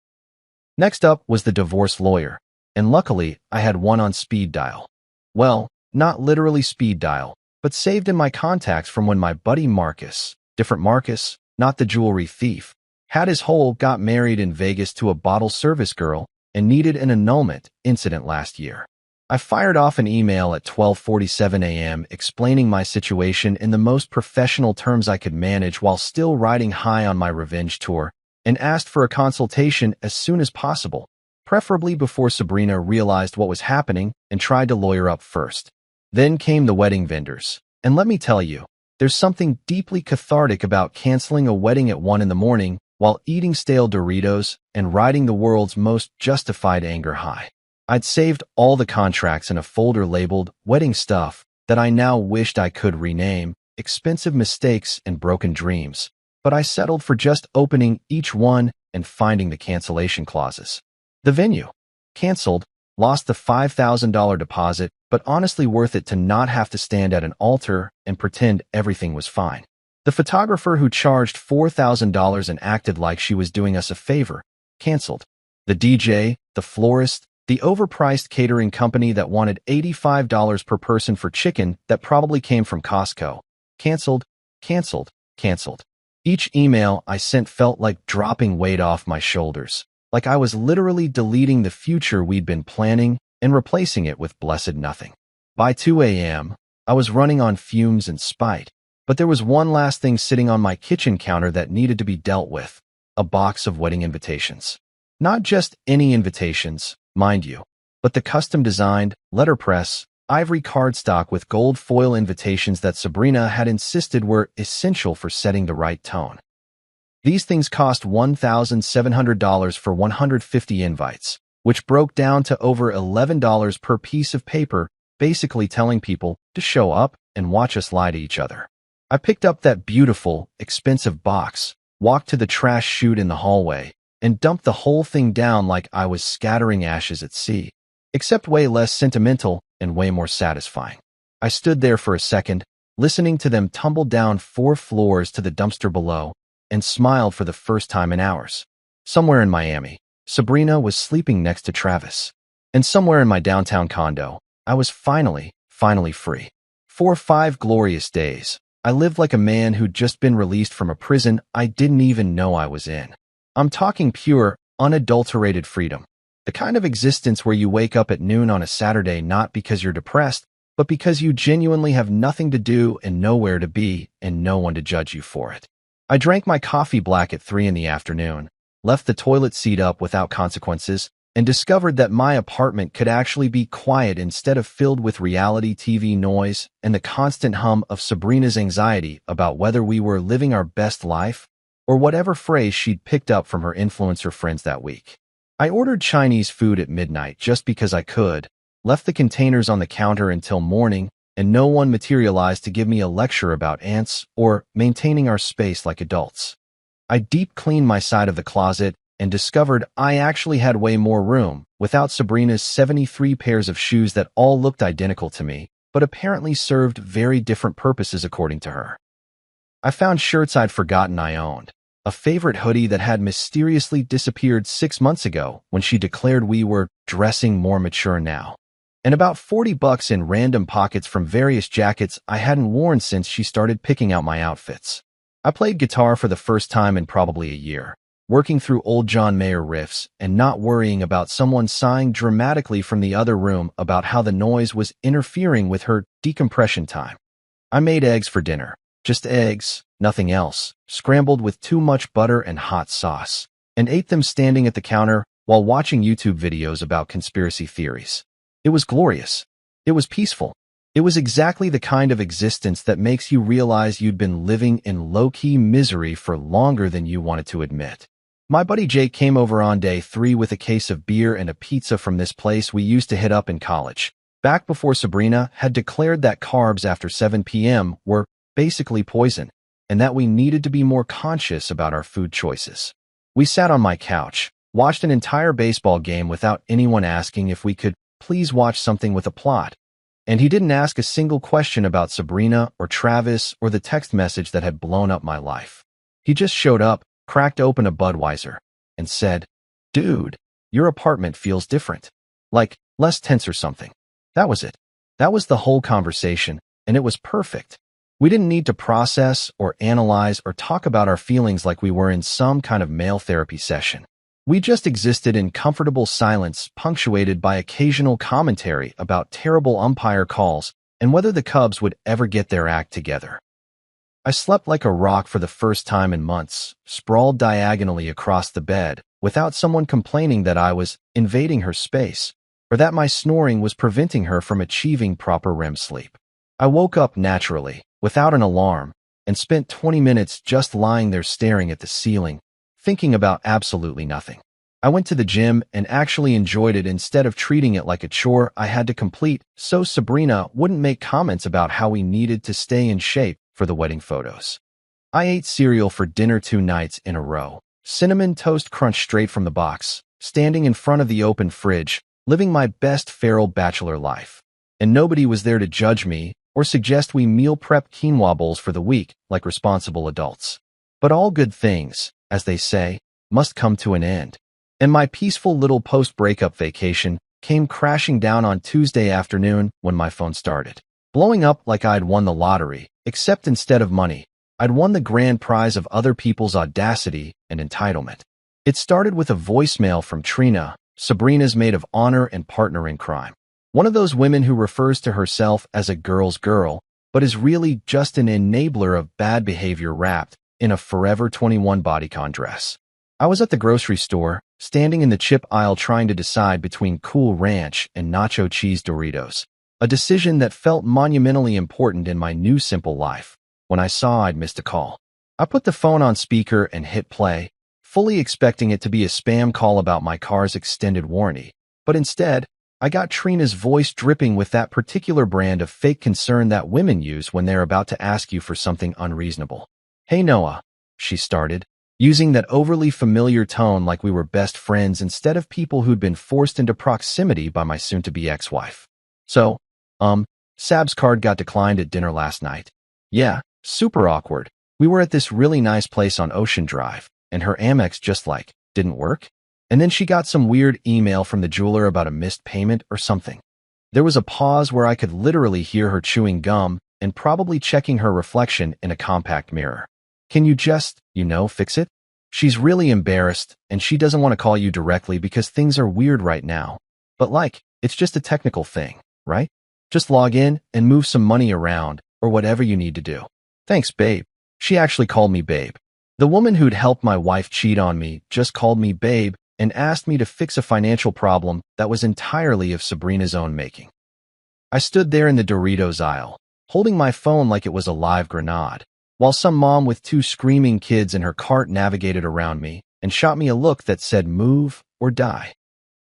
S1: Next up was the divorce lawyer, and luckily I had one on speed dial. Well, not literally speed dial, but saved in my contacts from when my buddy Marcus, different Marcus, not the jewelry thief, had his whole got married in Vegas to a bottle service girl and needed an annulment incident last year. I fired off an email at 12:47 a.m. explaining my situation in the most professional terms I could manage while still riding high on my revenge tour, and asked for a consultation as soon as possible, preferably before Sabrina realized what was happening and tried to lawyer up first. Then came the wedding vendors, and let me tell you, there's something deeply cathartic about canceling a wedding at 1 in the morning while eating stale Doritos and riding the world's most justified anger high. I'd saved all the contracts in a folder labeled Wedding Stuff that I now wished I could rename Expensive Mistakes and Broken Dreams, but I settled for just opening each one and finding the cancellation clauses. The venue. Canceled, lost the $5,000 deposit, but honestly worth it to not have to stand at an altar and pretend everything was fine. The photographer who charged $4,000 and acted like she was doing us a favor. Canceled. The DJ, the florist, the overpriced catering company that wanted $85 per person for chicken that probably came from Costco. Canceled, canceled, canceled. Each email I sent felt like dropping weight off my shoulders, like I was literally deleting the future we'd been planning and replacing it with blessed nothing. By 2 a.m., I was running on fumes and spite, but there was one last thing sitting on my kitchen counter that needed to be dealt with: a box of wedding invitations. Not just any invitations, mind you, but the custom-designed, letterpress, ivory cardstock with gold foil invitations that Sabrina had insisted were essential for setting the right tone. These things cost $1,700 for 150 invites, which broke down to over $11 per piece of paper, basically telling people to show up and watch us lie to each other. I picked up that beautiful, expensive box, walked to the trash chute in the hallway, and dumped the whole thing down like I was scattering ashes at sea, except way less sentimental and way more satisfying. I stood there for a second, listening to them tumble down 4 floors to the dumpster below, and smiled for the first time in hours. Somewhere in Miami, Sabrina was sleeping next to Travis. And somewhere in my downtown condo, I was finally free. For 5 glorious days, I lived like a man who'd just been released from a prison I didn't even know I was in. I'm talking pure, unadulterated freedom. The kind of existence where you wake up at noon on a Saturday not because you're depressed, but because you genuinely have nothing to do and nowhere to be and no one to judge you for it. I drank my coffee black at 3 in the afternoon, left the toilet seat up without consequences, and discovered that my apartment could actually be quiet instead of filled with reality TV noise and the constant hum of Sabrina's anxiety about whether we were living our best life or whatever phrase she'd picked up from her influencer friends that week. I ordered Chinese food at midnight just because I could, left the containers on the counter until morning, and no one materialized to give me a lecture about ants or maintaining our space like adults. I deep cleaned my side of the closet and discovered I actually had way more room without Sabrina's 73 pairs of shoes that all looked identical to me, but apparently served very different purposes according to her. I found shirts I'd forgotten I owned. A favorite hoodie that had mysteriously disappeared 6 months ago when she declared we were dressing more mature now. And about $40 in random pockets from various jackets I hadn't worn since she started picking out my outfits. I played guitar for the first time in probably a year, working through old John Mayer riffs and not worrying about someone sighing dramatically from the other room about how the noise was interfering with her decompression time. I made eggs for dinner. Just eggs, nothing else, scrambled with too much butter and hot sauce, and ate them standing at the counter while watching YouTube videos about conspiracy theories. It was glorious. It was peaceful. It was exactly the kind of existence that makes you realize you'd been living in low-key misery for longer than you wanted to admit. My buddy Jake came over on day 3 with a case of beer and a pizza from this place we used to hit up in college, back before Sabrina had declared that carbs after 7 p.m. were basically poison, and that we needed to be more conscious about our food choices. We sat on my couch, watched an entire baseball game without anyone asking if we could please watch something with a plot, And he didn't ask a single question about Sabrina or Travis or the text message that had blown up my life. He just showed up, cracked open a Budweiser, and said, "Dude, your apartment feels different. Like, less tense or something." That was it. That was the whole conversation, and it was perfect. We didn't need to process or analyze or talk about our feelings like we were in some kind of male therapy session. We just existed in comfortable silence, punctuated by occasional commentary about terrible umpire calls and whether the Cubs would ever get their act together. I slept like a rock for the first time in months, sprawled diagonally across the bed, without someone complaining that I was invading her space, or that my snoring was preventing her from achieving proper REM sleep. I woke up naturally, without an alarm, and spent 20 minutes just lying there staring at the ceiling, thinking about absolutely nothing. I went to the gym and actually enjoyed it instead of treating it like a chore I had to complete so Sabrina wouldn't make comments about how we needed to stay in shape for the wedding photos. I ate cereal for dinner 2 nights in a row, Cinnamon Toast Crunch straight from the box, standing in front of the open fridge, living my best feral bachelor life. And nobody was there to judge me or suggest we meal prep quinoa bowls for the week like responsible adults. But all good things, as they say, must come to an end. And my peaceful little post-breakup vacation came crashing down on Tuesday afternoon when my phone started blowing up like I'd won the lottery, except instead of money, I'd won the grand prize of other people's audacity and entitlement. It started with a voicemail from Trina, Sabrina's maid of honor and partner in crime. One of those women who refers to herself as a girl's girl, but is really just an enabler of bad behavior wrapped in a Forever 21 bodycon dress. I was at the grocery store, standing in the chip aisle trying to decide between Cool Ranch and Nacho Cheese Doritos, a decision that felt monumentally important in my new simple life, when I saw I'd missed a call. I put the phone on speaker and hit play, fully expecting it to be a spam call about my car's extended warranty, but instead, I got Trina's voice dripping with that particular brand of fake concern that women use when they're about to ask you for something unreasonable. "Hey Noah," she started, using that overly familiar tone like we were best friends instead of people who'd been forced into proximity by my soon-to-be ex-wife. "So, Sab's card got declined at dinner last night." "Yeah, super awkward. We were at this really nice place on Ocean Drive, and her Amex just didn't work. And then she got some weird email from the jeweler about a missed payment or something." There was a pause where I could literally hear her chewing gum and probably checking her reflection in a compact mirror. "Can you just, fix it? She's really embarrassed, and she doesn't want to call you directly because things are weird right now. But it's just a technical thing, right? Just log in and move some money around, or whatever you need to do." "Thanks, babe." She actually called me babe. The woman who'd helped my wife cheat on me just called me babe and asked me to fix a financial problem that was entirely of Sabrina's own making. I stood there in the Doritos aisle, holding my phone like it was a live grenade, while some mom with 2 screaming kids in her cart navigated around me and shot me a look that said move or die.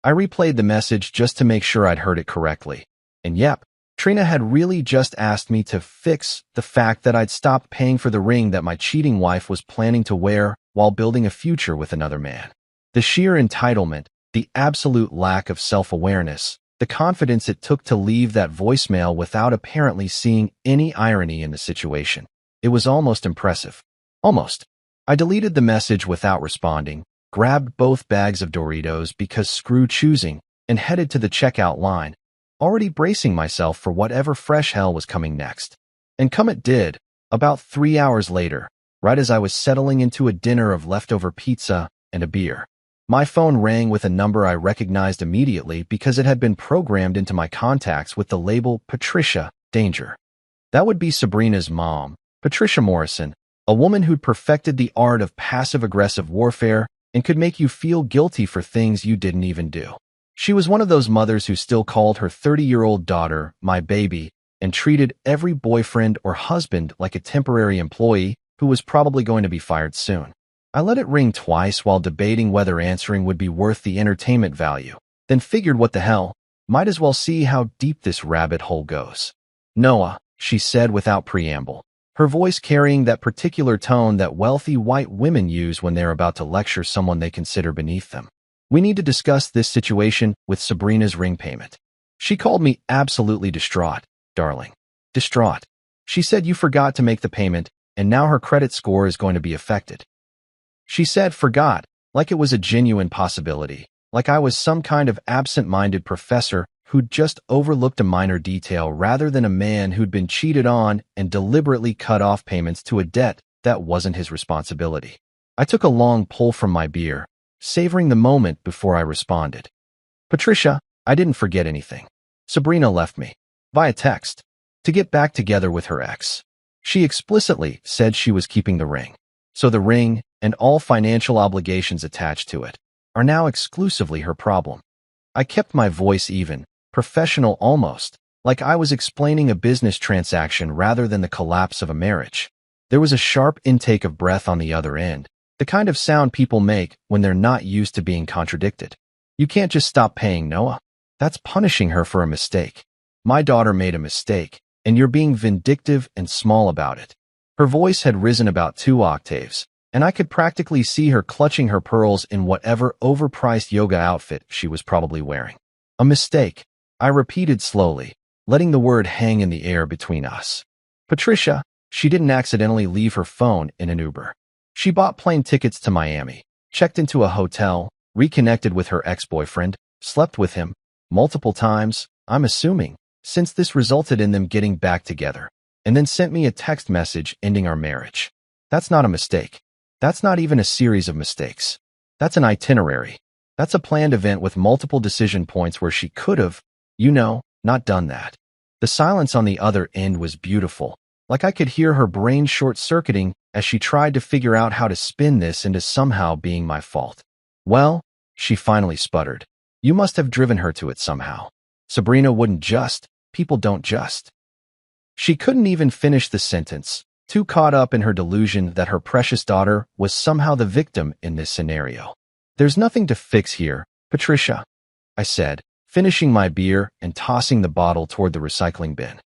S1: I replayed the message just to make sure I'd heard it correctly. And yep, Trina had really just asked me to fix the fact that I'd stopped paying for the ring that my cheating wife was planning to wear while building a future with another man. The sheer entitlement, the absolute lack of self-awareness, the confidence it took to leave that voicemail without apparently seeing any irony in the situation. It was almost impressive. Almost. I deleted the message without responding, grabbed both bags of Doritos because screw choosing, and headed to the checkout line, already bracing myself for whatever fresh hell was coming next. And come it did, about 3 hours later, right as I was settling into a dinner of leftover pizza and a beer. My phone rang with a number I recognized immediately because it had been programmed into my contacts with the label Patricia, Danger. That would be Sabrina's mom, Patricia Morrison, a woman who'd perfected the art of passive-aggressive warfare and could make you feel guilty for things you didn't even do. She was one of those mothers who still called her 30-year-old daughter my baby and treated every boyfriend or husband like a temporary employee who was probably going to be fired soon. I let it ring twice while debating whether answering would be worth the entertainment value, then figured what the hell, might as well see how deep this rabbit hole goes. "Noah," she said without preamble, her voice carrying that particular tone that wealthy white women use when they're about to lecture someone they consider beneath them. "We need to discuss this situation with Sabrina's ring payment." She called me absolutely distraught, darling. Distraught. She said you forgot to make the payment, and now her credit score is going to be affected. She said forgot, like it was a genuine possibility, like I was some kind of absent-minded professor who'd just overlooked a minor detail rather than a man who'd been cheated on and deliberately cut off payments to a debt that wasn't his responsibility. I took a long pull from my beer, savoring the moment before I responded. Patricia, I didn't forget anything. Sabrina left me, via text, to get back together with her ex. She explicitly said she was keeping the ring. So the ring, and all financial obligations attached to it, are now exclusively her problem. I kept my voice even, professional almost, like I was explaining a business transaction rather than the collapse of a marriage. There was a sharp intake of breath on the other end, the kind of sound people make when they're not used to being contradicted. You can't just stop paying, Noah. That's punishing her for a mistake. My daughter made a mistake, and you're being vindictive and small about it. Her voice had risen about 2 octaves, and I could practically see her clutching her pearls in whatever overpriced yoga outfit she was probably wearing. A mistake, I repeated slowly, letting the word hang in the air between us. Patricia, she didn't accidentally leave her phone in an Uber. She bought plane tickets to Miami, checked into a hotel, reconnected with her ex-boyfriend, slept with him, multiple times, I'm assuming, since this resulted in them getting back together, and then sent me a text message ending our marriage. That's not a mistake. That's not even a series of mistakes. That's an itinerary. That's a planned event with multiple decision points where she could have, not done that. The silence on the other end was beautiful, like I could hear her brain short-circuiting as she tried to figure out how to spin this into somehow being my fault. Well, she finally sputtered. You must have driven her to it somehow. Sabrina wouldn't just. People don't just. She couldn't even finish the sentence, too caught up in her delusion that her precious daughter was somehow the victim in this scenario. There's nothing to fix here, Patricia, I said, finishing my beer and tossing the bottle toward the recycling bin.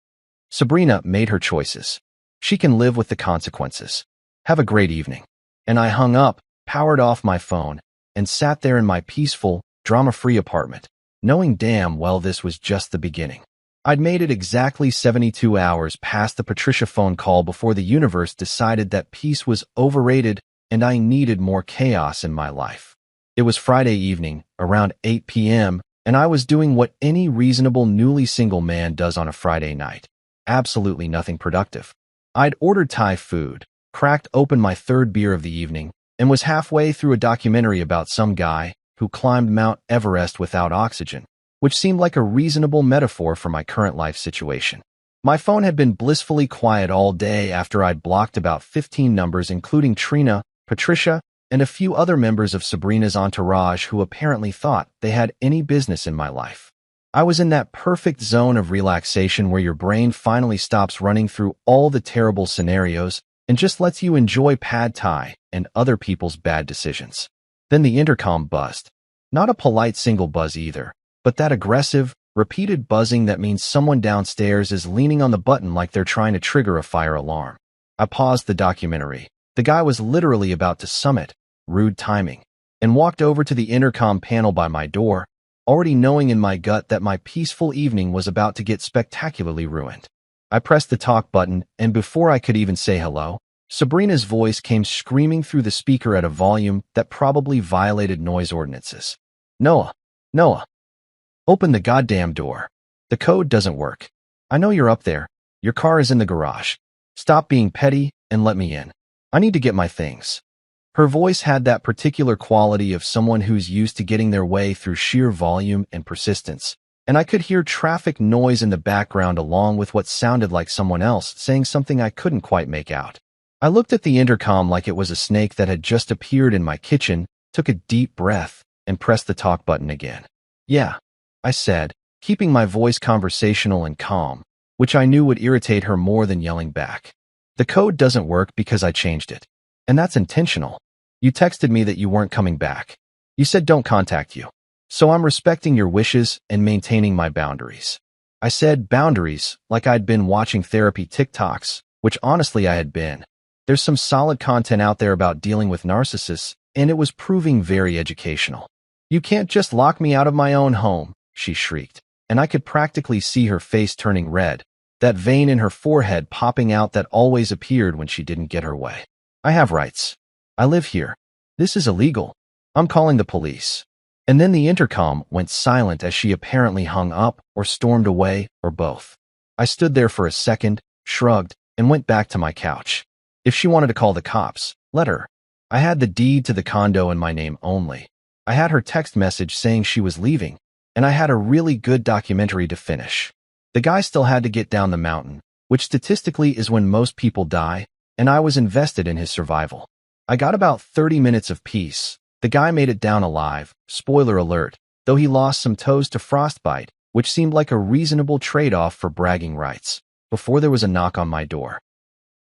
S1: Sabrina made her choices. She can live with the consequences. Have a great evening. And I hung up, powered off my phone, and sat there in my peaceful, drama-free apartment, knowing damn well this was just the beginning. I'd made it exactly 72 hours past the Patricia phone call before the universe decided that peace was overrated and I needed more chaos in my life. It was Friday evening, around 8 p.m., and I was doing what any reasonable newly single man does on a Friday night. Absolutely nothing productive. I'd ordered Thai food, cracked open my 3rd beer of the evening, and was halfway through a documentary about some guy who climbed Mount Everest without oxygen, which seemed like a reasonable metaphor for my current life situation. My phone had been blissfully quiet all day after I'd blocked about 15 numbers including Trina, Patricia, and a few other members of Sabrina's entourage who apparently thought they had any business in my life. I was in that perfect zone of relaxation where your brain finally stops running through all the terrible scenarios and just lets you enjoy pad thai and other people's bad decisions. Then the intercom buzzed. Not a polite single buzz either, but that aggressive, repeated buzzing that means someone downstairs is leaning on the button like they're trying to trigger a fire alarm. I paused the documentary. The guy was literally about to summit, rude timing, and walked over to the intercom panel by my door, already knowing in my gut that my peaceful evening was about to get spectacularly ruined. I pressed the talk button, and before I could even say hello, Sabrina's voice came screaming through the speaker at a volume that probably violated noise ordinances. Noah, open the goddamn door. The code doesn't work. I know you're up there. Your car is in the garage. Stop being petty and let me in. I need to get my things. Her voice had that particular quality of someone who's used to getting their way through sheer volume and persistence, and I could hear traffic noise in the background along with what sounded like someone else saying something I couldn't quite make out. I looked at the intercom like it was a snake that had just appeared in my kitchen, took a deep breath, and pressed the talk button again. Yeah, I said, keeping my voice conversational and calm, which I knew would irritate her more than yelling back. The code doesn't work because I changed it. And that's intentional. You texted me that you weren't coming back. You said don't contact you. So I'm respecting your wishes and maintaining my boundaries. I said boundaries like I'd been watching therapy TikToks, which honestly I had been. There's some solid content out there about dealing with narcissists, and it was proving very educational. You can't just lock me out of my own home, she shrieked, and I could practically see her face turning red, that vein in her forehead popping out that always appeared when she didn't get her way. I have rights. I live here. This is illegal. I'm calling the police. And then the intercom went silent as she apparently hung up or stormed away or both. I stood there for a second, shrugged, and went back to my couch. If she wanted to call the cops, let her. I had the deed to the condo in my name only. I had her text message saying she was leaving, and I had a really good documentary to finish. The guy still had to get down the mountain, which statistically is when most people die, and I was invested in his survival. I got about 30 minutes of peace. The guy made it down alive, spoiler alert, though he lost some toes to frostbite, which seemed like a reasonable trade-off for bragging rights, before there was a knock on my door.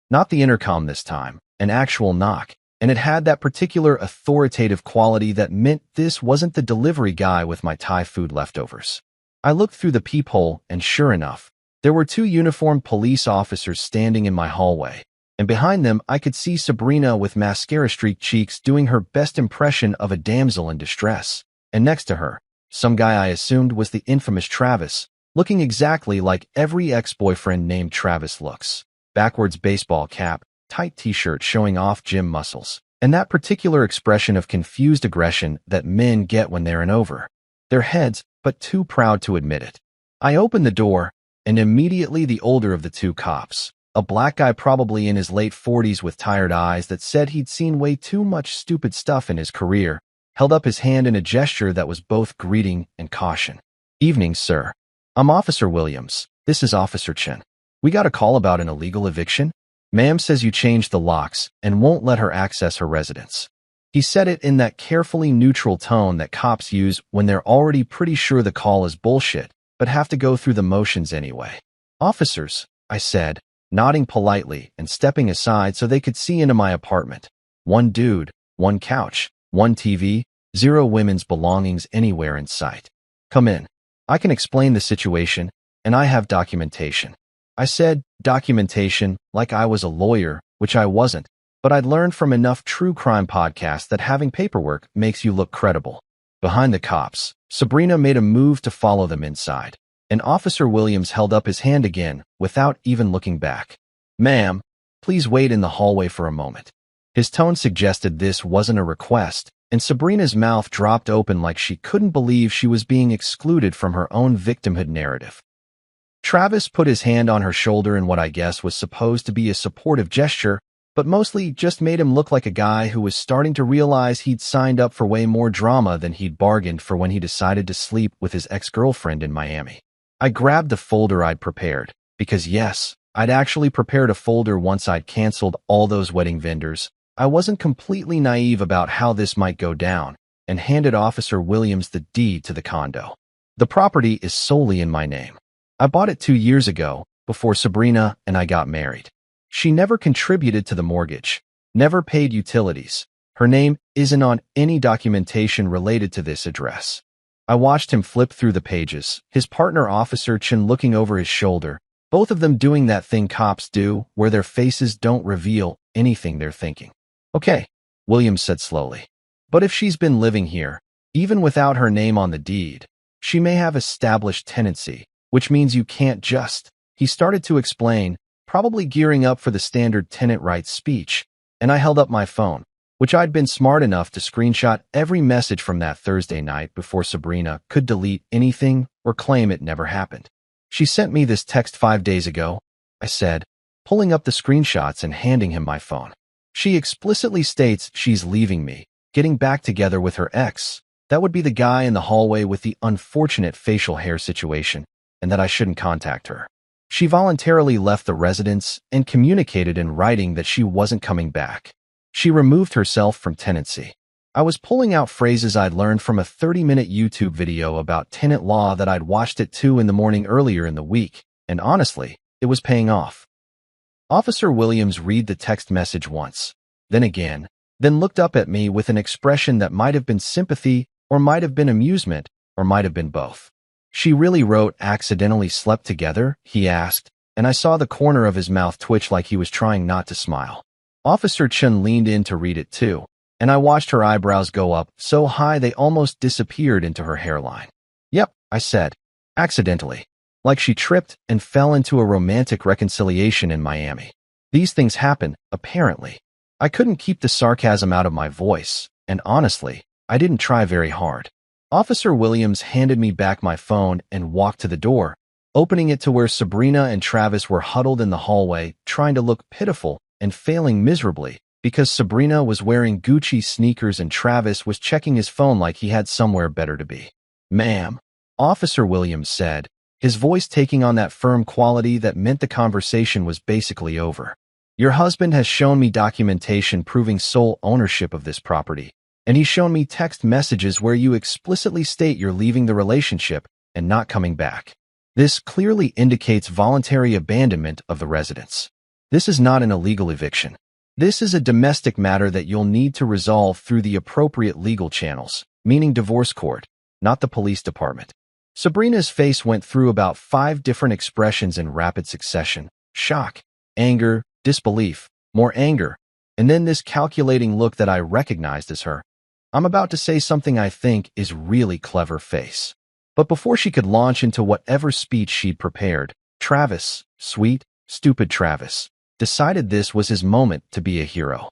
S1: Not the intercom this time, an actual knock, and it had that particular authoritative quality that meant this wasn't the delivery guy with my Thai food leftovers. I looked through the peephole, and sure enough, there were two uniformed police officers standing in my hallway, and behind them I could see Sabrina with mascara-streaked cheeks doing her best impression of a damsel in distress, and next to her, some guy I assumed was the infamous Travis, looking exactly like every ex-boyfriend named Travis looks. Backwards baseball cap, tight t-shirt showing off gym muscles, and that particular expression of confused aggression that men get when they're in over their heads, but too proud to admit it. I opened the door, and immediately the older of the two cops, a black guy probably in his late 40s with tired eyes that said he'd seen way too much stupid stuff in his career, held up his hand in a gesture that was both greeting and caution. "Evening, sir. I'm Officer Williams. This is Officer Chen. We got a call about an illegal eviction. Ma'am says you changed the locks and won't let her access her residence." He said it in that carefully neutral tone that cops use when they're already pretty sure the call is bullshit, but have to go through the motions anyway. "Officers," I said, nodding politely and stepping aside so they could see into my apartment. One dude, one couch, one TV, 0 women's belongings anywhere in sight. "Come in. I can explain the situation, and I have documentation." I said documentation like I was a lawyer, which I wasn't, but I'd learned from enough true crime podcasts that having paperwork makes you look credible. Behind the cops, Sabrina made a move to follow them inside, and Officer Williams held up his hand again without even looking back. "Ma'am, please wait in the hallway for a moment." His tone suggested this wasn't a request, and Sabrina's mouth dropped open like she couldn't believe she was being excluded from her own victimhood narrative. Travis put his hand on her shoulder in what I guess was supposed to be a supportive gesture, but mostly just made him look like a guy who was starting to realize he'd signed up for way more drama than he'd bargained for when he decided to sleep with his ex-girlfriend in Miami. I grabbed the folder I'd prepared, because yes, I'd actually prepared a folder once I'd canceled all those wedding vendors. I wasn't completely naive about how this might go down, and handed Officer Williams the deed to the condo. The property is solely in my name. I bought it 2 years ago, before Sabrina and I got married. She never contributed to the mortgage, never paid utilities. Her name isn't on any documentation related to this address. I watched him flip through the pages, his partner Officer Chen looking over his shoulder, both of them doing that thing cops do, where their faces don't reveal anything they're thinking. "Okay," Williams said slowly. "But if she's been living here, even without her name on the deed, she may have established tenancy, which means you can't just..." He started to explain, probably gearing up for the standard tenant rights speech, and I held up my phone, which I'd been smart enough to screenshot every message from that Thursday night before Sabrina could delete anything or claim it never happened. "She sent me this text 5 days ago," I said, pulling up the screenshots and handing him my phone. "She explicitly states she's leaving me, getting back together with her ex. That would be the guy in the hallway with the unfortunate facial hair situation, and that I shouldn't contact her. She voluntarily left the residence and communicated in writing that she wasn't coming back. She removed herself from tenancy." I was pulling out phrases I'd learned from a 30-minute YouTube video about tenant law that I'd watched at 2 in the morning earlier in the week, and honestly, it was paying off. Officer Williams read the text message once, then again, then looked up at me with an expression that might have been sympathy, or might have been amusement, or might have been both. "She really wrote accidentally slept together?" he asked, and I saw the corner of his mouth twitch like he was trying not to smile. Officer Chen leaned in to read it too, and I watched her eyebrows go up so high they almost disappeared into her hairline. "Yep," I said. "Accidentally." like she tripped and fell into a romantic reconciliation in Miami. These things happen, apparently. I couldn't keep the sarcasm out of my voice, and honestly, I didn't try very hard. Officer Williams handed me back my phone and walked to the door, opening it to where Sabrina and Travis were huddled in the hallway, trying to look pitiful and failing miserably because Sabrina was wearing Gucci sneakers and Travis was checking his phone like he had somewhere better to be. "Ma'am," Officer Williams said, his voice taking on that firm quality that meant the conversation was basically over. "Your husband has shown me documentation proving sole ownership of this property, and he's shown me text messages where you explicitly state you're leaving the relationship and not coming back. This clearly indicates voluntary abandonment of the residence. This is not an illegal eviction. This is a domestic matter that you'll need to resolve through the appropriate legal channels, meaning divorce court, not the police department." Sabrina's face went through about 5 different expressions in rapid succession: shock, anger, disbelief, more anger, and then this calculating look that I recognized as her "I'm about to say something I think is really clever" face. But before she could launch into whatever speech she'd prepared, Travis, sweet, stupid Travis, decided this was his moment to be a hero.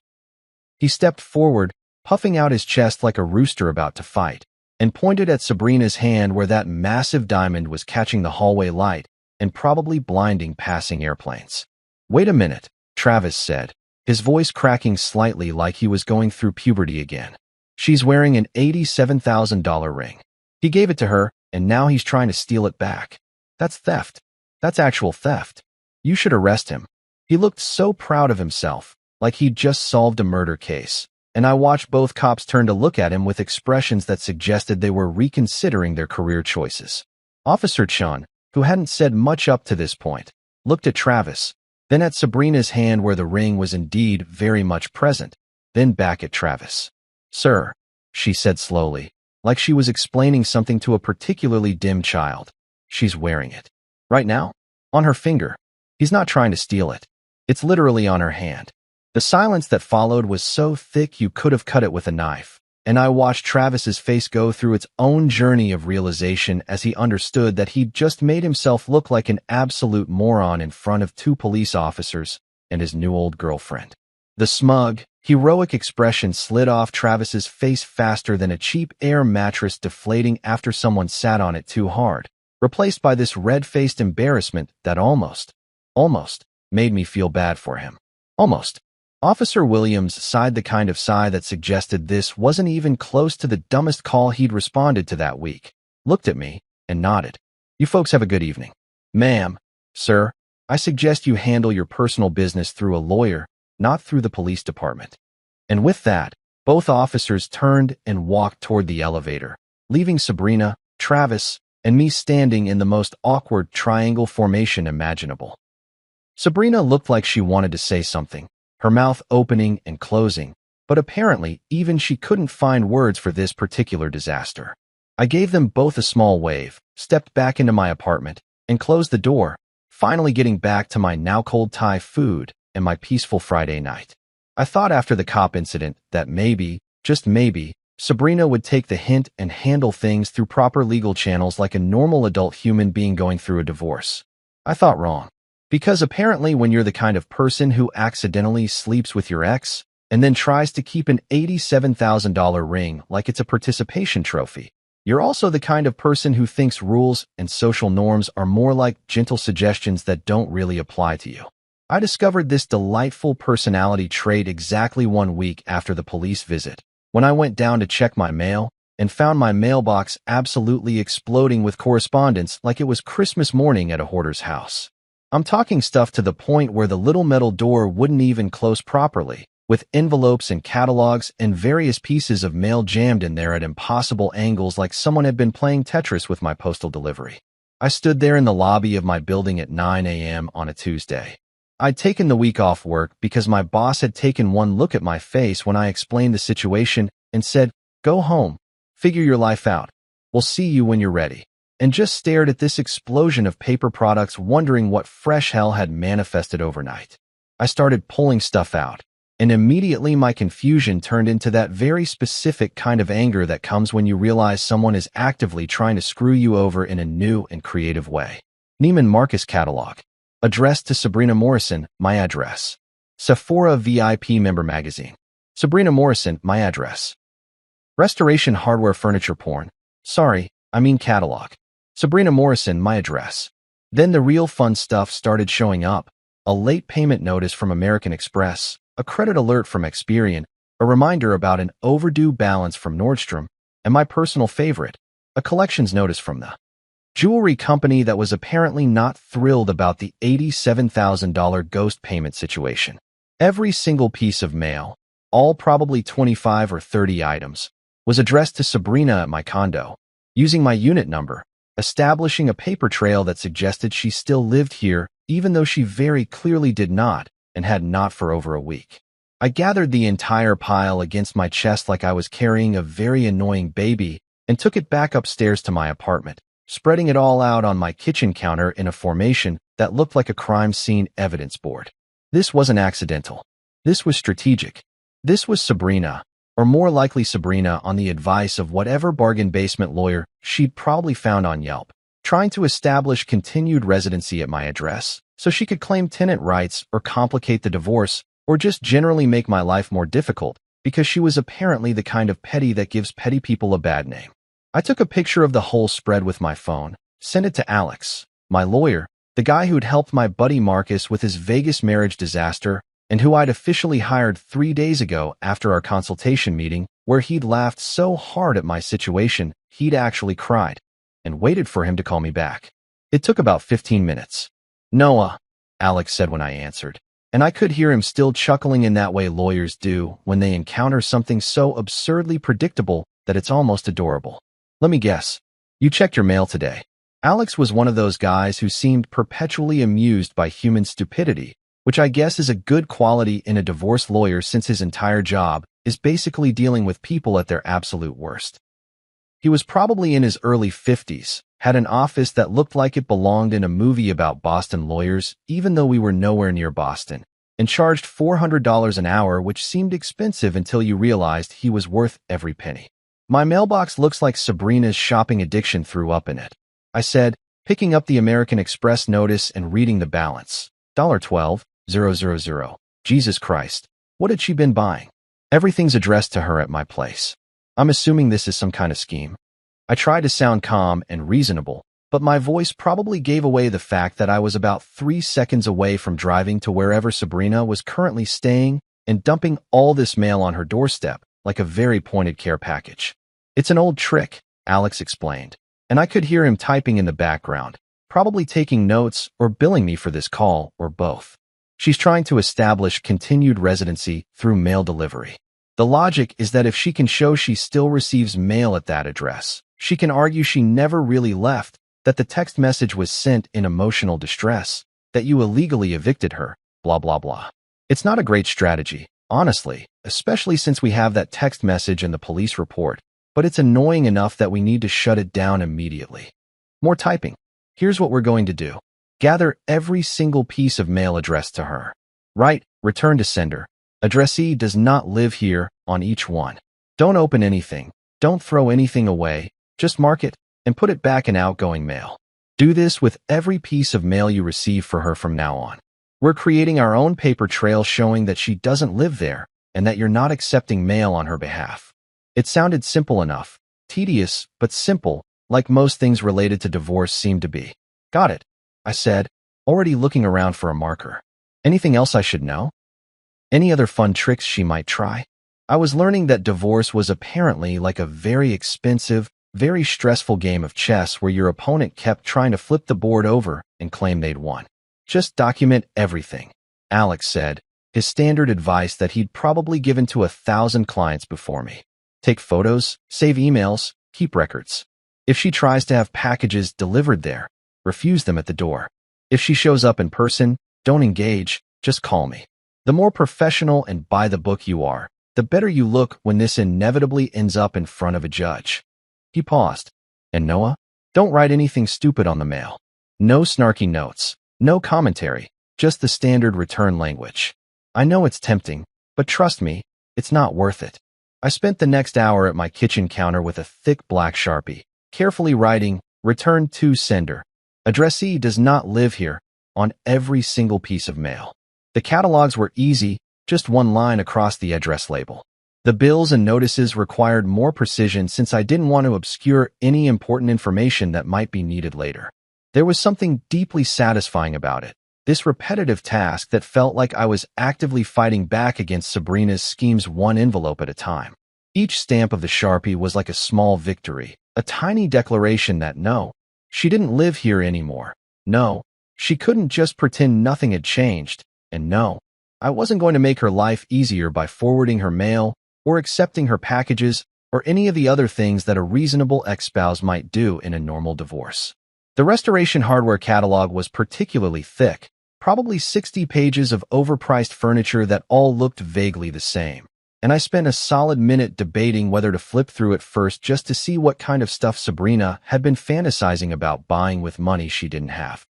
S1: He stepped forward, puffing out his chest like a rooster about to fight, and pointed at Sabrina's hand where that massive diamond was catching the hallway light and probably blinding passing airplanes. "Wait a minute," Travis said, his voice cracking slightly like he was going through puberty again. "She's wearing an $87,000 ring. He gave it to her, and now he's trying to steal it back. That's theft. That's actual theft. You should arrest him." He looked so proud of himself, like he'd just solved a murder case, and I watched both cops turn to look at him with expressions that suggested they were reconsidering their career choices. Officer Chun, who hadn't said much up to this point, looked at Travis, then at Sabrina's hand where the ring was indeed very much present, then back at Travis. "Sir," she said slowly, like she was explaining something to a particularly dim child. "She's wearing it. Right now? On her finger. He's not trying to steal it. It's literally on her hand." The silence that followed was so thick you could have cut it with a knife, and I watched Travis's face go through its own journey of realization as he understood that he'd just made himself look like an absolute moron in front of 2 police officers and his new old girlfriend. The smug, heroic expression slid off Travis's face faster than a cheap air mattress deflating after someone sat on it too hard, replaced by this red-faced embarrassment that almost made me feel bad for him. Almost. Officer Williams sighed the kind of sigh that suggested this wasn't even close to the dumbest call he'd responded to that week, looked at me, and nodded. "You folks have a good evening." "Ma'am, sir, I suggest you handle your personal business through a lawyer, not through the police department." And with that, both officers turned and walked toward the elevator, leaving Sabrina, Travis, and me standing in the most awkward triangle formation imaginable. Sabrina looked like she wanted to say something, her mouth opening and closing, but apparently even she couldn't find words for this particular disaster. I gave them both a small wave, stepped back into my apartment, and closed the door, finally getting back to my now cold Thai food and my peaceful Friday night. I thought after the cop incident that maybe, just maybe, Sabrina would take the hint and handle things through proper legal channels like a normal adult human being going through a divorce. I thought wrong. Because apparently when you're the kind of person who accidentally sleeps with your ex and then tries to keep an $87,000 ring like it's a participation trophy, you're also the kind of person who thinks rules and social norms are more like gentle suggestions that don't really apply to you. I discovered this delightful personality trait exactly 1 week after the police visit, when I went down to check my mail and found my mailbox absolutely exploding with correspondence like it was Christmas morning at a hoarder's house. I'm talking stuff to the point where the little metal door wouldn't even close properly, with envelopes and catalogs and various pieces of mail jammed in there at impossible angles like someone had been playing Tetris with my postal delivery. I stood there in the lobby of my building at 9 a.m. on a Tuesday. I'd taken the week off work because my boss had taken one look at my face when I explained the situation and said, "Go home, figure your life out. We'll see you when you're ready." And just stared at this explosion of paper products wondering what fresh hell had manifested overnight. I started pulling stuff out, and immediately my confusion turned into that very specific kind of anger that comes when you realize someone is actively trying to screw you over in a new and creative way. Neiman Marcus catalog. Addressed to Sabrina Morrison, my address. Sephora VIP member magazine. Sabrina Morrison, my address. Restoration hardware furniture porn. Sorry, I mean catalog. Sabrina Morrison, my address. Then the real fun stuff started showing up. A late payment notice from American Express, a credit alert from Experian, a reminder about an overdue balance from Nordstrom, and my personal favorite, a collections notice from the jewelry company that was apparently not thrilled about the $87,000 ghost payment situation. Every single piece of mail, all probably 25 or 30 items, was addressed to Sabrina at my condo, using my unit number, establishing a paper trail that suggested she still lived here, even though she very clearly did not, and had not for over a week. I gathered the entire pile against my chest like I was carrying a very annoying baby and took it back upstairs to my apartment, spreading it all out on my kitchen counter in a formation that looked like a crime scene evidence board. This wasn't accidental. This was strategic. This was Sabrina, or more likely Sabrina on the advice of whatever bargain basement lawyer she'd probably found on Yelp, trying to establish continued residency at my address so she could claim tenant rights or complicate the divorce or just generally make my life more difficult because she was apparently the kind of petty that gives petty people a bad name. I took a picture of the whole spread with my phone, sent it to Alex, my lawyer, the guy who'd helped my buddy Marcus with his Vegas marriage disaster and who I'd officially hired 3 days ago after our consultation meeting where he'd laughed so hard at my situation he'd actually cried, and waited for him to call me back. It took about 15 minutes. Noah, Alex said when I answered, and I could hear him still chuckling in that way lawyers do when they encounter something so absurdly predictable that it's almost adorable. Let me guess. You checked your mail today. Alex was one of those guys who seemed perpetually amused by human stupidity, which I guess is a good quality in a divorce lawyer since his entire job is basically dealing with people at their absolute worst. He was probably in his early 50s, had an office that looked like it belonged in a movie about Boston lawyers, even though we were nowhere near Boston, and charged $400 an hour, which seemed expensive until you realized he was worth every penny. My mailbox looks like Sabrina's shopping addiction threw up in it, I said, picking up the American Express notice and reading the balance. $12,000. Jesus Christ, what had she been buying? Everything's addressed to her at my place. I'm assuming this is some kind of scheme. I tried to sound calm and reasonable, but my voice probably gave away the fact that I was about 3 seconds away from driving to wherever Sabrina was currently staying and dumping all this mail on her doorstep like a very pointed care package. It's an old trick, Alex explained, and I could hear him typing in the background, probably taking notes or billing me for this call or both. She's trying to establish continued residency through mail delivery. The logic is that if she can show she still receives mail at that address, she can argue she never really left, that the text message was sent in emotional distress, that you illegally evicted her, blah blah blah. It's not a great strategy, honestly, especially since we have that text message in the police report, but it's annoying enough that we need to shut it down immediately. More typing. Here's what we're going to do. Gather every single piece of mail addressed to her. Write, return to sender. Addressee does not live here on each one. Don't open anything. Don't throw anything away. Just mark it and put it back in outgoing mail. Do this with every piece of mail you receive for her from now on. We're creating our own paper trail showing that she doesn't live there and that you're not accepting mail on her behalf. It sounded simple enough, tedious, but simple, like most things related to divorce seem to be. Got it, I said, already looking around for a marker. Anything else I should know? Any other fun tricks she might try? I was learning that divorce was apparently like a very expensive, very stressful game of chess where your opponent kept trying to flip the board over and claim they'd won. Just document everything, Alex said, his standard advice that he'd probably given to 1,000 clients before me. Take photos, save emails, keep records. If she tries to have packages delivered there, refuse them at the door. If she shows up in person, don't engage, just call me. The more professional and by the book you are, the better you look when this inevitably ends up in front of a judge. He paused. And Noah, don't write anything stupid on the mail. No snarky notes, no commentary, just the standard return language. I know it's tempting, but trust me, it's not worth it. I spent the next hour at my kitchen counter with a thick black Sharpie, carefully writing, return to sender, Addressee does not live here, on every single piece of mail. The catalogs were easy, just one line across the address label. The bills and notices required more precision since I didn't want to obscure any important information that might be needed later. There was something deeply satisfying about it, this repetitive task that felt like I was actively fighting back against Sabrina's schemes one envelope at a time. Each stamp of the Sharpie was like a small victory, a tiny declaration that no, she didn't live here anymore. No, she couldn't just pretend nothing had changed. And no, I wasn't going to make her life easier by forwarding her mail or accepting her packages or any of the other things that a reasonable ex-spouse might do in a normal divorce. The Restoration Hardware catalog was particularly thick, probably 60 pages of overpriced furniture that all looked vaguely the same. And I spent a solid minute debating whether to flip through it first just to see what kind of stuff Sabrina had been fantasizing about buying with money she didn't have.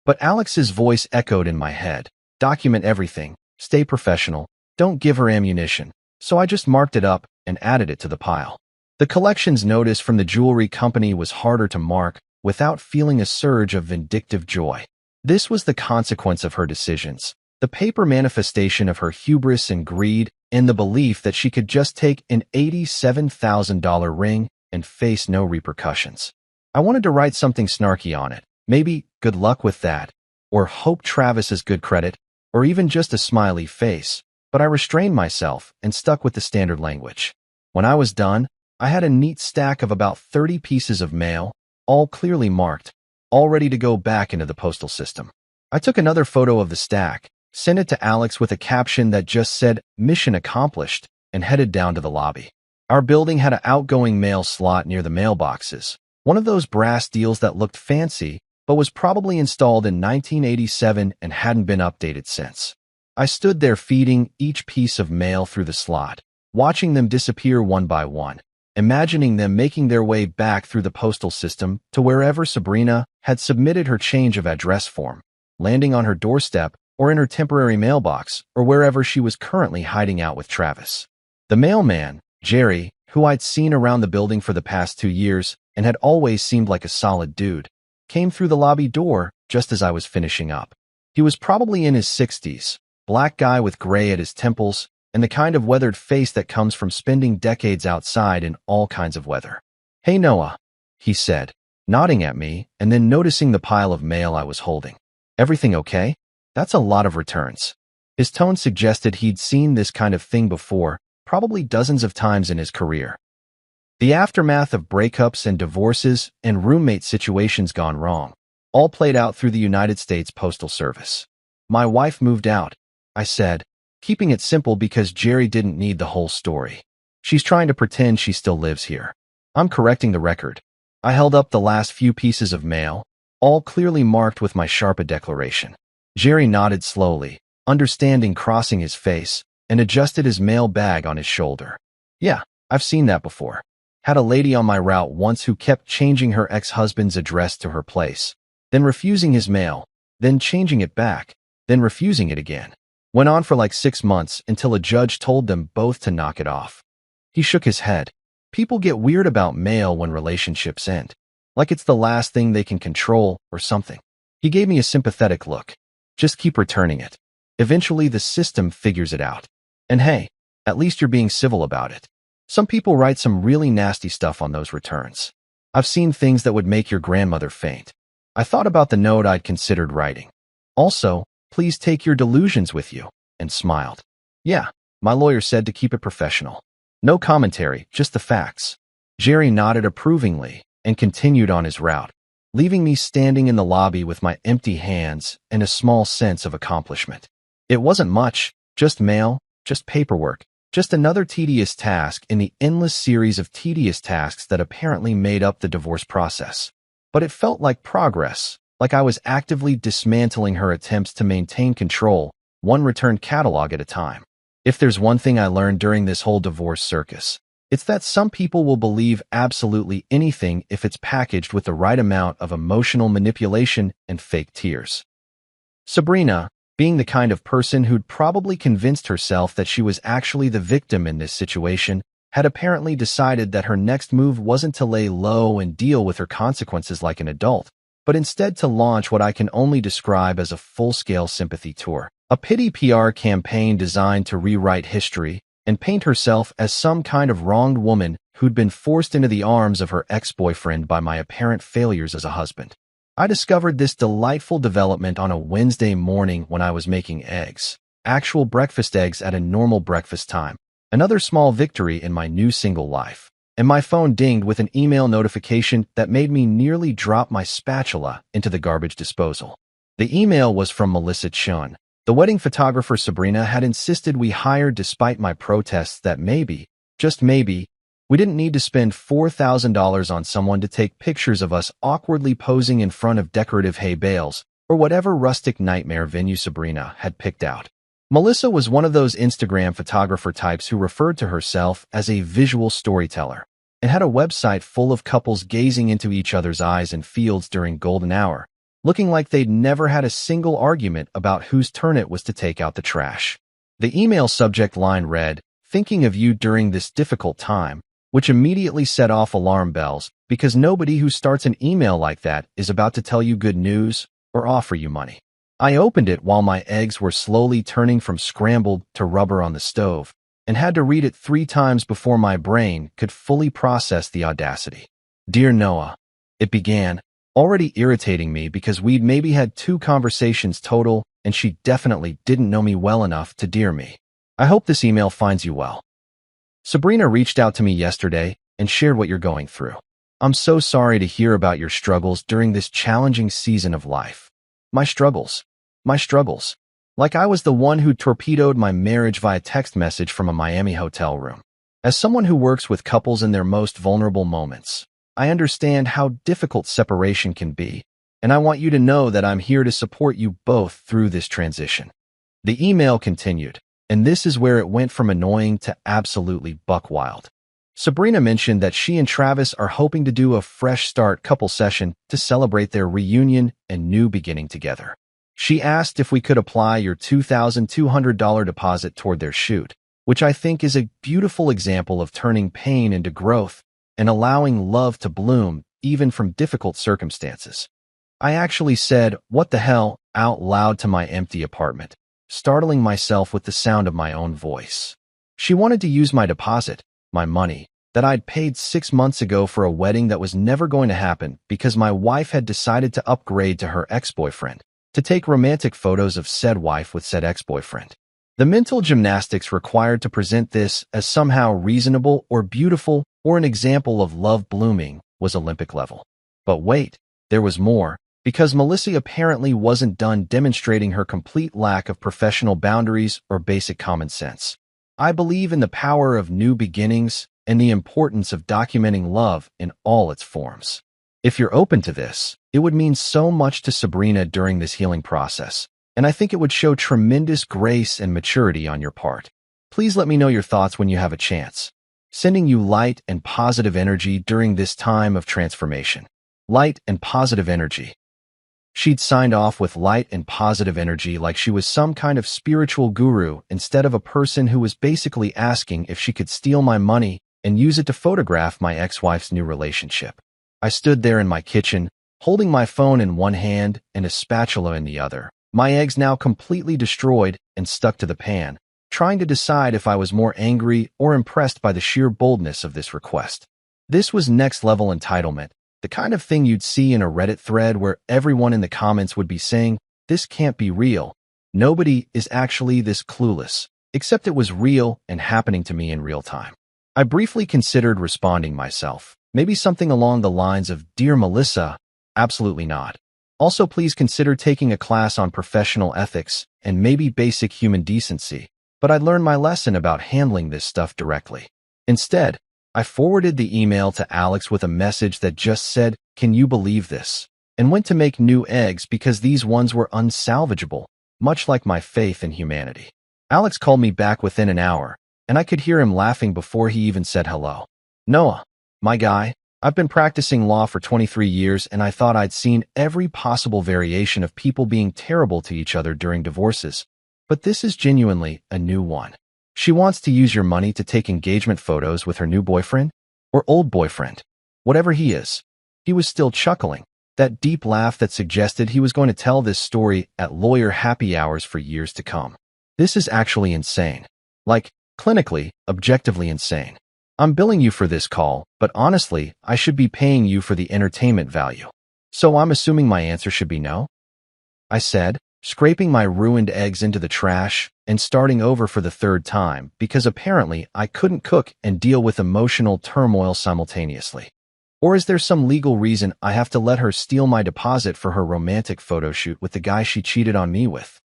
S1: But Alex's voice echoed in my head. Document everything, stay professional, don't give her ammunition. So I just marked it up and added it to the pile. The collections notice from the jewelry company was harder to mark without feeling a surge of vindictive joy. This was the consequence of her decisions, the paper manifestation of her hubris and greed, and the belief that she could just take an $87,000 ring and face no repercussions. I wanted to write something snarky on it, maybe good luck with that, or hope Travis has good credit, or even just a smiley face, but I restrained myself and stuck with the standard language. When I was done, I had a neat stack of about 30 pieces of mail, all clearly marked, all ready to go back into the postal system. I took another photo of the stack, sent it to Alex with a caption that just said, "Mission accomplished," and headed down to the lobby. Our building had an outgoing mail slot near the mailboxes, one of those brass deals that looked fancy, but was probably installed in 1987 and hadn't been updated since. I stood there feeding each piece of mail through the slot, watching them disappear one by one, imagining them making their way back through the postal system to wherever Sabrina had submitted her change of address form, landing on her doorstep or in her temporary mailbox, or wherever she was currently hiding out with Travis. The mailman, Jerry, who I'd seen around the building for the past 2 years and had always seemed like a solid dude, came through the lobby door just as I was finishing up. He was probably in his 60s, black guy with gray at his temples, and the kind of weathered face that comes from spending decades outside in all kinds of weather. "Hey Noah," he said, nodding at me and then noticing the pile of mail I was holding. "Everything okay? That's a lot of returns." His tone suggested he'd seen this kind of thing before, probably dozens of times in his career. The aftermath of breakups and divorces and roommate situations gone wrong, all played out through the United States Postal Service. "My wife moved out," I said, keeping it simple because Jerry didn't need the whole story. "She's trying to pretend she still lives here." I'm correcting the record. I held up the last few pieces of mail, all clearly marked with my Sharpie declaration. Jerry nodded slowly, understanding crossing his face, and adjusted his mail bag on his shoulder. "Yeah, I've seen that before. Had a lady on my route once who kept changing her ex-husband's address to her place, then refusing his mail, then changing it back, then refusing it again. Went on for like 6 months until a judge told them both to knock it off." He shook his head. "People get weird about mail when relationships end, like it's the last thing they can control or something." He gave me a sympathetic look. "Just keep returning it. Eventually the system figures it out. And hey, at least you're being civil about it. Some people write some really nasty stuff on those returns. I've seen things that would make your grandmother faint." I thought about the note I'd considered writing. "Also, please take your delusions with you," and smiled. "Yeah, my lawyer said to keep it professional. No commentary, just the facts." Jerry nodded approvingly and continued on his route, leaving me standing in the lobby with my empty hands and a small sense of accomplishment. It wasn't much, just mail, just paperwork, just another tedious task in the endless series of tedious tasks that apparently made up the divorce process. But it felt like progress, like I was actively dismantling her attempts to maintain control, one return catalog at a time. If there's one thing I learned during this whole divorce circus, it's that some people will believe absolutely anything if it's packaged with the right amount of emotional manipulation and fake tears. Sabrina, being the kind of person who'd probably convinced herself that she was actually the victim in this situation, had apparently decided that her next move wasn't to lay low and deal with her consequences like an adult, but instead to launch what I can only describe as a full-scale sympathy tour. A pity PR campaign designed to rewrite history and paint herself as some kind of wronged woman who'd been forced into the arms of her ex-boyfriend by my apparent failures as a husband. I discovered this delightful development on a Wednesday morning when I was making eggs. Actual breakfast eggs at a normal breakfast time. Another small victory in my new single life. And my phone dinged with an email notification that made me nearly drop my spatula into the garbage disposal. The email was from Melissa Chun. The wedding photographer Sabrina had insisted we hired despite my protests that maybe, just maybe, we didn't need to spend $4,000 on someone to take pictures of us awkwardly posing in front of decorative hay bales or whatever rustic nightmare venue Sabrina had picked out. Melissa was one of those Instagram photographer types who referred to herself as a visual storyteller and had a website full of couples gazing into each other's eyes in fields during golden hour, looking like they'd never had a single argument about whose turn it was to take out the trash. The email subject line read, "Thinking of you during this difficult time," which immediately set off alarm bells because nobody who starts an email like that is about to tell you good news or offer you money. I opened it while my eggs were slowly turning from scrambled to rubber on the stove and had to read it 3 times before my brain could fully process the audacity. "Dear Noah," it began, already irritating me because we'd maybe had 2 conversations total and she definitely didn't know me well enough to dear me. "I hope this email finds you well. Sabrina reached out to me yesterday and shared what you're going through. I'm so sorry to hear about your struggles during this challenging season of life. My struggles. Like I was the one who torpedoed my marriage via text message from a Miami hotel room. As someone who works with couples in their most vulnerable moments, I understand how difficult separation can be, and I want you to know that I'm here to support you both through this transition." The email continued, and this is where it went from annoying to absolutely buck wild. Sabrina mentioned that she and Travis are hoping to do a fresh start couple session to celebrate their reunion and new beginning together. She asked if we could apply your $2,200 deposit toward their shoot, which I think is a beautiful example of turning pain into growth and allowing love to bloom even from difficult circumstances. I actually said, "What the hell," out loud to my empty apartment, startling myself with the sound of my own voice. She wanted to use my deposit, my money, that I'd paid 6 months ago for a wedding that was never going to happen because my wife had decided to upgrade to her ex-boyfriend to take romantic photos of said wife with said ex-boyfriend. The mental gymnastics required to present this as somehow reasonable or beautiful or an example of love blooming was Olympic level. But wait, there was more, because Melissa apparently wasn't done demonstrating her complete lack of professional boundaries or basic common sense. I believe in the power of new beginnings and the importance of documenting love in all its forms. If you're open to this, it would mean so much to Sabrina during this healing process, and I think it would show tremendous grace and maturity on your part. Please let me know your thoughts when you have a chance. Sending you light and positive energy during this time of transformation. Light and positive energy. She'd signed off with light and positive energy like she was some kind of spiritual guru instead of a person who was basically asking if she could steal my money and use it to photograph my ex-wife's new relationship. I stood there in my kitchen, holding my phone in one hand and a spatula in the other, my eggs now completely destroyed and stuck to the pan, trying to decide if I was more angry or impressed by the sheer boldness of this request. This was next-level entitlement, the kind of thing you'd see in a Reddit thread where everyone in the comments would be saying, "This can't be real. Nobody is actually this clueless," except it was real and happening to me in real time. I briefly considered responding myself, maybe something along the lines of, "Dear Melissa, absolutely not. Also, please consider taking a class on professional ethics and maybe basic human decency," but I learned my lesson about handling this stuff directly. Instead, I forwarded the email to Alex with a message that just said, "Can you believe this?" and went to make new eggs because these ones were unsalvageable, much like my faith in humanity. Alex called me back within an hour, and I could hear him laughing before he even said hello. "Noah, my guy, I've been practicing law for 23 years and I thought I'd seen every possible variation of people being terrible to each other during divorces, but this is genuinely a new one. She wants to use your money to take engagement photos with her new boyfriend or old boyfriend, whatever he is." He was still chuckling, That deep laugh that suggested he was going to tell this story at lawyer happy hours for years to come. This is actually insane. Like, clinically, objectively insane. I'm billing you for this call, but honestly, I should be paying you for the entertainment value. So I'm assuming my answer should be no? I said, scraping my ruined eggs into the trash and starting over for the third time because apparently I couldn't cook and deal with emotional turmoil simultaneously. Or is there some legal reason I have to let her steal my deposit for her romantic photo shoot with the guy she cheated on me with?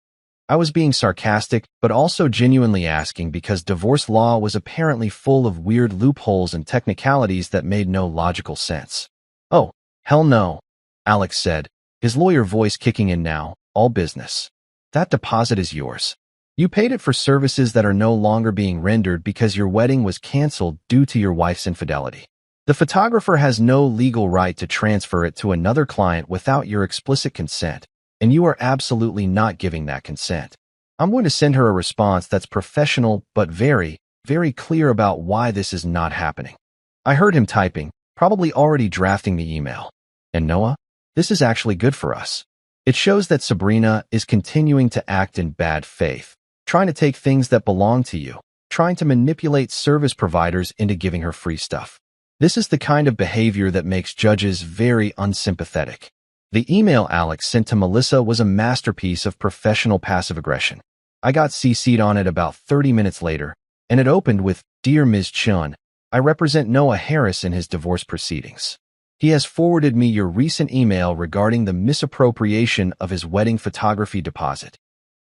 S1: I was being sarcastic, but also genuinely asking because divorce law was apparently full of weird loopholes and technicalities that made no logical sense. Oh, hell no, Alex said, his lawyer voice kicking in now, all business. That deposit is yours. You paid it for services that are no longer being rendered because your wedding was canceled due to your wife's infidelity. The photographer has no legal right to transfer it to another client without your explicit consent, and you are absolutely not giving that consent. I'm going to send her a response that's professional but very, very clear about why this is not happening. I heard him typing, probably already drafting the email. And Noah, this is actually good for us. It shows that Sabrina is continuing to act in bad faith, trying to take things that belong to you, trying to manipulate service providers into giving her free stuff. This is the kind of behavior that makes judges very unsympathetic. The email Alex sent to Melissa was a masterpiece of professional passive aggression. I got CC'd on it about 30 minutes later, and it opened with, "Dear Ms. Chun, I represent Noah Harris in his divorce proceedings. He has forwarded me your recent email regarding the misappropriation of his wedding photography deposit."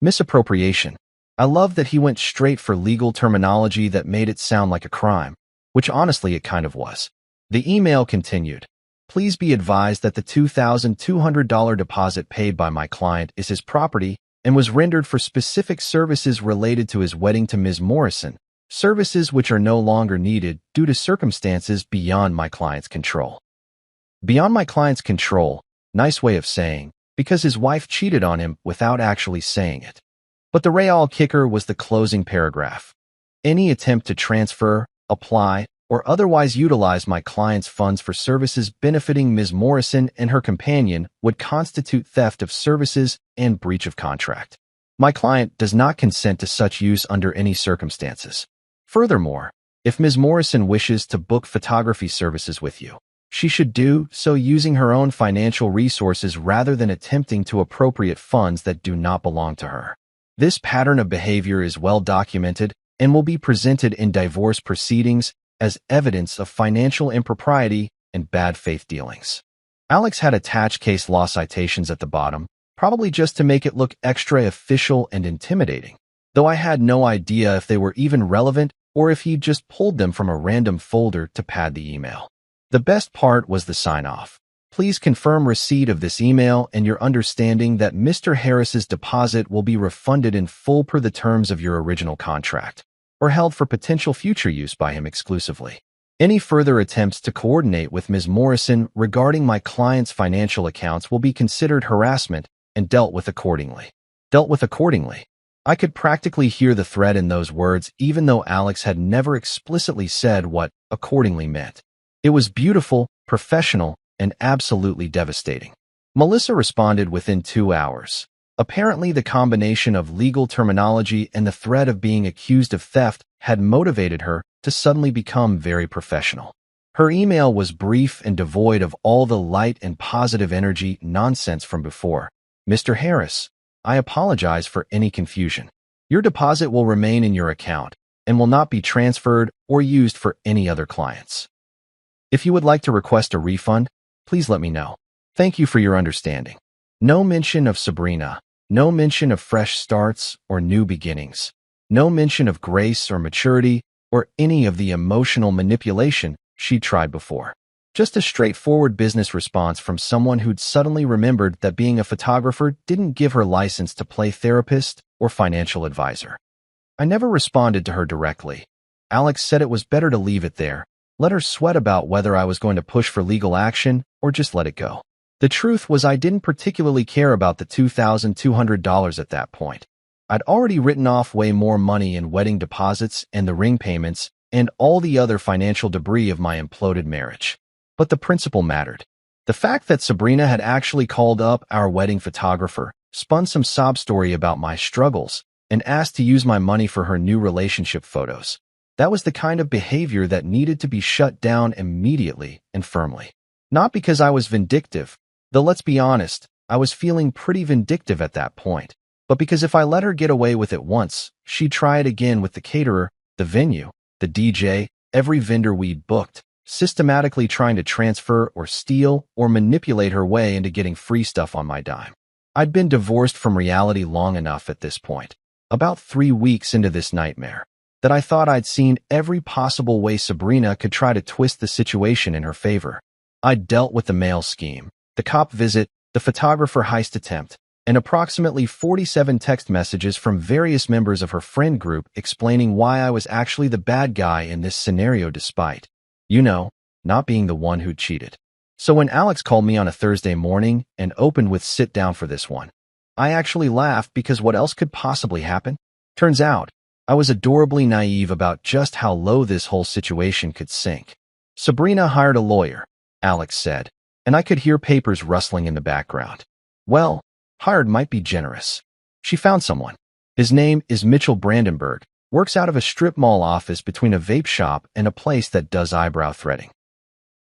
S1: Misappropriation. I love that he went straight for legal terminology that made it sound like a crime, which honestly it kind of was. The email continued, "Please be advised that the $2,200 deposit paid by my client is his property and was rendered for specific services related to his wedding to Ms. Morrison, services which are no longer needed due to circumstances beyond my client's control." Beyond my client's control, nice way of saying, because his wife cheated on him without actually saying it. But the real kicker was the closing paragraph. Any attempt to transfer, apply, or otherwise utilize my client's funds for services benefiting Ms. Morrison and her companion would constitute theft of services and breach of contract. My client does not consent to such use under any circumstances. Furthermore, if Ms. Morrison wishes to book photography services with you, she should do so using her own financial resources rather than attempting to appropriate funds that do not belong to her. This pattern of behavior is well documented and will be presented in divorce proceedings as evidence of financial impropriety and bad faith dealings. Alex had attached case law citations at the bottom, probably just to make it look extra official and intimidating, though I had no idea if they were even relevant or if he just pulled them from a random folder to pad the email. The best part was the sign-off. "Please confirm receipt of this email and your understanding that Mr. Harris's deposit will be refunded in full per the terms of your original contract, or held for potential future use by him exclusively. Any further attempts to coordinate with Ms. Morrison regarding my client's financial accounts will be considered harassment and dealt with accordingly." Dealt with accordingly. I could practically hear the threat in those words even though Alex had never explicitly said what accordingly meant. It was beautiful, professional, and absolutely devastating. Melissa responded within 2 hours. Apparently, the combination of legal terminology and the threat of being accused of theft had motivated her to suddenly become very professional. Her email was brief and devoid of all the light and positive energy nonsense from before. "Mr. Harris, I apologize for any confusion. Your deposit will remain in your account and will not be transferred or used for any other clients. If you would like to request a refund, please let me know. Thank you for your understanding." No mention of Sabrina, no mention of fresh starts or new beginnings, no mention of grace or maturity or any of the emotional manipulation she'd tried before. Just a straightforward business response from someone who'd suddenly remembered that being a photographer didn't give her license to play therapist or financial advisor. I never responded to her directly. Alex said it was better to leave it there, let her sweat about whether I was going to push for legal action or just let it go. The truth was I didn't particularly care about the $2,200 at that point. I'd already written off way more money in wedding deposits and the ring payments and all the other financial debris of my imploded marriage. But the principle mattered. The fact that Sabrina had actually called up our wedding photographer, spun some sob story about my struggles, and asked to use my money for her new relationship photos. That was the kind of behavior that needed to be shut down immediately and firmly. Not because I was vindictive, though let's be honest, I was feeling pretty vindictive at that point, but because if I let her get away with it once, she'd try it again with the caterer, the venue, the DJ, every vendor we'd booked, systematically trying to transfer or steal or manipulate her way into getting free stuff on my dime. I'd been divorced from reality long enough at this point, about 3 weeks into this nightmare, that I thought I'd seen every possible way Sabrina could try to twist the situation in her favor. I'd dealt with the mail scheme, the cop visit, the photographer heist attempt, and approximately 47 text messages from various members of her friend group explaining why I was actually the bad guy in this scenario despite, not being the one who'd cheated. So when Alex called me on a Thursday morning and opened with "sit down for this one," I actually laughed because what else could possibly happen? Turns out, I was adorably naive about just how low this whole situation could sink. Sabrina hired a lawyer, Alex said, and I could hear papers rustling in the background. Well, hired might be generous. She found someone. His name is Mitchell Brandenburg, works out of a strip mall office between a vape shop and a place that does eyebrow threading.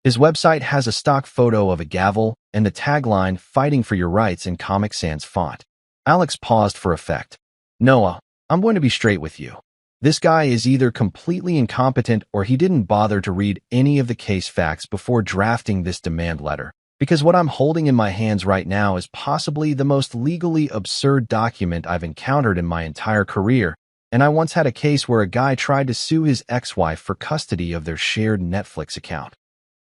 S1: His website has a stock photo of a gavel and the tagline "Fighting for Your Rights" in Comic Sans font. Alex paused for effect. Noah, I'm going to be straight with you. This guy is either completely incompetent or he didn't bother to read any of the case facts before drafting this demand letter, because what I'm holding in my hands right now is possibly the most legally absurd document I've encountered in my entire career, and I once had a case where a guy tried to sue his ex-wife for custody of their shared Netflix account.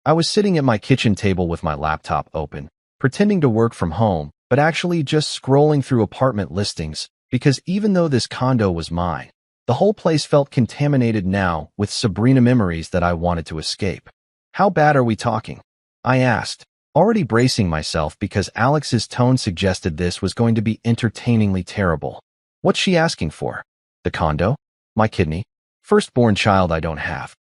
S1: I was sitting at my kitchen table with my laptop open, pretending to work from home, but actually just scrolling through apartment listings, because even though this condo was mine, the whole place felt contaminated now with Sabrina memories that I wanted to escape. How bad are we talking? I asked, already bracing myself because Alex's tone suggested this was going to be entertainingly terrible. What's she asking for? The condo? My kidney? Firstborn child I don't have.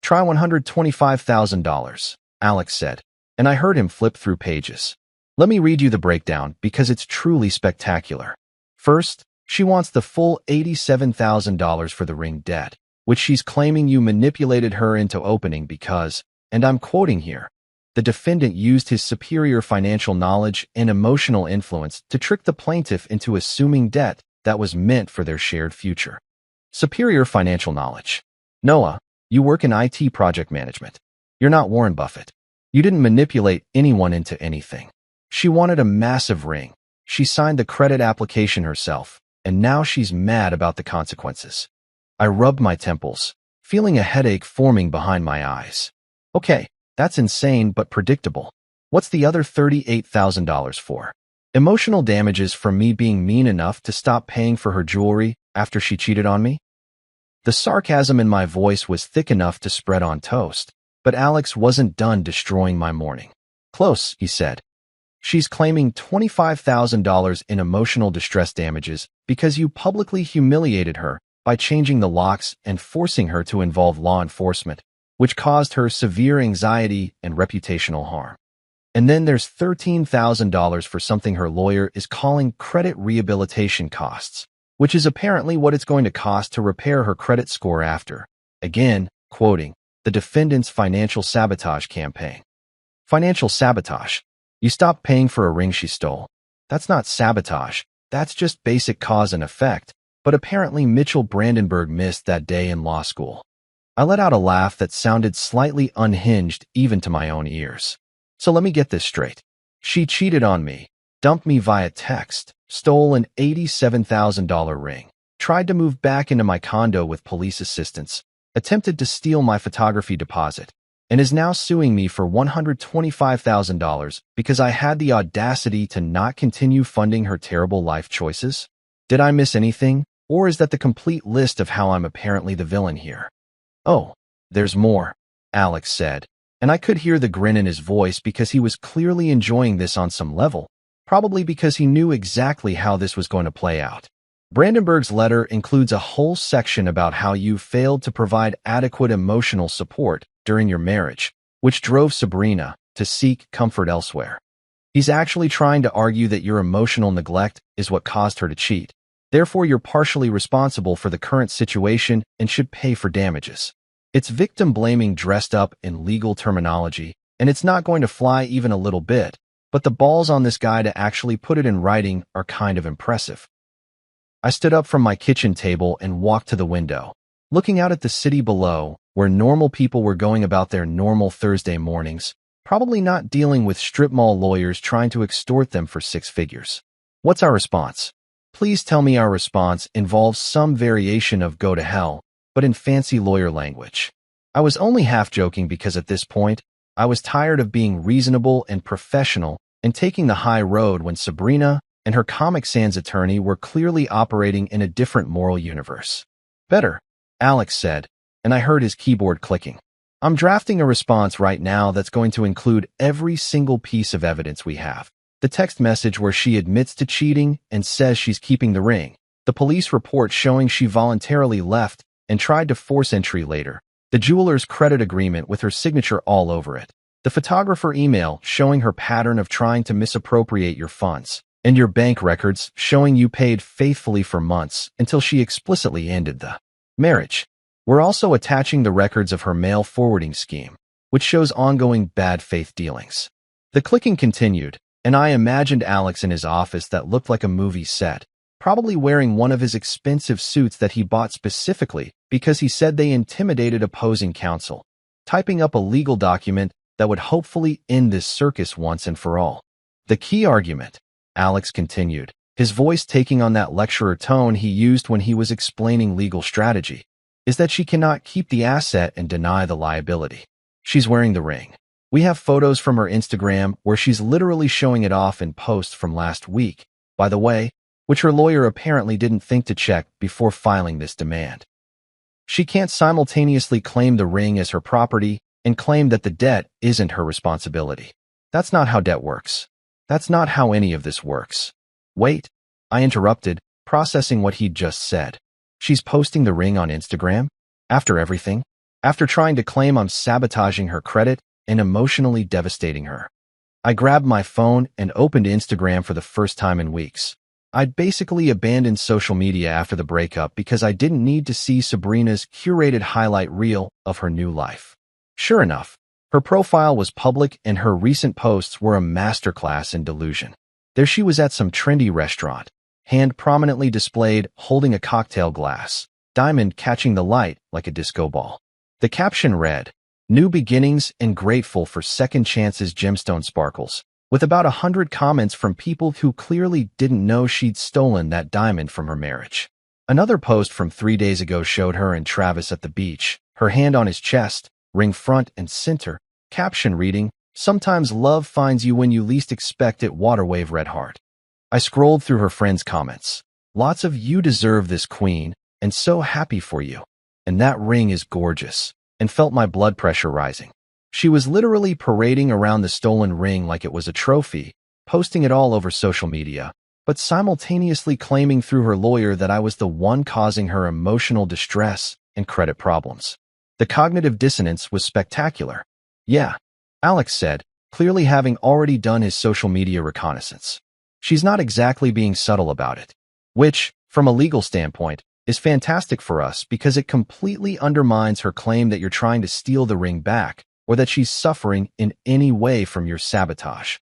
S1: Try $125,000, Alex said, and I heard him flip through pages. Let me read you the breakdown because it's truly spectacular. First, she wants the full $87,000 for the ring debt, which she's claiming you manipulated her into opening because, and I'm quoting here, the defendant used his superior financial knowledge and emotional influence to trick the plaintiff into assuming debt that was meant for their shared future. Superior financial knowledge. Noah, you work in IT project management. You're not Warren Buffett. You didn't manipulate anyone into anything. She wanted a massive ring. She signed the credit application herself, and now she's mad about the consequences. I rubbed my temples, feeling a headache forming behind my eyes. Okay, that's insane but predictable. What's the other $38,000 for? Emotional damages from me being mean enough to stop paying for her jewelry after she cheated on me? The sarcasm in my voice was thick enough to spread on toast, but Alex wasn't done destroying my morning. Close, he said. She's claiming $25,000 in emotional distress damages because you publicly humiliated her by changing the locks and forcing her to involve law enforcement, which caused her severe anxiety and reputational harm. And then there's $13,000 for something her lawyer is calling credit rehabilitation costs, which is apparently what it's going to cost to repair her credit score after, again, quoting, the defendant's financial sabotage campaign. Financial sabotage? You stopped paying for a ring she stole. That's not sabotage, that's just basic cause and effect, but apparently Mitchell Brandenburg missed that day in law school. I let out a laugh that sounded slightly unhinged even to my own ears. So let me get this straight. She cheated on me, dumped me via text, stole an $87,000 ring, tried to move back into my condo with police assistance, attempted to steal my photography deposit, and is now suing me for $125,000 because I had the audacity to not continue funding her terrible life choices? Did I miss anything, or is that the complete list of how I'm apparently the villain here? Oh, there's more, Alex said, and I could hear the grin in his voice because he was clearly enjoying this on some level, probably because he knew exactly how this was going to play out. Brandenburg's letter includes a whole section about how you failed to provide adequate emotional support during your marriage, which drove Sabrina, to seek comfort elsewhere. He's actually trying to argue that your emotional neglect is what caused her to cheat. Therefore, you're partially responsible for the current situation and should pay for damages. It's victim blaming dressed up in legal terminology, and it's not going to fly even a little bit, but the balls on this guy to actually put it in writing are kind of impressive. I stood up from my kitchen table and walked to the window, looking out at the city below, where normal people were going about their normal Thursday mornings, probably not dealing with strip mall lawyers trying to extort them for six figures. What's our response? Please tell me our response involves some variation of go to hell, but in fancy lawyer language. I was only half joking because at this point, I was tired of being reasonable and professional and taking the high road when Sabrina and her Comic Sans attorney were clearly operating in a different moral universe. Better, Alex said, and I heard his keyboard clicking. I'm drafting a response right now that's going to include every single piece of evidence we have. The text message where she admits to cheating and says she's keeping the ring. The police report showing she voluntarily left and tried to force entry later. The jeweler's credit agreement with her signature all over it. The photographer email showing her pattern of trying to misappropriate your funds. And your bank records showing you paid faithfully for months until she explicitly ended the marriage. We're also attaching the records of her mail forwarding scheme, which shows ongoing bad faith dealings. The clicking continued, and I imagined Alex in his office that looked like a movie set, probably wearing one of his expensive suits that he bought specifically because he said they intimidated opposing counsel, typing up a legal document that would hopefully end this circus once and for all. The key argument, Alex continued, his voice taking on that lecturer tone he used when he was explaining legal strategy, is that she cannot keep the asset and deny the liability. She's wearing the ring. We have photos from her Instagram where she's literally showing it off in posts from last week, by the way, which her lawyer apparently didn't think to check before filing this demand. She can't simultaneously claim the ring as her property and claim that the debt isn't her responsibility. That's not how debt works. That's not how any of this works. Wait, I interrupted, processing what he'd just said. She's posting the ring on Instagram? After everything? After trying to claim I'm sabotaging her credit and emotionally devastating her? I grabbed my phone and opened Instagram for the first time in weeks. I'd basically abandoned social media after the breakup because I didn't need to see Sabrina's curated highlight reel of her new life. Sure enough, her profile was public and her recent posts were a masterclass in delusion. There she was at some trendy restaurant, hand prominently displayed, holding a cocktail glass, diamond catching the light like a disco ball. The caption read, "New beginnings and grateful for second chances gemstone sparkles," with about 100 comments from people who clearly didn't know she'd stolen that diamond from her marriage. Another post from 3 days ago showed her and Travis at the beach, her hand on his chest, ring front and center, caption reading, "Sometimes love finds you when you least expect it, Waterwave Red Heart." I scrolled through her friends' comments. Lots of "you deserve this, queen," and "so happy for you," and "that ring is gorgeous," and felt my blood pressure rising. She was literally parading around the stolen ring like it was a trophy, posting it all over social media, but simultaneously claiming through her lawyer that I was the one causing her emotional distress and credit problems. The cognitive dissonance was spectacular. Yeah, Alex said, clearly having already done his social media reconnaissance. She's not exactly being subtle about it, which, from a legal standpoint, is fantastic for us because it completely undermines her claim that you're trying to steal the ring back or that she's suffering in any way from your sabotage.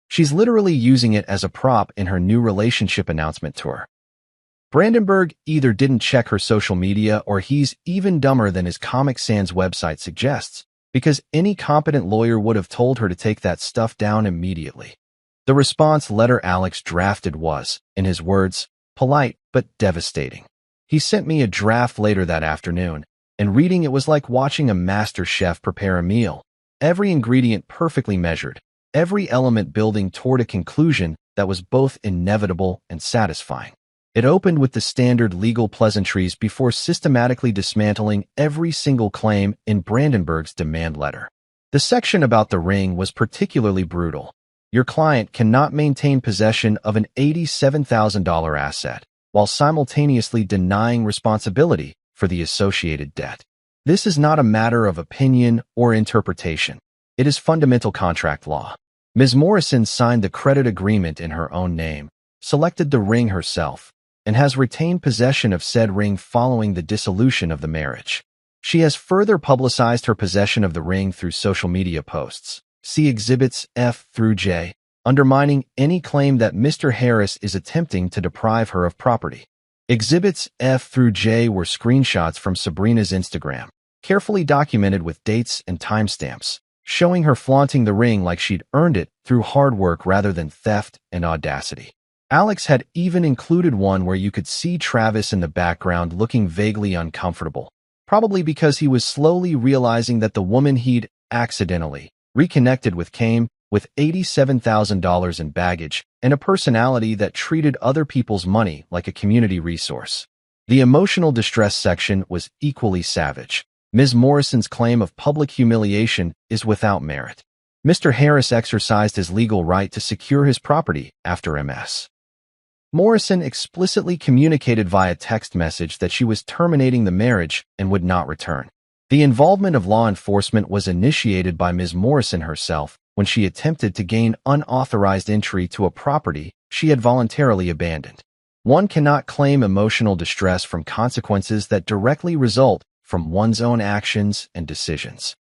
S1: She's literally using it as a prop in her new relationship announcement tour. Brandenburg either didn't check her social media or he's even dumber than his Comic Sans website suggests, because any competent lawyer would have told her to take that stuff down immediately. The response letter Alex drafted was, in his words, polite but devastating. He sent me a draft later that afternoon, and reading it was like watching a master chef prepare a meal. Every ingredient perfectly measured, every element building toward a conclusion that was both inevitable and satisfying. It opened with the standard legal pleasantries before systematically dismantling every single claim in Brandenburg's demand letter. The section about the ring was particularly brutal. Your client cannot maintain possession of an $87,000 asset while simultaneously denying responsibility for the associated debt. This is not a matter of opinion or interpretation. It is fundamental contract law. Ms. Morrison signed the credit agreement in her own name, selected the ring herself, and has retained possession of said ring following the dissolution of the marriage. She has further publicized her possession of the ring through social media posts. See Exhibits F through J, undermining any claim that Mr. Harris is attempting to deprive her of property. Exhibits F through J were screenshots from Sabrina's Instagram, carefully documented with dates and timestamps, showing her flaunting the ring like she'd earned it through hard work rather than theft and audacity. Alex had even included one where you could see Travis in the background looking vaguely uncomfortable, probably because he was slowly realizing that the woman he'd accidentally reconnected with came with $87,000 in baggage and a personality that treated other people's money like a community resource. The emotional distress section was equally savage. Ms. Morrison's claim of public humiliation is without merit. Mr. Harris exercised his legal right to secure his property after Ms. Morrison explicitly communicated via text message that she was terminating the marriage and would not return. The involvement of law enforcement was initiated by Ms. Morrison herself when she attempted to gain unauthorized entry to a property she had voluntarily abandoned. One cannot claim emotional distress from consequences that directly result from one's own actions and decisions.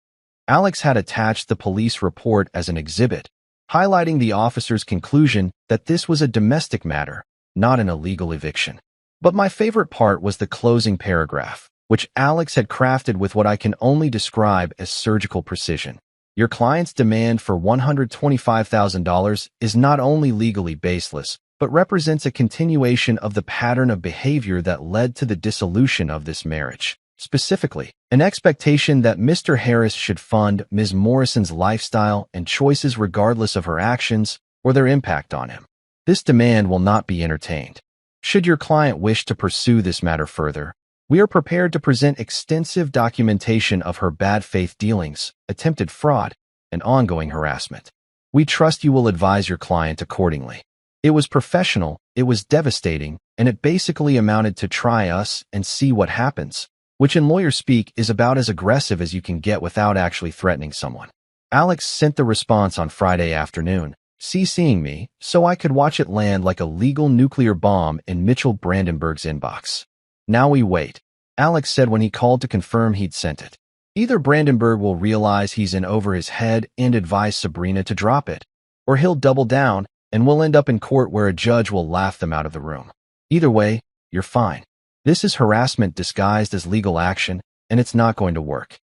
S1: Alex had attached the police report as an exhibit, highlighting the officer's conclusion that this was a domestic matter, not an illegal eviction. But my favorite part was the closing paragraph, which Alex had crafted with what I can only describe as surgical precision. Your client's demand for $125,000 is not only legally baseless, but represents a continuation of the pattern of behavior that led to the dissolution of this marriage. Specifically, an expectation that Mr. Harris should fund Ms. Morrison's lifestyle and choices regardless of her actions or their impact on him. This demand will not be entertained. Should your client wish to pursue this matter further, we are prepared to present extensive documentation of her bad faith dealings, attempted fraud, and ongoing harassment. We trust you will advise your client accordingly. It was professional, it was devastating, and it basically amounted to try us and see what happens, which in lawyer speak is about as aggressive as you can get without actually threatening someone. Alex sent the response on Friday afternoon, CCing me, so I could watch it land like a legal nuclear bomb in Mitchell Brandenburg's inbox. Now we wait, Alex said when he called to confirm he'd sent it. Either Brandenburg will realize he's in over his head and advise Sabrina to drop it, or he'll double down and we'll end up in court where a judge will laugh them out of the room. Either way, you're fine. This is harassment disguised as legal action, and it's not going to work.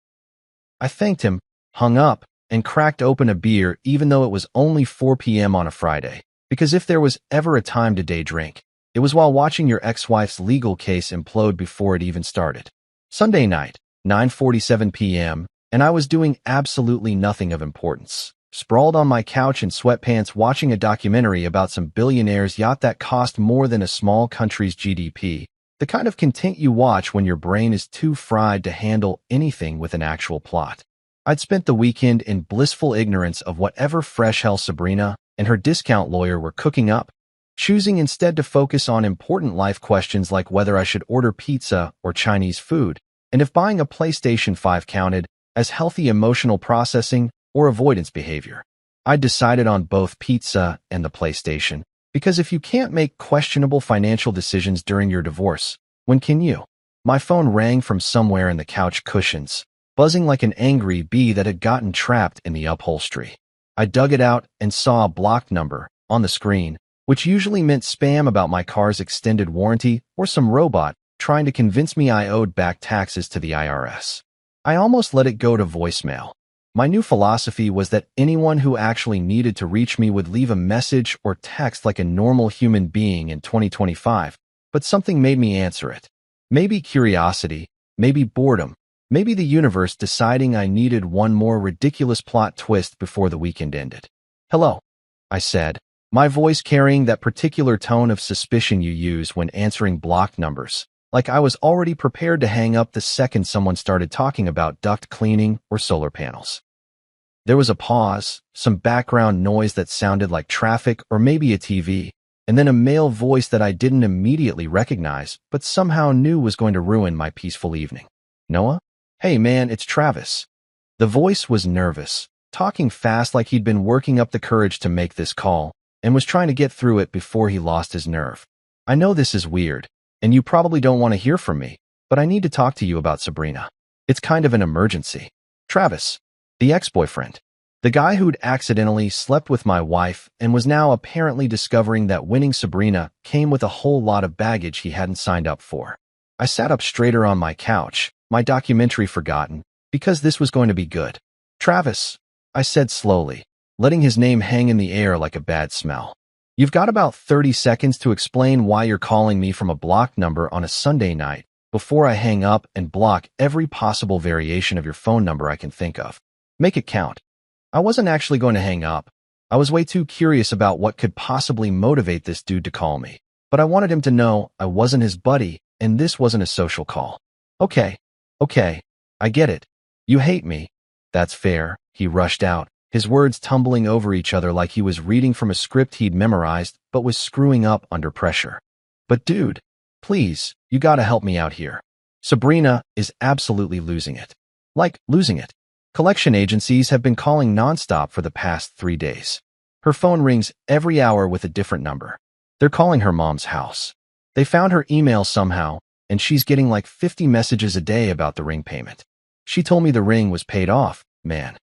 S1: I thanked him, hung up, and cracked open a beer even though it was only 4 p.m. on a Friday, because if there was ever a time to day drink, it was while watching your ex-wife's legal case implode before it even started. Sunday night, 9:47 p.m., and I was doing absolutely nothing of importance, sprawled on my couch in sweatpants watching a documentary about some billionaire's yacht that cost more than a small country's GDP, the kind of content you watch when your brain is too fried to handle anything with an actual plot. I'd spent the weekend in blissful ignorance of whatever fresh hell Sabrina and her discount lawyer were cooking up, choosing instead to focus on important life questions like whether I should order pizza or Chinese food, and if buying a PlayStation 5 counted as healthy emotional processing or avoidance behavior. I decided on both pizza and the PlayStation, because if you can't make questionable financial decisions during your divorce, when can you? My phone rang from somewhere in the couch cushions, buzzing like an angry bee that had gotten trapped in the upholstery. I dug it out and saw a blocked number on the screen, which usually meant spam about my car's extended warranty or some robot trying to convince me I owed back taxes to the IRS. I almost let it go to voicemail. My new philosophy was that anyone who actually needed to reach me would leave a message or text like a normal human being in 2025, but something made me answer it. Maybe curiosity, maybe boredom, maybe the universe deciding I needed one more ridiculous plot twist before the weekend ended. Hello, I said, my voice carrying that particular tone of suspicion you use when answering blocked numbers, like I was already prepared to hang up the second someone started talking about duct cleaning or solar panels. There was a pause, some background noise that sounded like traffic or maybe a TV, and then a male voice that I didn't immediately recognize, but somehow knew was going to ruin my peaceful evening. Noah? Hey man, it's Travis. The voice was nervous, talking fast like he'd been working up the courage to make this call, and was trying to get through it before he lost his nerve. I know this is weird, and you probably don't want to hear from me, but I need to talk to you about Sabrina. It's kind of an emergency. Travis, the ex-boyfriend. The guy who'd accidentally slept with my wife and was now apparently discovering that winning Sabrina came with a whole lot of baggage he hadn't signed up for. I sat up straighter on my couch, my documentary forgotten, because this was going to be good. Travis, I said slowly, letting his name hang in the air like a bad smell. You've got about 30 seconds to explain why you're calling me from a blocked number on a Sunday night before I hang up and block every possible variation of your phone number I can think of. Make it count. I wasn't actually going to hang up. I was way too curious about what could possibly motivate this dude to call me, but I wanted him to know I wasn't his buddy and this wasn't a social call. Okay, I get it. You hate me. That's fair, he rushed out, his words tumbling over each other like he was reading from a script he'd memorized but was screwing up under pressure. But dude, please, you gotta help me out here. Sabrina is absolutely losing it. Like, losing it. Collection agencies have been calling nonstop for the past 3 days. Her phone rings every hour with a different number. They're calling her mom's house. They found her email somehow, and she's getting like 50 messages a day about the ring payment. She told me the ring was paid off, man.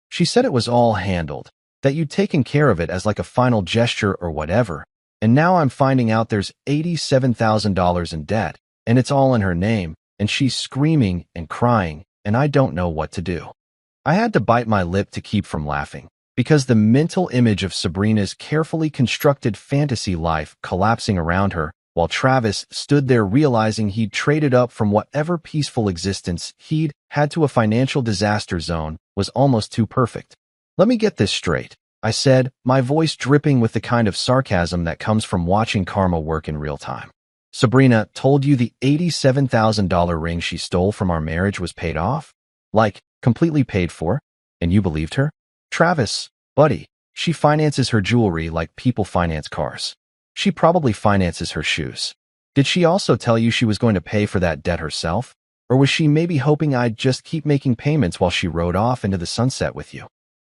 S1: She said it was all handled, that you'd taken care of it as like a final gesture or whatever, and now I'm finding out there's $87,000 in debt, and it's all in her name, and she's screaming and crying, and I don't know what to do. I had to bite my lip to keep from laughing, because the mental image of Sabrina's carefully constructed fantasy life collapsing around her, while Travis stood there realizing he'd traded up from whatever peaceful existence he'd had to a financial disaster zone, was almost too perfect. Let me get this straight, I said, my voice dripping with the kind of sarcasm that comes from watching karma work in real time. Sabrina told you the $87,000 ring she stole from our marriage was paid off? Like, completely paid for? And you believed her? Travis, buddy, she finances her jewelry like people finance cars. She probably finances her shoes. Did she also tell you she was going to pay for that debt herself? Or was she maybe hoping I'd just keep making payments while she rode off into the sunset with you?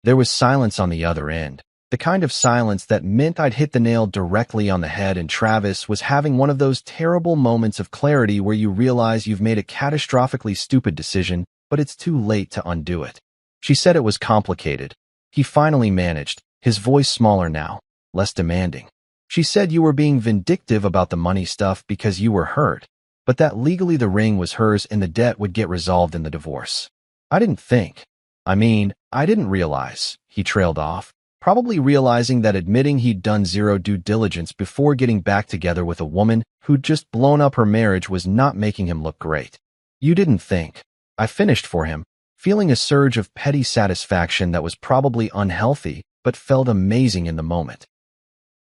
S1: There was silence on the other end. The kind of silence that meant I'd hit the nail directly on the head, and Travis was having one of those terrible moments of clarity where you realize you've made a catastrophically stupid decision, but it's too late to undo it. She said it was complicated. He finally managed, his voice smaller now, less demanding. She said you were being vindictive about the money stuff because you were hurt, but that legally the ring was hers and the debt would get resolved in the divorce. I didn't realize, he trailed off, probably realizing that admitting he'd done zero due diligence before getting back together with a woman who'd just blown up her marriage was not making him look great. You didn't think. I finished for him, feeling a surge of petty satisfaction that was probably unhealthy, but felt amazing in the moment.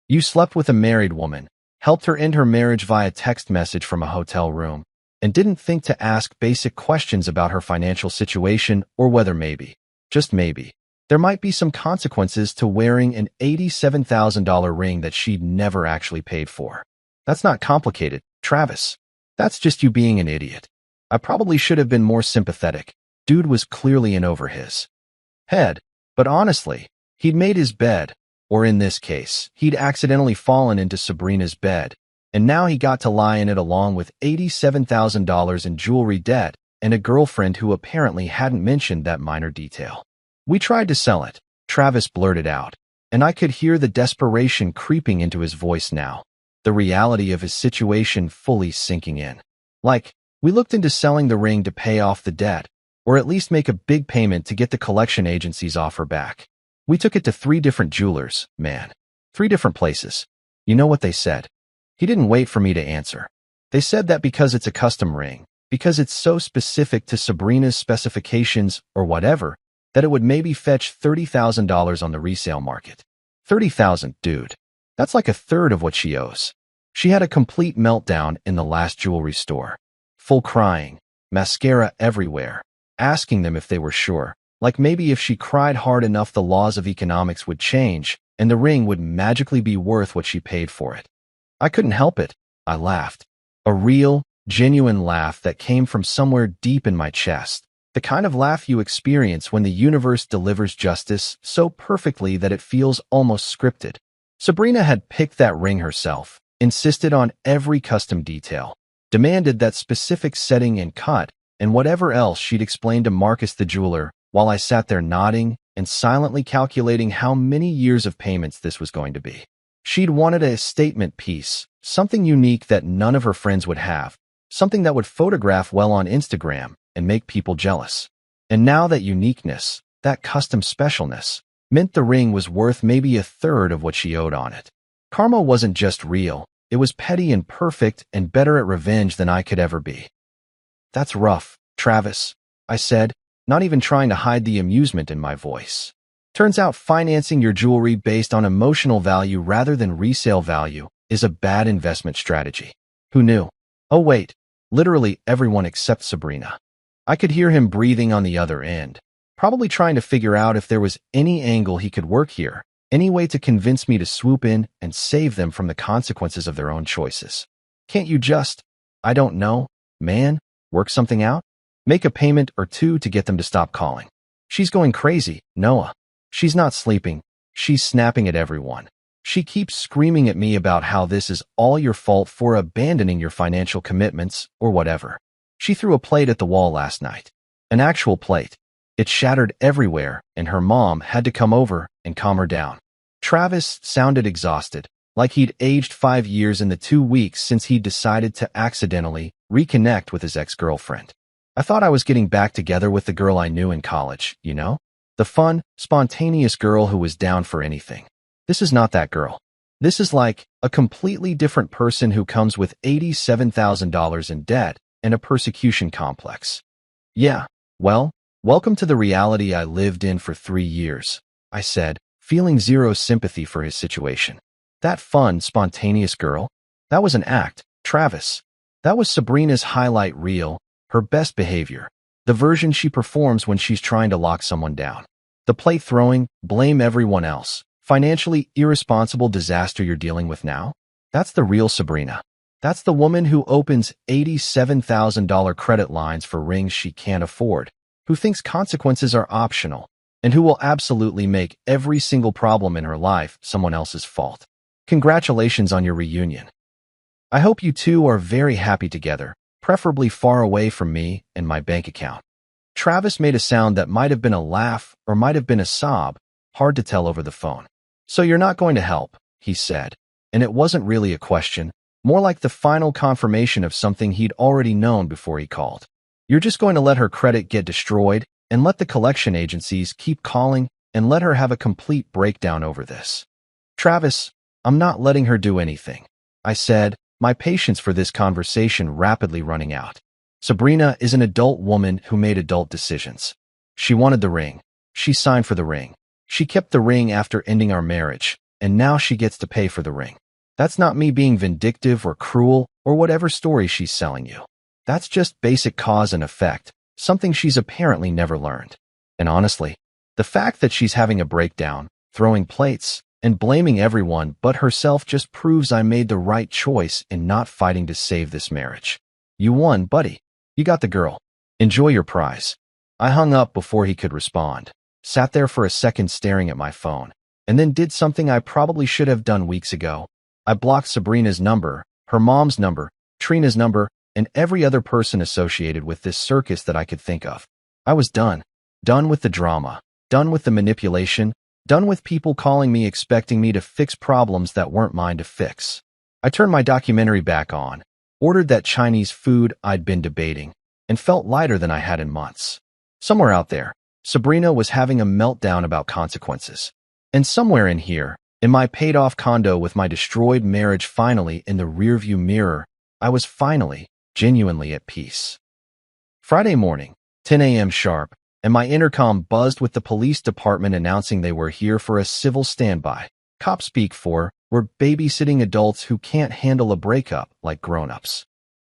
S1: You slept with a married woman, helped her end her marriage via text message from a hotel room, and didn't think to ask basic questions about her financial situation or whether maybe, just maybe, there might be some consequences to wearing an $87,000 ring that she'd never actually paid for. That's not complicated, Travis. That's just you being an idiot. I probably should have been more sympathetic. Dude was clearly in over his head. But honestly, he'd made his bed, or in this case, he'd accidentally fallen into Sabrina's bed, and now he got to lie in it along with $87,000 in jewelry debt and a girlfriend who apparently hadn't mentioned that minor detail. We tried to sell it, Travis blurted out, and I could hear the desperation creeping into his voice now, the reality of his situation fully sinking in. Like, we looked into selling the ring to pay off the debt, or at least make a big payment to get the collection agency's offer back. We took it to 3 different jewelers, man. 3 different places. You know what they said? He didn't wait for me to answer. They said that because it's a custom ring, because it's so specific to Sabrina's specifications or whatever, that it would maybe fetch $30,000 on the resale market. $30,000, dude. That's like a third of what she owes. She had a complete meltdown in the last jewelry store. Full crying, mascara everywhere, asking them if they were sure, like maybe if she cried hard enough the laws of economics would change and the ring would magically be worth what she paid for it. I couldn't help it. I laughed. A real, genuine laugh that came from somewhere deep in my chest, The kind of laugh you experience when the universe delivers justice so perfectly that it feels almost scripted. Sabrina had picked that ring herself, insisted on every custom detail, demanded that specific setting and cut, and whatever else she'd explained to Marcus the jeweler, while I sat there nodding and silently calculating how many years of payments this was going to be. She'd wanted a statement piece, something unique that none of her friends would have, something that would photograph well on Instagram and make people jealous. And now that uniqueness, that custom specialness, meant the ring was worth maybe a third of what she owed on it. Karma wasn't just real, it was petty and perfect and better at revenge than I could ever be. "That's rough, Travis," I said, not even trying to hide the amusement in my voice. "Turns out financing your jewelry based on emotional value rather than resale value is a bad investment strategy. Who knew?" Oh wait, literally everyone except Sabrina. I could hear him breathing on the other end, probably trying to figure out if there was any angle he could work here, any way to convince me to swoop in and save them from the consequences of their own choices. "Can't you just, I don't know, man, work something out? Make a payment or two to get them to stop calling?" She's going crazy, Noah. She's not sleeping. She's snapping at everyone. She keeps screaming at me about how this is all your fault for abandoning your financial commitments or whatever. She threw a plate at the wall last night. An actual plate. It shattered everywhere, and her mom had to come over and calm her down. Travis sounded exhausted, like he'd aged 5 years in the 2 weeks since he'd decided to accidentally reconnect with his ex-girlfriend. I thought I was getting back together with the girl I knew in college, you know? The fun, spontaneous girl who was down for anything. This is not that girl. This is like a completely different person who comes with $87,000 in debt and a persecution complex. "Yeah, well, welcome to the reality I lived in for 3 years," I said, feeling zero sympathy for his situation. "That fun, spontaneous girl? That was an act, Travis. That was Sabrina's highlight reel, her best behavior, the version she performs when she's trying to lock someone down. The plate throwing, blame everyone else, financially irresponsible disaster you're dealing with now? That's the real Sabrina. That's the woman who opens $87,000 credit lines for rings she can't afford, who thinks consequences are optional, and who will absolutely make every single problem in her life someone else's fault. Congratulations on your reunion. I hope you two are very happy together, preferably far away from me and my bank account." Travis made a sound that might have been a laugh or might have been a sob, hard to tell over the phone. "So you're not going to help," he said, and it wasn't really a question, more like the final confirmation of something he'd already known before he called. "You're just going to let her credit get destroyed and let the collection agencies keep calling and let her have a complete breakdown over this?" "Travis, I'm not letting her do anything," I said, my patience for this conversation rapidly running out. Sabrina is an adult woman who made adult decisions. She wanted the ring. She signed for the ring. She kept the ring after ending our marriage, and now she gets to pay for the ring. That's not me being vindictive or cruel or whatever story she's selling you. That's just basic cause and effect, something she's apparently never learned. And honestly, the fact that she's having a breakdown, throwing plates, and blaming everyone but herself just proves I made the right choice in not fighting to save this marriage. You won, buddy. You got the girl. Enjoy your prize. I hung up before he could respond, sat there for a second staring at my phone, and then did something I probably should have done weeks ago. I blocked Sabrina's number, her mom's number, Trina's number, and every other person associated with this circus that I could think of. I was done. Done with the drama. Done with the manipulation. Done with people calling me expecting me to fix problems that weren't mine to fix. I turned my documentary back on, ordered that Chinese food I'd been debating, and felt lighter than I had in months. Somewhere out there, Sabrina was having a meltdown about consequences. And somewhere in here, in my paid-off condo with my destroyed marriage finally in the rearview mirror, I was finally, genuinely at peace. Friday morning, 10 a.m. sharp, and my intercom buzzed with the police department announcing they were here for a civil standby. Cops speak for, we're babysitting adults who can't handle a breakup like grown-ups.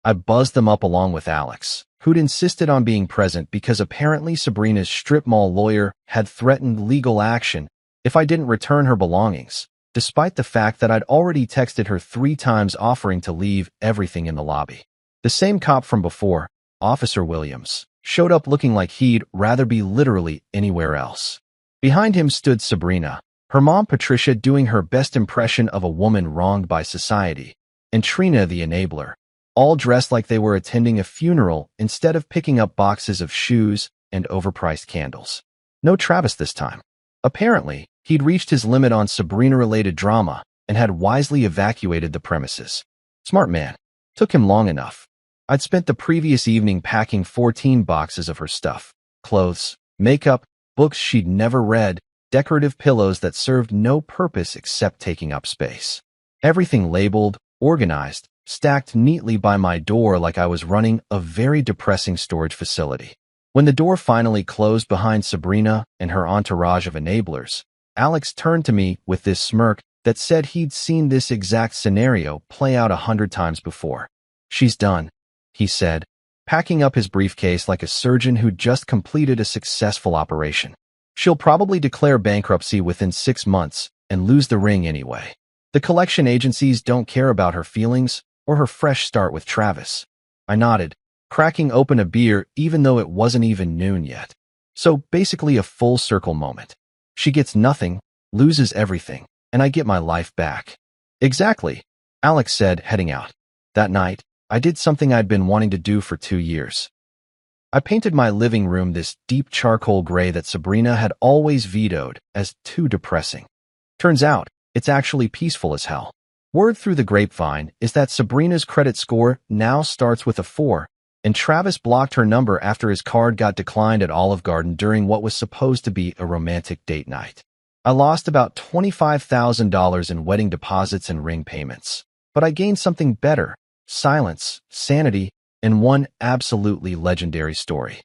S1: I buzzed them up along with Alex, who'd insisted on being present because apparently Sabrina's strip mall lawyer had threatened legal action if I didn't return her belongings, despite the fact that I'd already texted her 3 times offering to leave everything in the lobby. The same cop from before, Officer Williams, showed up looking like he'd rather be literally anywhere else. Behind him stood Sabrina, her mom Patricia doing her best impression of a woman wronged by society, and Trina the enabler, all dressed like they were attending a funeral instead of picking up boxes of shoes and overpriced candles. No Travis this time. Apparently, he'd reached his limit on Sabrina-related drama and had wisely evacuated the premises. Smart man. Took him long enough. I'd spent the previous evening packing 14 boxes of her stuff. Clothes, makeup, books she'd never read, decorative pillows that served no purpose except taking up space. Everything labeled, organized, stacked neatly by my door like I was running a very depressing storage facility. When the door finally closed behind Sabrina and her entourage of enablers, Alex turned to me with this smirk that said he'd seen this exact scenario play out 100 times before. "She's done," he said, packing up his briefcase like a surgeon who'd just completed a successful operation. "She'll probably declare bankruptcy within 6 months and lose the ring anyway. The collection agencies don't care about her feelings or her fresh start with Travis." I nodded, cracking open a beer even though it wasn't even noon yet. So basically a full circle moment. She gets nothing, loses everything, and I get my life back. "Exactly," Alex said, heading out. That night, I did something I'd been wanting to do for 2 years. I painted my living room this deep charcoal gray that Sabrina had always vetoed as too depressing. Turns out, it's actually peaceful as hell. Word through the grapevine is that Sabrina's credit score now starts with a 4, and Travis blocked her number after his card got declined at Olive Garden during what was supposed to be a romantic date night. I lost about $25,000 in wedding deposits and ring payments, but I gained something better: silence, sanity, and one absolutely legendary story.